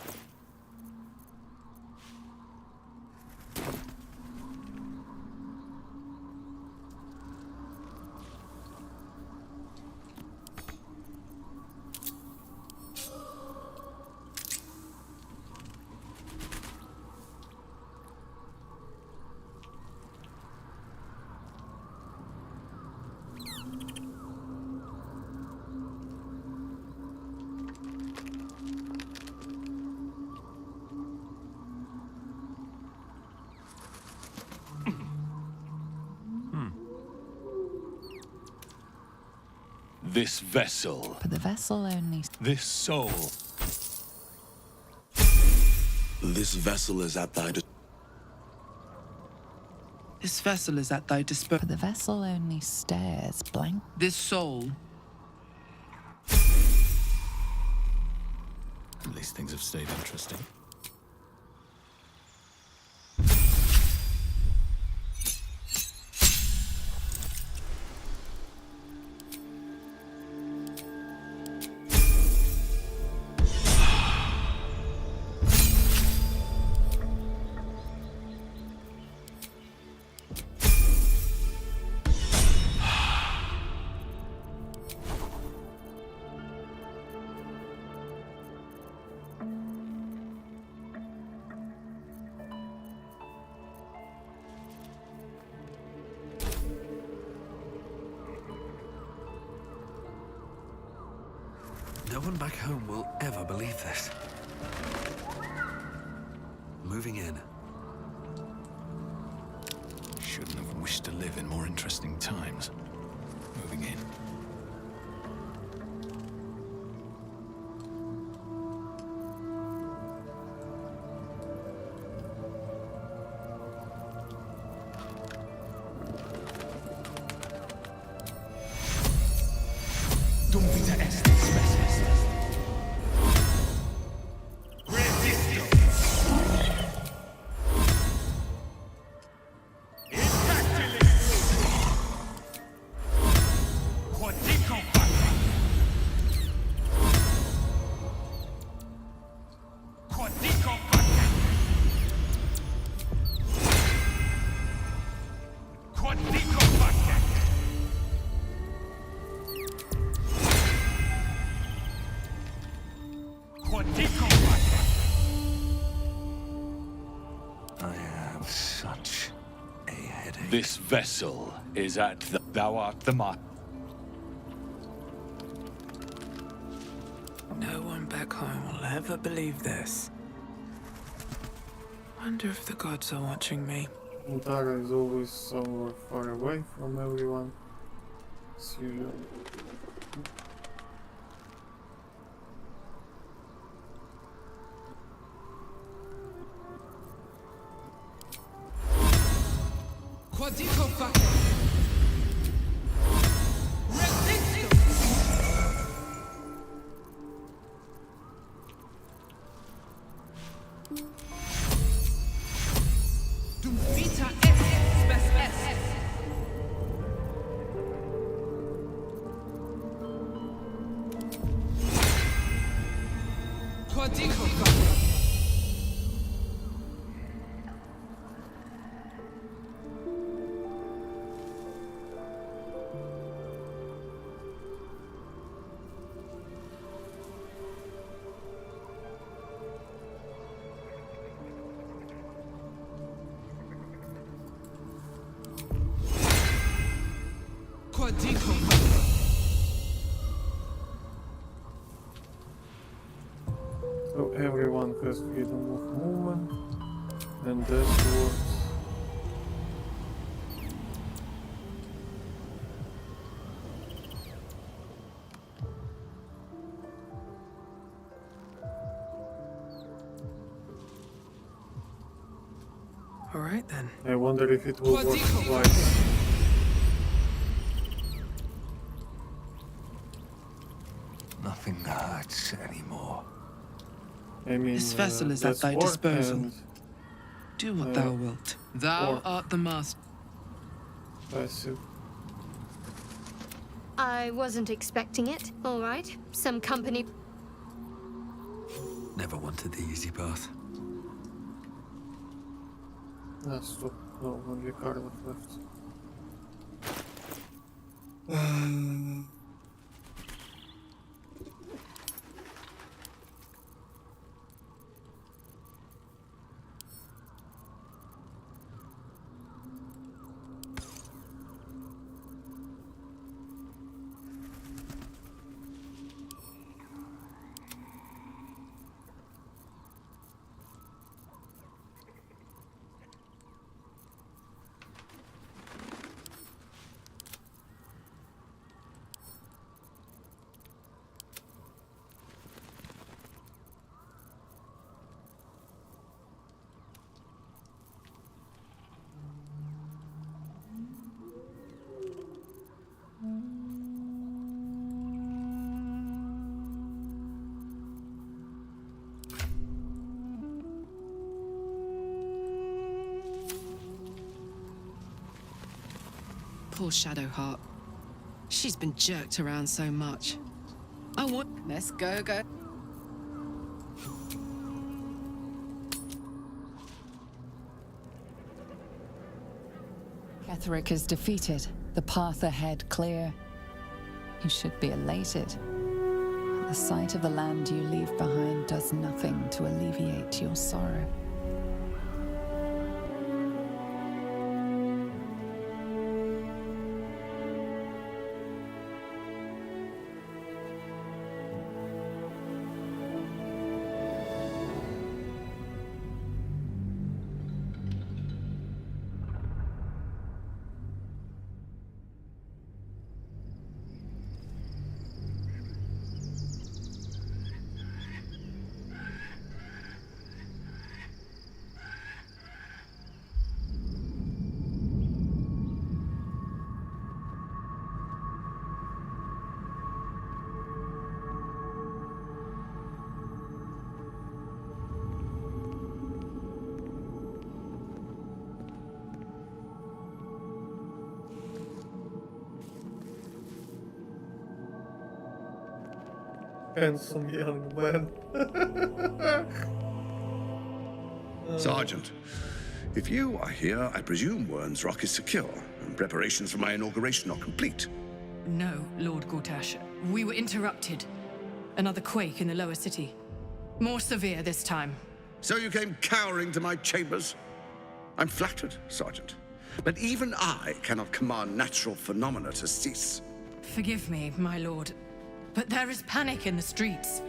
This vessel. But the vessel only... This soul. This vessel is at thy This vessel is at thy disposal. But the vessel only stares blank. This soul. At least things have stayed interesting. No one back home will ever believe this. Moving in. Shouldn't have wished to live in more interesting times. Moving in. I have such a headache. This vessel is at the... Thou art the mark. No one back home will ever believe this. Wonder if the gods are watching me. Tara is always somewhere far away from everyone. As usual. Quadico fucker! Vita S, S. Quadico fucker! So everyone has freedom of movement, and this works. All right then. I wonder if it will work twice. Nothing hurts anymore. I mean, This vessel is at that's thy orc disposal. and, Do what thou wilt. Thou orc. art the master. Passive. I wasn't expecting it. All right. Some company. Never wanted the easy path. Ah, stop. No, only Carla left. Poor Shadowheart. She's been jerked around so much. I want... Let's go. Ketheric is defeated, the path ahead clear. You should be elated. The sight of the land you leave behind does nothing to alleviate your sorrow. Handsome young man. Sergeant, if you are here, I presume Wern's Rock is secure, and preparations for my inauguration are complete. No, Lord Gortash. We were interrupted. Another quake in the lower city. More severe this time. So you came cowering to my chambers? I'm flattered, Sergeant. But even I cannot command natural phenomena to cease. Forgive me, my lord, but there is panic in the streets.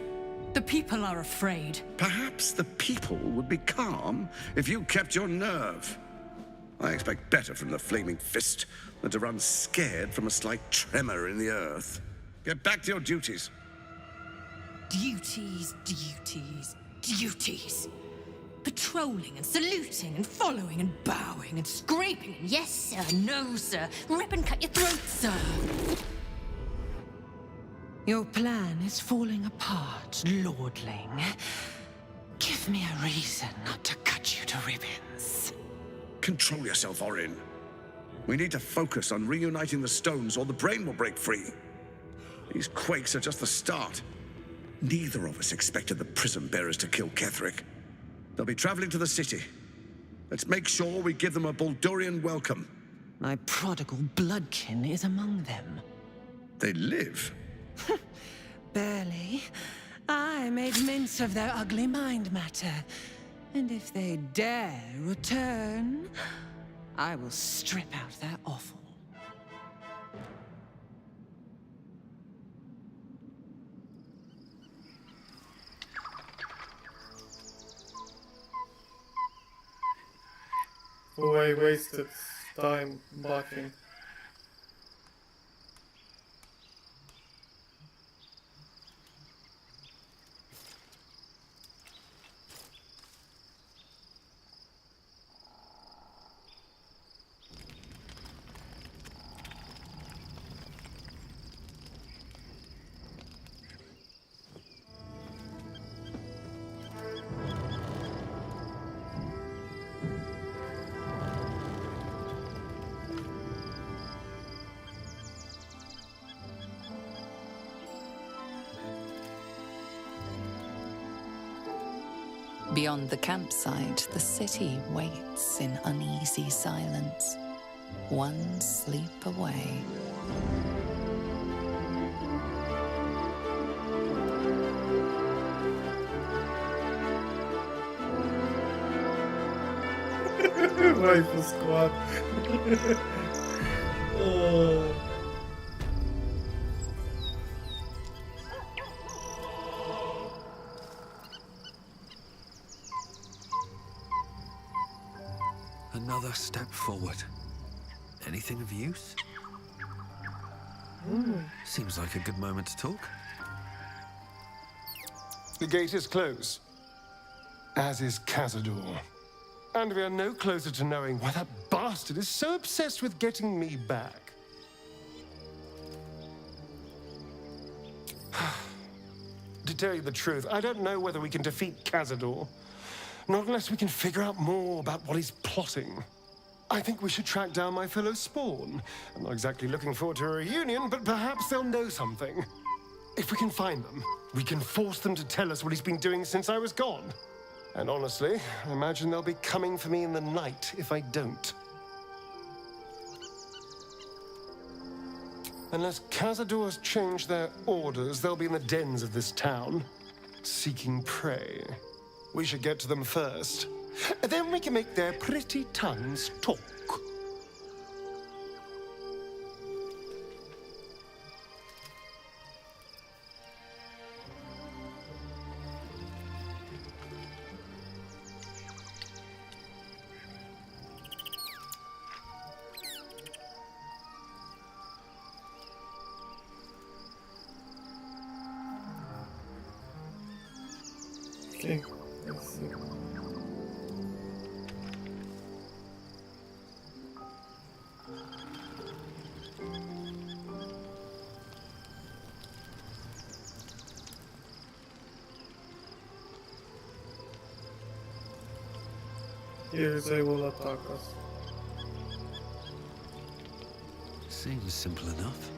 The people are afraid. Perhaps the people would be calm if you kept your nerve. I expect better from the Flaming Fist than to run scared from a slight tremor in the earth. Get back to your duties. Duties. Patrolling and saluting and following and bowing and scraping and yes sir, no sir, rip and cut your throat, sir. Your plan is falling apart, lordling. Give me a reason not to cut you to ribbons. Control yourself, Orin. We need to focus on reuniting the stones or the brain will break free. These quakes are just the start. Neither of us expected the prison bearers to kill Ketheric. They'll be traveling to the city. Let's make sure we give them a Baldurian welcome. My prodigal bloodkin is among them. They live? Barely. I made mince of their ugly mind matter. And if they dare return, I will strip out their offal. I wasted time buffing. Beyond the campsite, the city waits in uneasy silence, one sleep away. Rifle squad. Oh. Another step forward. Anything of use? Seems like a good moment to talk. The gate is closed, as is Cazador. And we are no closer to knowing why that bastard is so obsessed with getting me back. To tell you the truth, I don't know whether we can defeat Cazador. Not unless we can figure out more about what he's plotting. I think we should track down my fellow spawn. I'm not exactly looking forward to a reunion, but perhaps they'll know something. If we can find them, we can force them to tell us what he's been doing since I was gone. And honestly, I imagine they'll be coming for me in the night if I don't. Unless Cazadors change their orders, they'll be in the dens of this town, seeking prey. We should get to them first. Then we can make their pretty tongues talk. Okay, let's see. Here they will attack us. Seems simple enough.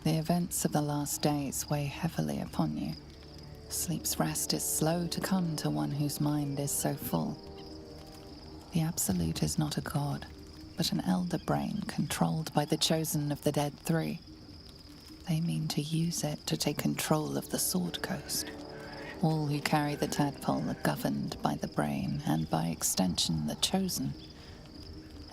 The events of the last days weigh heavily upon you. Sleep's rest is slow to come to one whose mind is so full. The Absolute is not a god, but an elder brain controlled by the chosen of the Dead Three. They mean to use it to take control of the Sword Coast. All who carry the tadpole are governed by the brain, and by extension the chosen.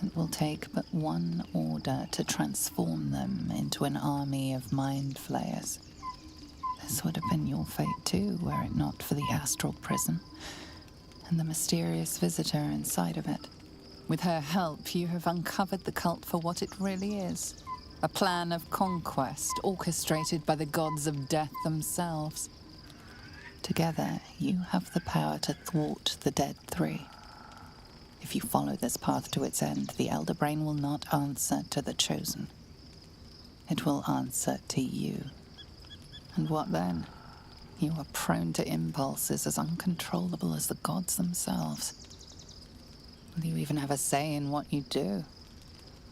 It will take but one order to transform them into an army of mind flayers. This would have been your fate too, were it not for the astral prison and the mysterious visitor inside of it. With her help, you have uncovered the cult for what it really is. A plan of conquest orchestrated by the gods of death themselves. Together, you have the power to thwart the Dead Three. If you follow this path to its end, the Elder Brain will not answer to the Chosen. It will answer to you. And what then? You are prone to impulses as uncontrollable as the gods themselves. Will you even have a say in what you do?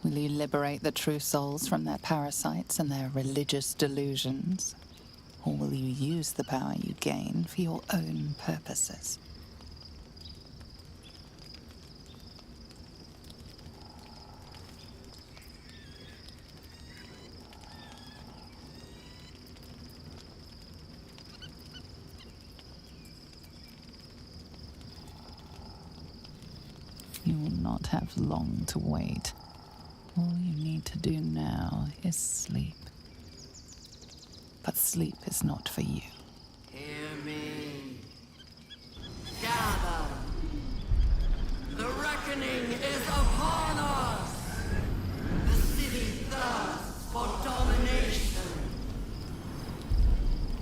Will you liberate the true souls from their parasites and their religious delusions? Or will you use the power you gain for your own purposes? You will not have long to wait. All you need to do now is sleep. But sleep is not for you. Hear me. Gather. The reckoning is upon us. The city thirsts for domination.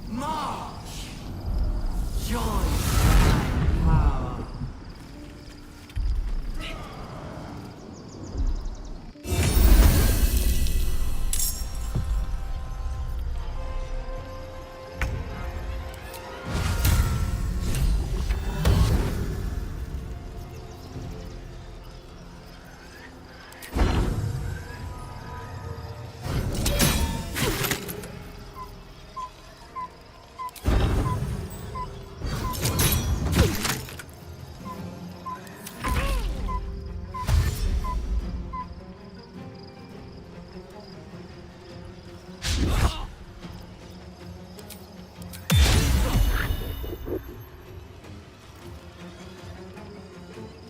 March. Join my power.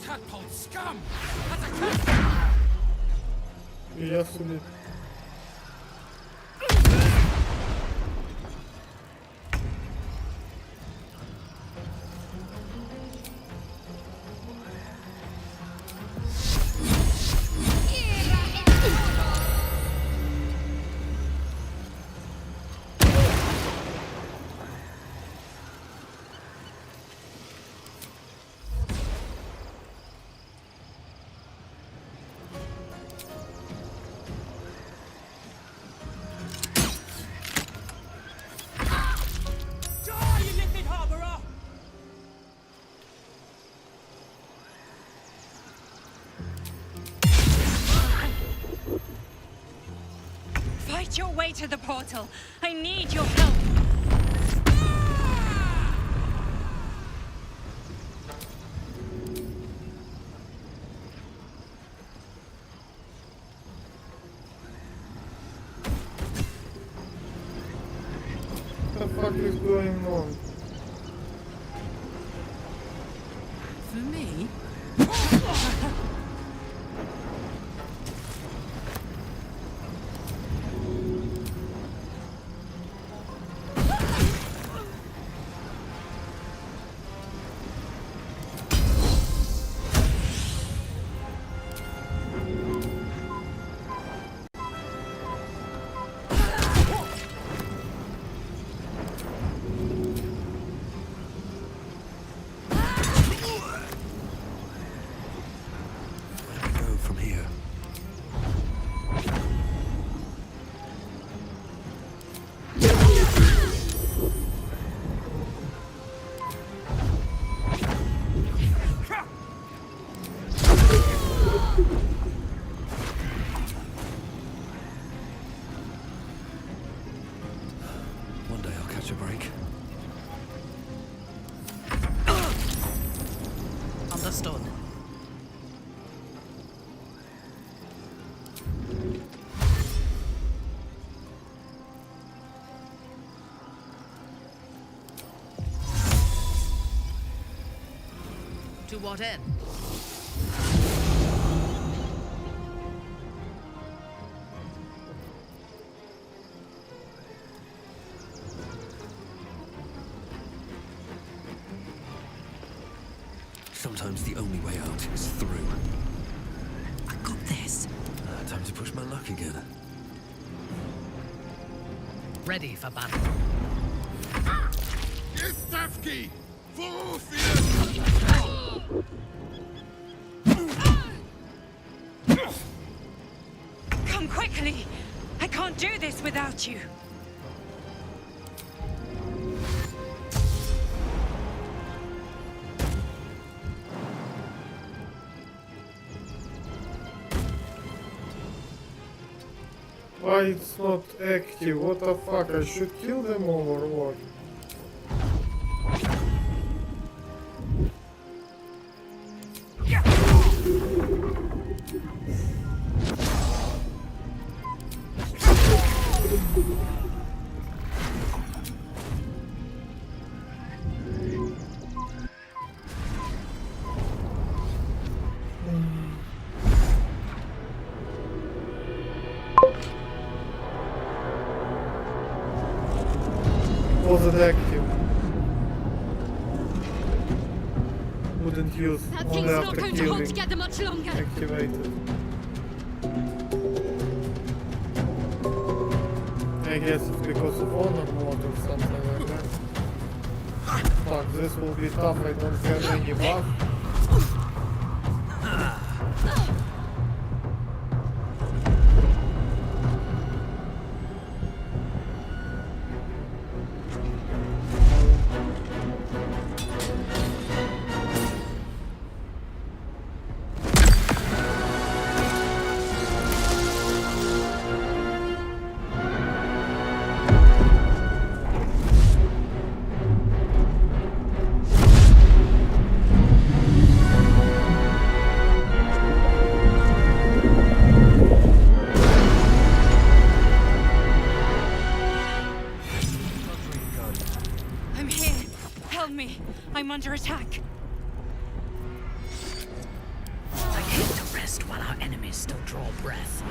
Tadpole scum! That's a cat! Yes, indeed. Fight your way to the portal. I need your help. What the fuck is going on? For me? One day I'll catch a break. Understood. To what end? Sometimes the only way out is through. I got this. Time to push my luck again. Ready for battle. Jestawki! Come quickly. I can't do this without you. Why it's not active? What the fuck? I should kill them all or what? Wasn't active. Wouldn't use That only thing's not after going to hold killing. together much longer. Activated. I guess it's because of honor mode or something like that. Fuck, this will be tough. I don't have any buff. I'm here. Help me. I'm under attack. I came to rest while our enemies still draw breath.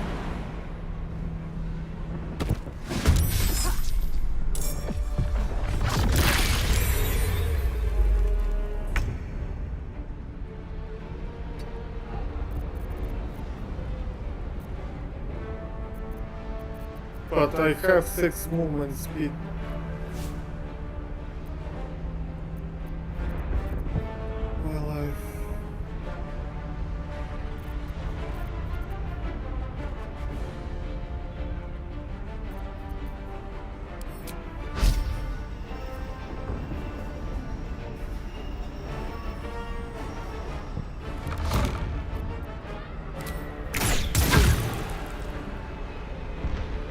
But I have 6 movement speed. Well, I've...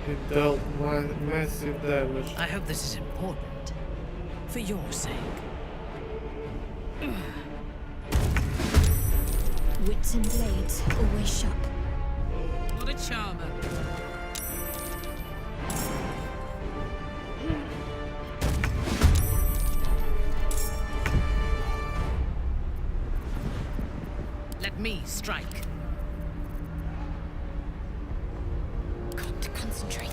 It dealt massive damage. I hope this is important. For your sake. Wits and blades always sharp. What a charmer. Let me strike. Got to concentrate.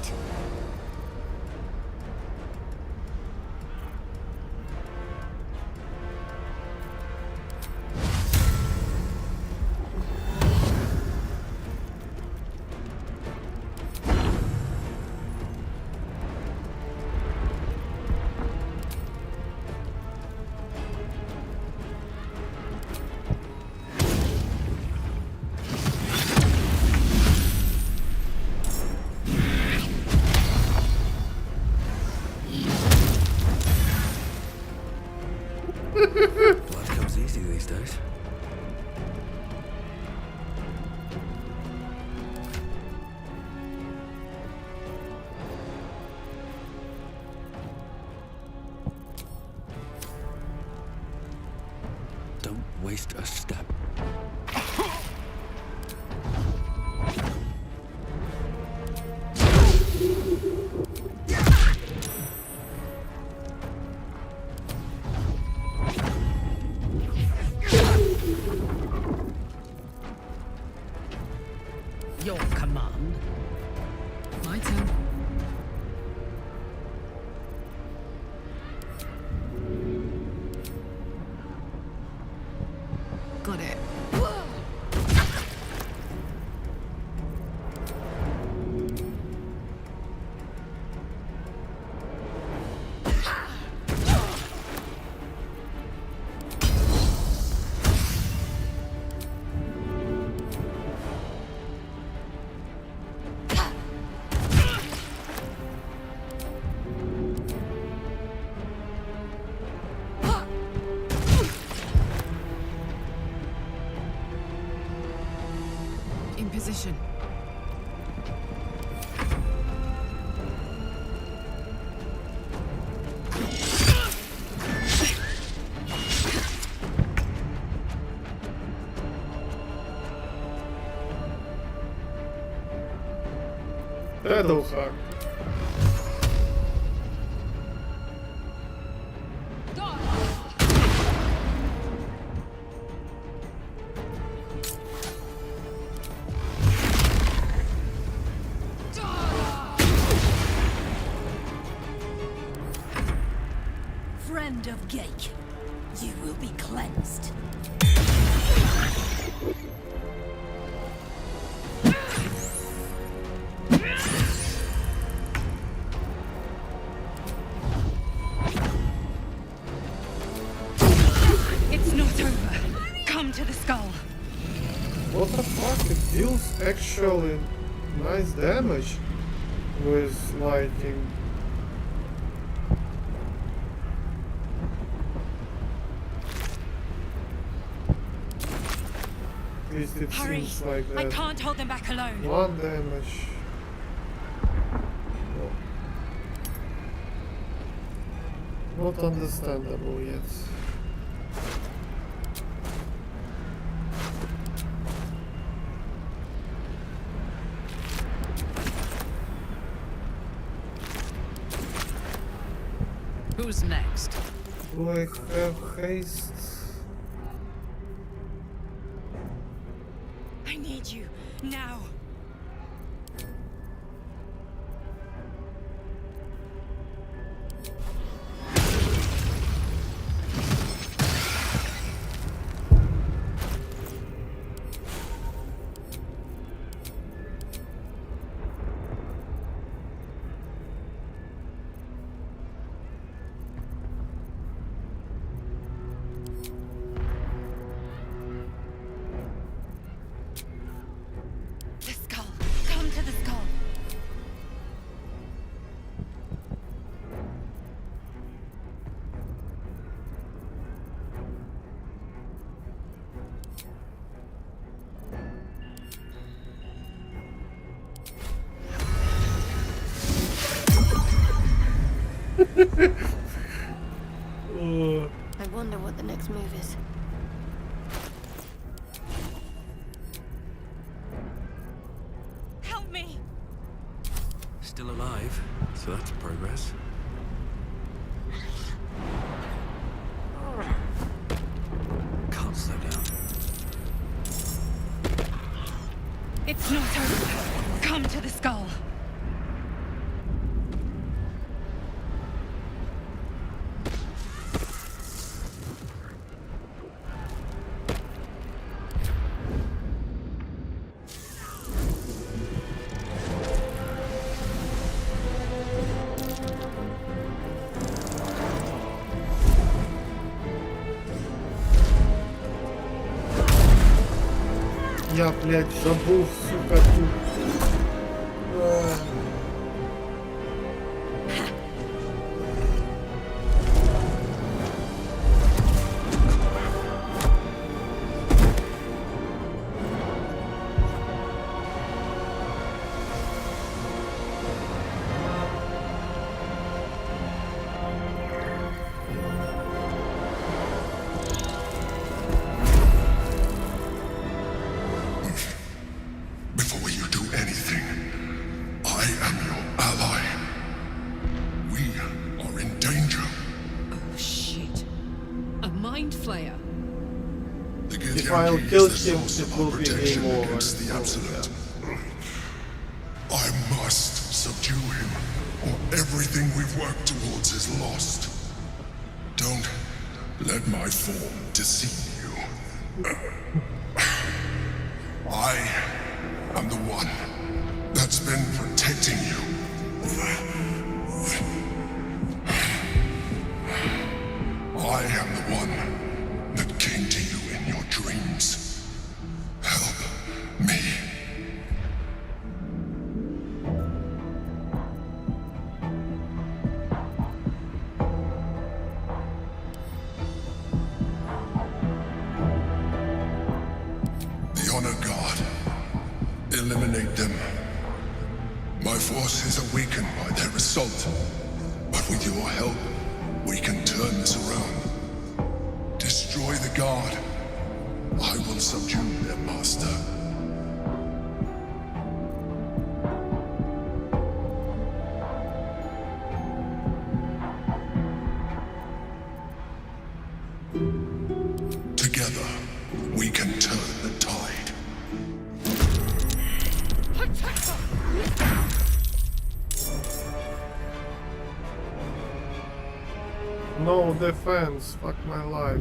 Blood comes easy these days. Don't waste a step. Your command. My turn. Got it. In position. Shadowheart. Friend of Gake, you will be cleansed. It's not over. Come to the skull. What the fuck? It deals actually nice damage with lighting. At least it Hurry! seems like I that. can't hold them back alone. 1 damage. Not understandable yet. Who's next? Do I have haste? I need you now. The the next move is. Help me! Still alive, so that's progress. Can't slow down. It's not over. Come to the skull. Я, блядь, забыл, сука, тут. Before you do anything, I am your ally. We are in danger. Oh, shit. A mind flayer. The If I'll Githyanki kill is the him, source it of will our be protection game over. against the Absolute. I must subdue him, or everything we've worked towards is lost. Don't let my form deceive you. I am the one that's been protecting you. I am the one that came to you in your dreams. Help me. The Honor God. Eliminate them. My force is weakened by their assault. But with your help, we can turn this around. Destroy the Guard. I will subdue their master. Together, we can turn the tide. No defense, fuck my life.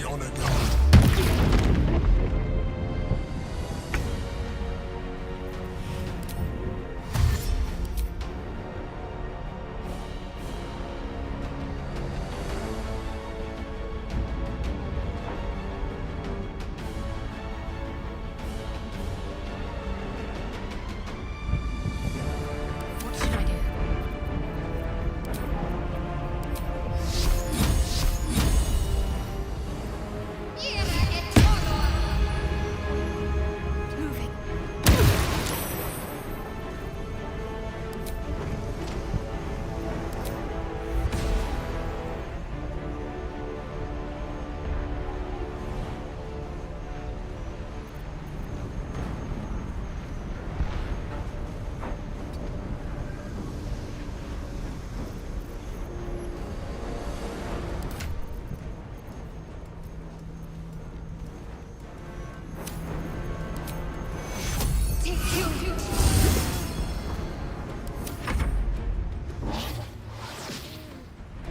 the Honor Guard. What should I do?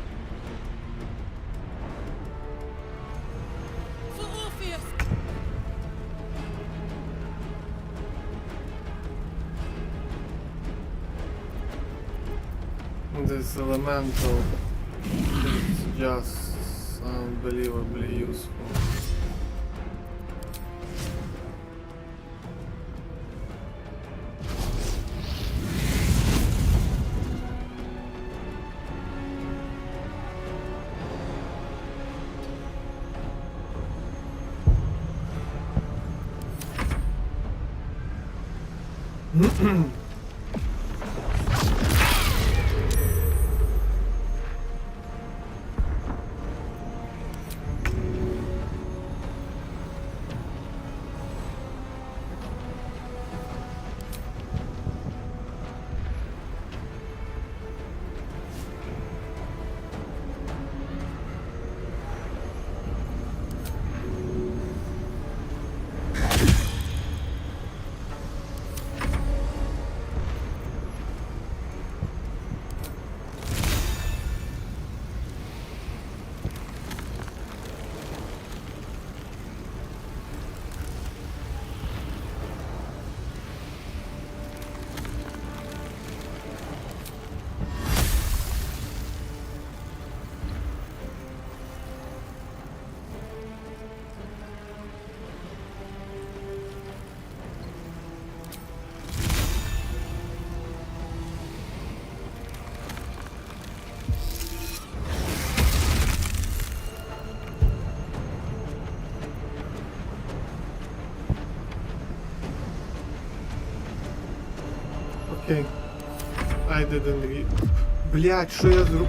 Moving. For Orpheus! This elemental is just unbelievably useful. Окей. I didn't read. Блять, що я зроб...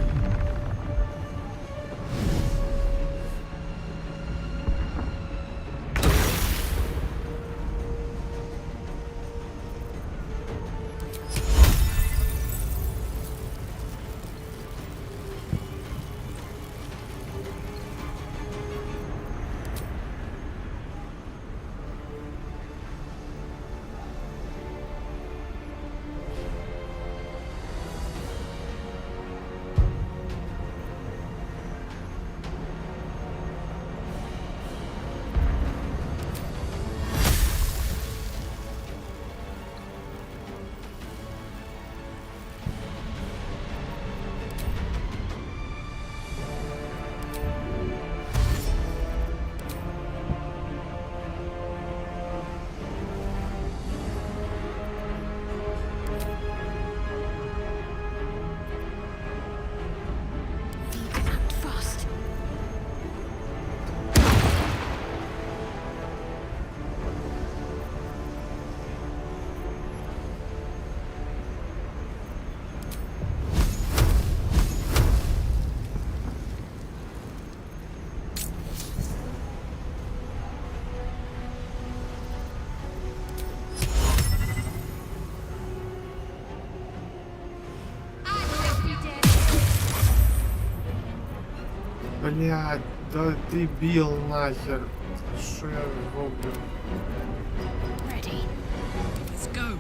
Блядь, да дебіл нахер. Що я роблю? Ready. Let's go.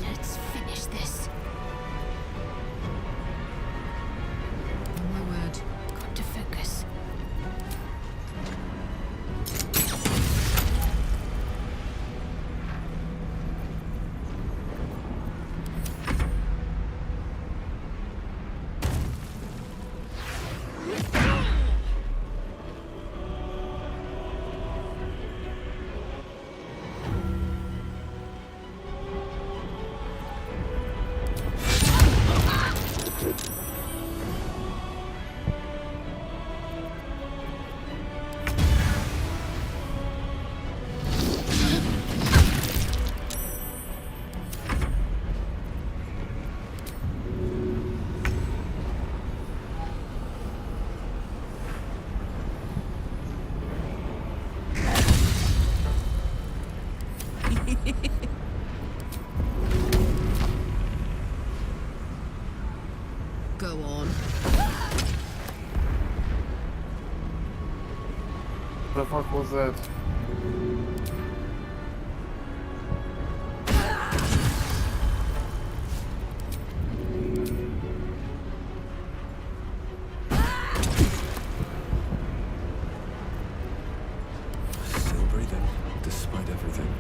Let's finish this. Go on. The fuck was that? Still breathing, despite everything.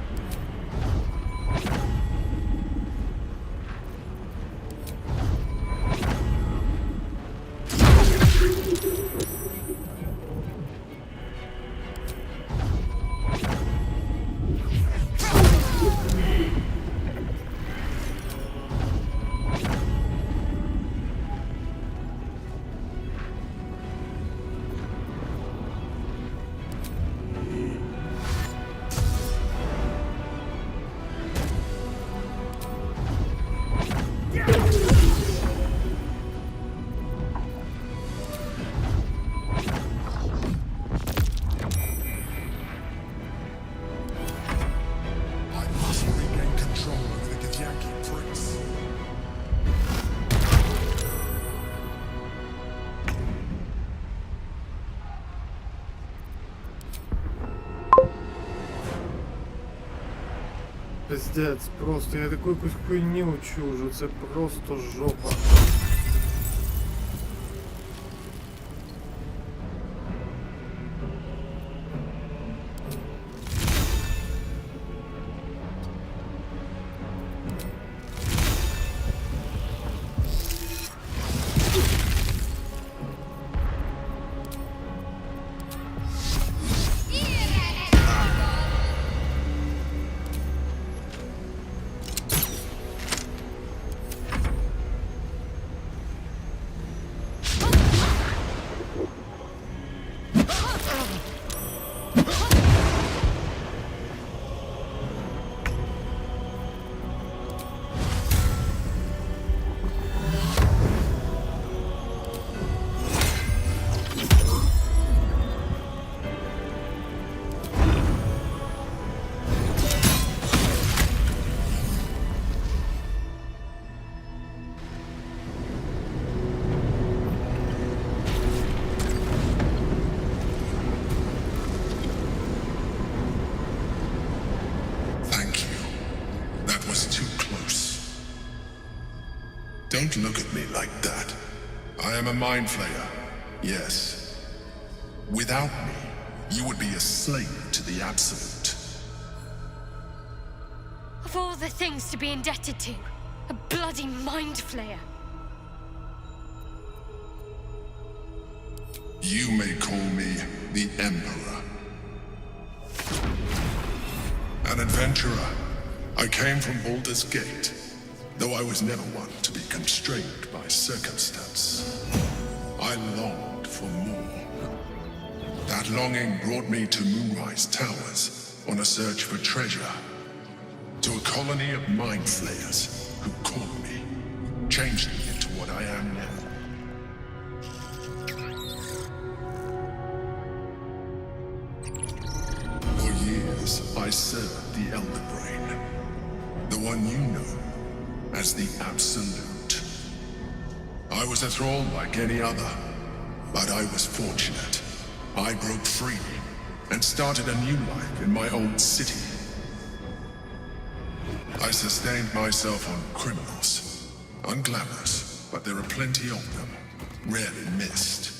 Пиздец, просто я таку якусь хуйню чужу, це просто жопа. Don't look at me like that. I am a mind flayer, yes. Without me, you would be a slave to the Absolute. Of all the things to be indebted to, a bloody mind flayer. You may call me the Emperor. An adventurer. I came from Baldur's Gate, though I was never one to be constrained by circumstance. I longed for more. That longing brought me to Moonrise Towers on a search for treasure. To a colony of mind flayers who caught me, changed me into what I am now. For years, I served the Elder Brain, the one you know as the Absolute. I was a thrall like any other, but I was fortunate. I broke free and started a new life in my old city. I sustained myself on criminals. Unglamorous, but there are plenty of them, rarely missed.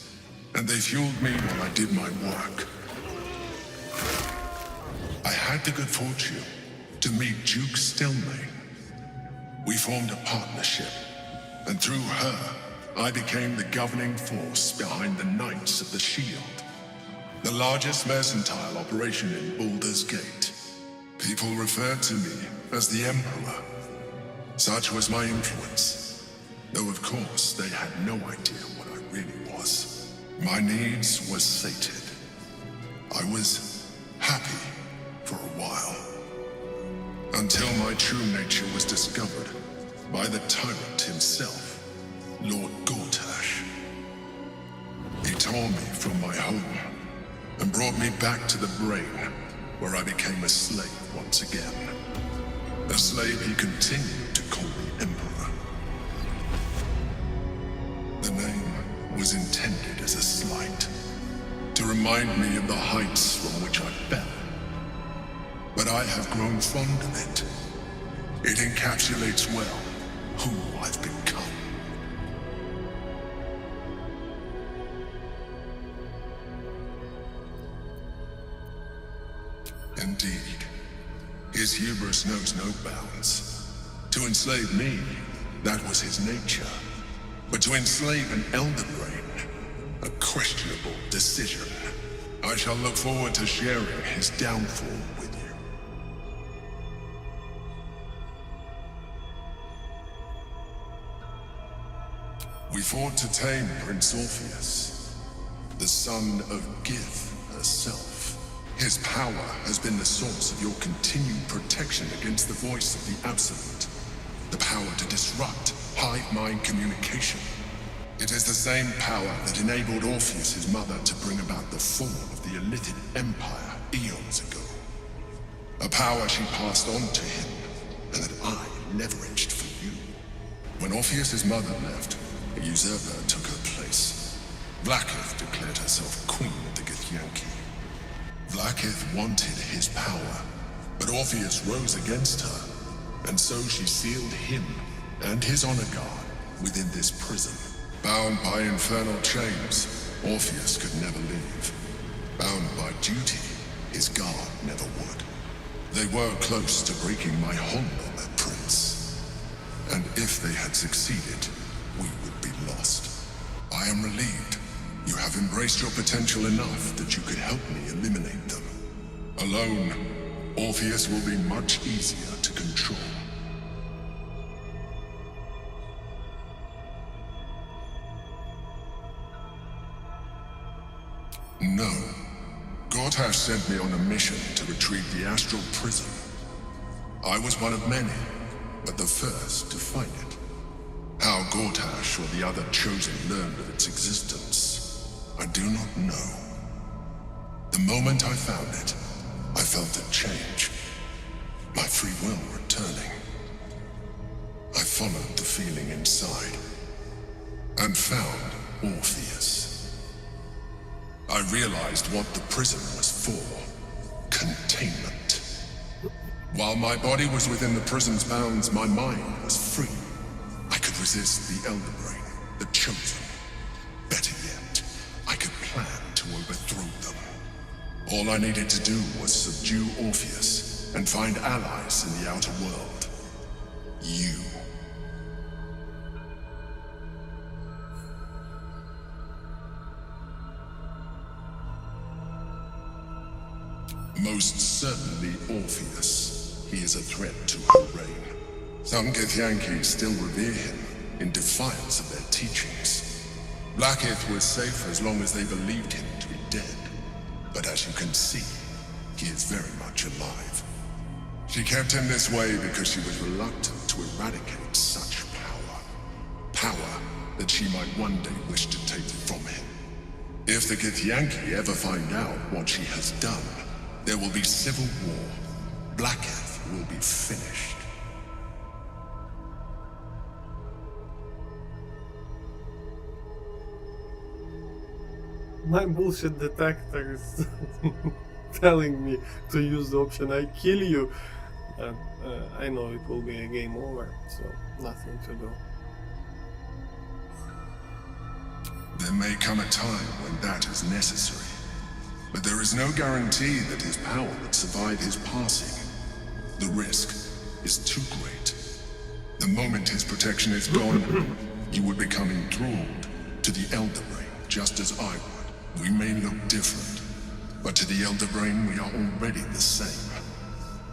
And they fueled me while I did my work. I had the good fortune to meet Duke Stelmane. We formed a partnership, and through her, I became the governing force behind the Knights of the Shield, the largest mercantile operation in Baldur's Gate. People referred to me as the Emperor. Such was my influence, though of course they had no idea what I really was. My needs were sated. I was happy for a while, until my true nature was discovered by the tyrant himself, Lord Gortash. He tore me from my home and brought me back to the Brain, where I became a slave once again. A slave he continued to call me Emperor. intended as a slight, to remind me of the heights from which I fell. But I have grown fond of it. It encapsulates well who I've become. Indeed, his hubris knows no bounds. To enslave me, that was his nature. But to enslave an Elder Brain, a questionable decision. I shall look forward to sharing his downfall with you. We fought to tame Prince Orpheus, the son of Gith herself. His power has been the source of your continued protection against the voice of the Absolute. The power to disrupt hive mind communication. It is the same power that enabled Orpheus's mother to bring about the fall of the Illithid Empire eons ago. A power she passed on to him, and that I leveraged for you. When Orpheus's mother left, a usurper took her place. Blackith declared herself queen of the Githyanki. Blackith wanted his power, but Orpheus rose against her, and so she sealed him and his honor guard within this prison. Bound by infernal chains, Orpheus could never leave. Bound by duty, his guard never would. They were close to breaking my hold on that prince. And if they had succeeded, we would be lost. I am relieved. You have embraced your potential enough that you could help me eliminate them. Alone, Orpheus will be much easier to control. No. Gortash sent me on a mission to retrieve the astral prison. I was one of many, but the first to find it. How Gortash or the other chosen learned of its existence, I do not know. The moment I found it, I felt a change. My free will returning. I followed the feeling inside, and found Orpheus. I realized what the prison was for. Containment. While my body was within the prison's bounds, my mind was free. I could resist the Elder Brain, the Chosen. Better yet, I could plan to overthrow them. All I needed to do was subdue Orpheus and find allies in the outer world. You. Most certainly Orpheus. He is a threat to her reign. Some Githyanki still revere him in defiance of their teachings. Blackith was safe as long as they believed him to be dead. But as you can see, he is very much alive. She kept him this way because she was reluctant to eradicate such power. Power that she might one day wish to take from him. If the Githyanki ever find out what she has done, there will be civil war. Blackith will be finished. My bullshit detector is telling me to use the option I kill you. And I know it will be a game over, so nothing to do. There may come a time when that is necessary. But there is no guarantee that his power would survive his passing. The risk is too great. The moment his protection is gone, you would become enthralled to the Elder Brain, just as I would. We may look different, but to the Elder Brain we are already the same.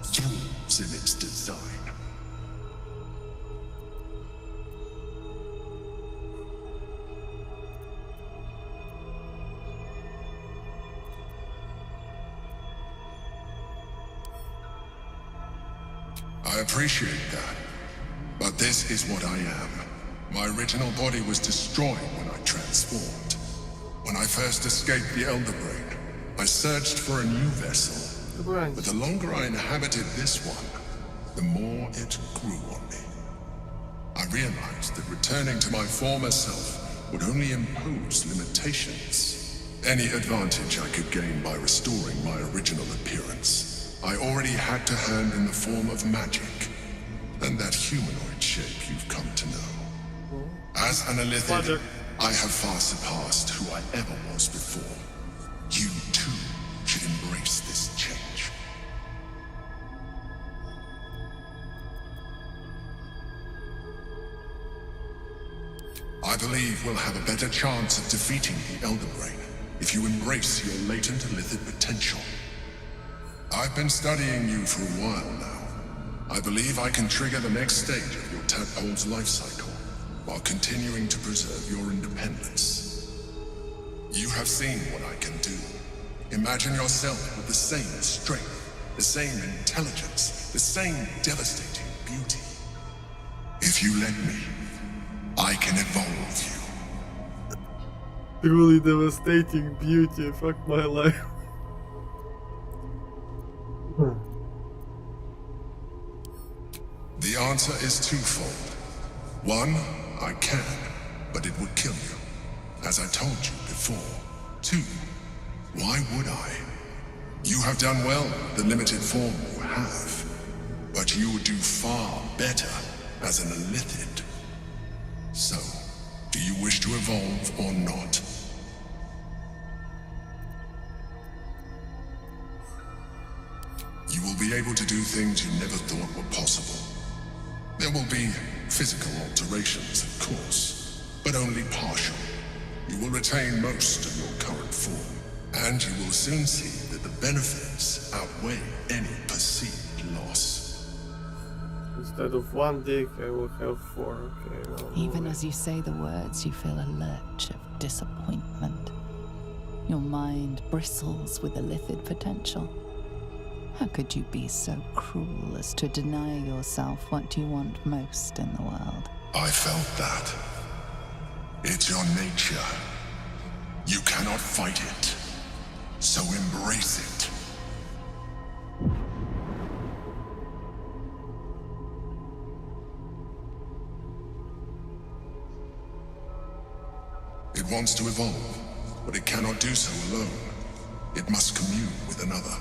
Thralls in its design. I appreciate that, but this is what I am. My original body was destroyed when I transformed. When I first escaped the Elder Brain, I searched for a new vessel. But the longer I inhabited this one, the more it grew on me. I realized that returning to my former self would only impose limitations. Any advantage I could gain by restoring my original appearance, I already had to hand in the form of magic, and that humanoid shape you've come to know. As an Illithid, I have far surpassed who I ever was before. You, too, should embrace this change. I believe we'll have a better chance of defeating the Elder Brain if you embrace your latent Illithid potential. I've been studying you for a while now. I believe I can trigger the next stage of your tadpole's life cycle, while continuing to preserve your independence. You have seen what I can do. Imagine yourself with the same strength, the same intelligence, the same devastating beauty. If you let me, I can evolve you. Truly devastating beauty, fuck my life. The answer is twofold. One, I can, but it would kill you, as I told you before. Two, why would I? You have done well with the limited form you have, but you would do far better as an Illithid. So, do you wish to evolve or not? You will be able to do things you never thought were possible. There will be physical alterations, of course, but only partial. You will retain most of your current form, and you will soon see that the benefits outweigh any perceived loss. Instead of one dick, I will have 4. Okay, no, Even as you say the words, you feel a lurch of disappointment. Your mind bristles with Illithid potential. How could you be so cruel as to deny yourself what you want most in the world? I felt that. It's your nature. You cannot fight it. So embrace it. It wants to evolve, but it cannot do so alone. It must commune with another.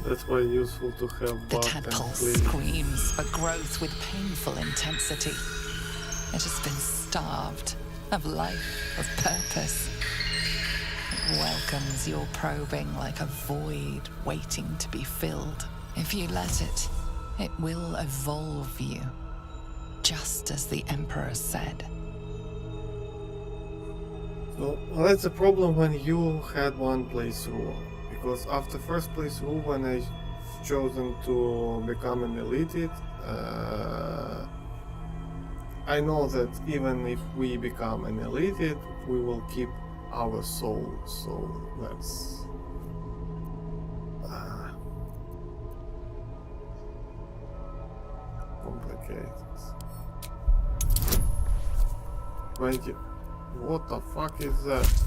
That's why useful to have The buff and tadpole clean. screams for growth with painful intensity. It has been starved of life, of purpose. It welcomes your probing like a void waiting to be filled. If you let it, it will evolve you, just as the Emperor said. So that's a problem when you had one playthrough. Because after first playthrough, when I chosen to become an Illithid, I know that even if we become an Illithid, we will keep our soul. So that's complicated. 20. What the fuck is that?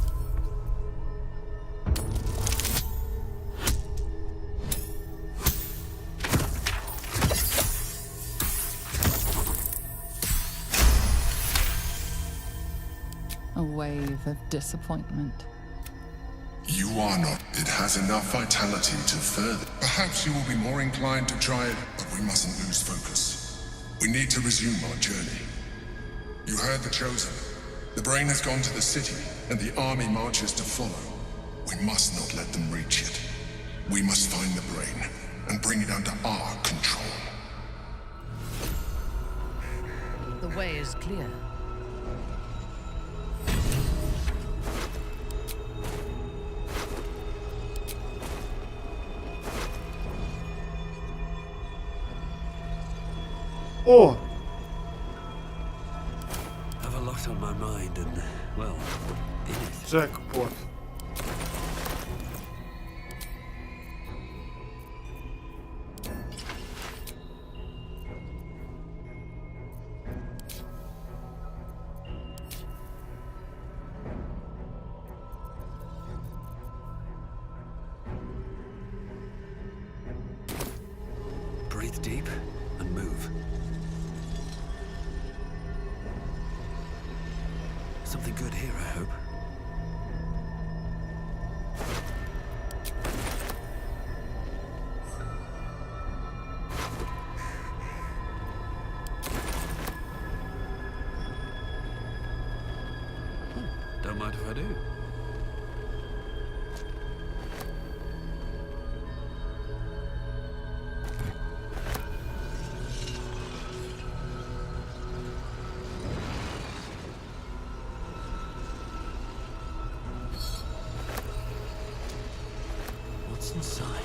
A wave of disappointment. You are not. It has enough vitality to further. Perhaps you will be more inclined to try it, but we mustn't lose focus. We need to resume our journey. You heard the Chosen. The brain has gone to the city, and the army marches to follow. We must not let them reach it. We must find the brain, and bring it under our control. The way is clear. Oh! I have a lot on my mind and, well, in it. Jackpot. Breathe deep and move. Something good here, I hope. Don't mind if I do. What's inside?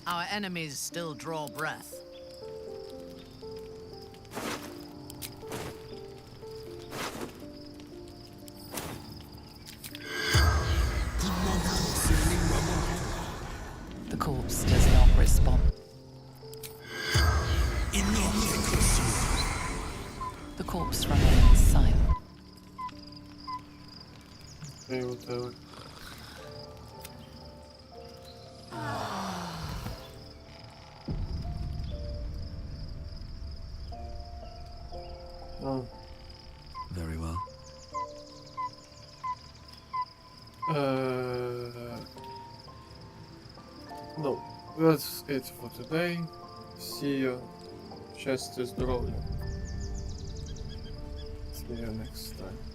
Our enemies still draw breath. The corpse does not respond. The corpse remains silent. Okay, whatever. Oh. Very well. No, that's it for today. See you. Счастья, здоровья. See you next time.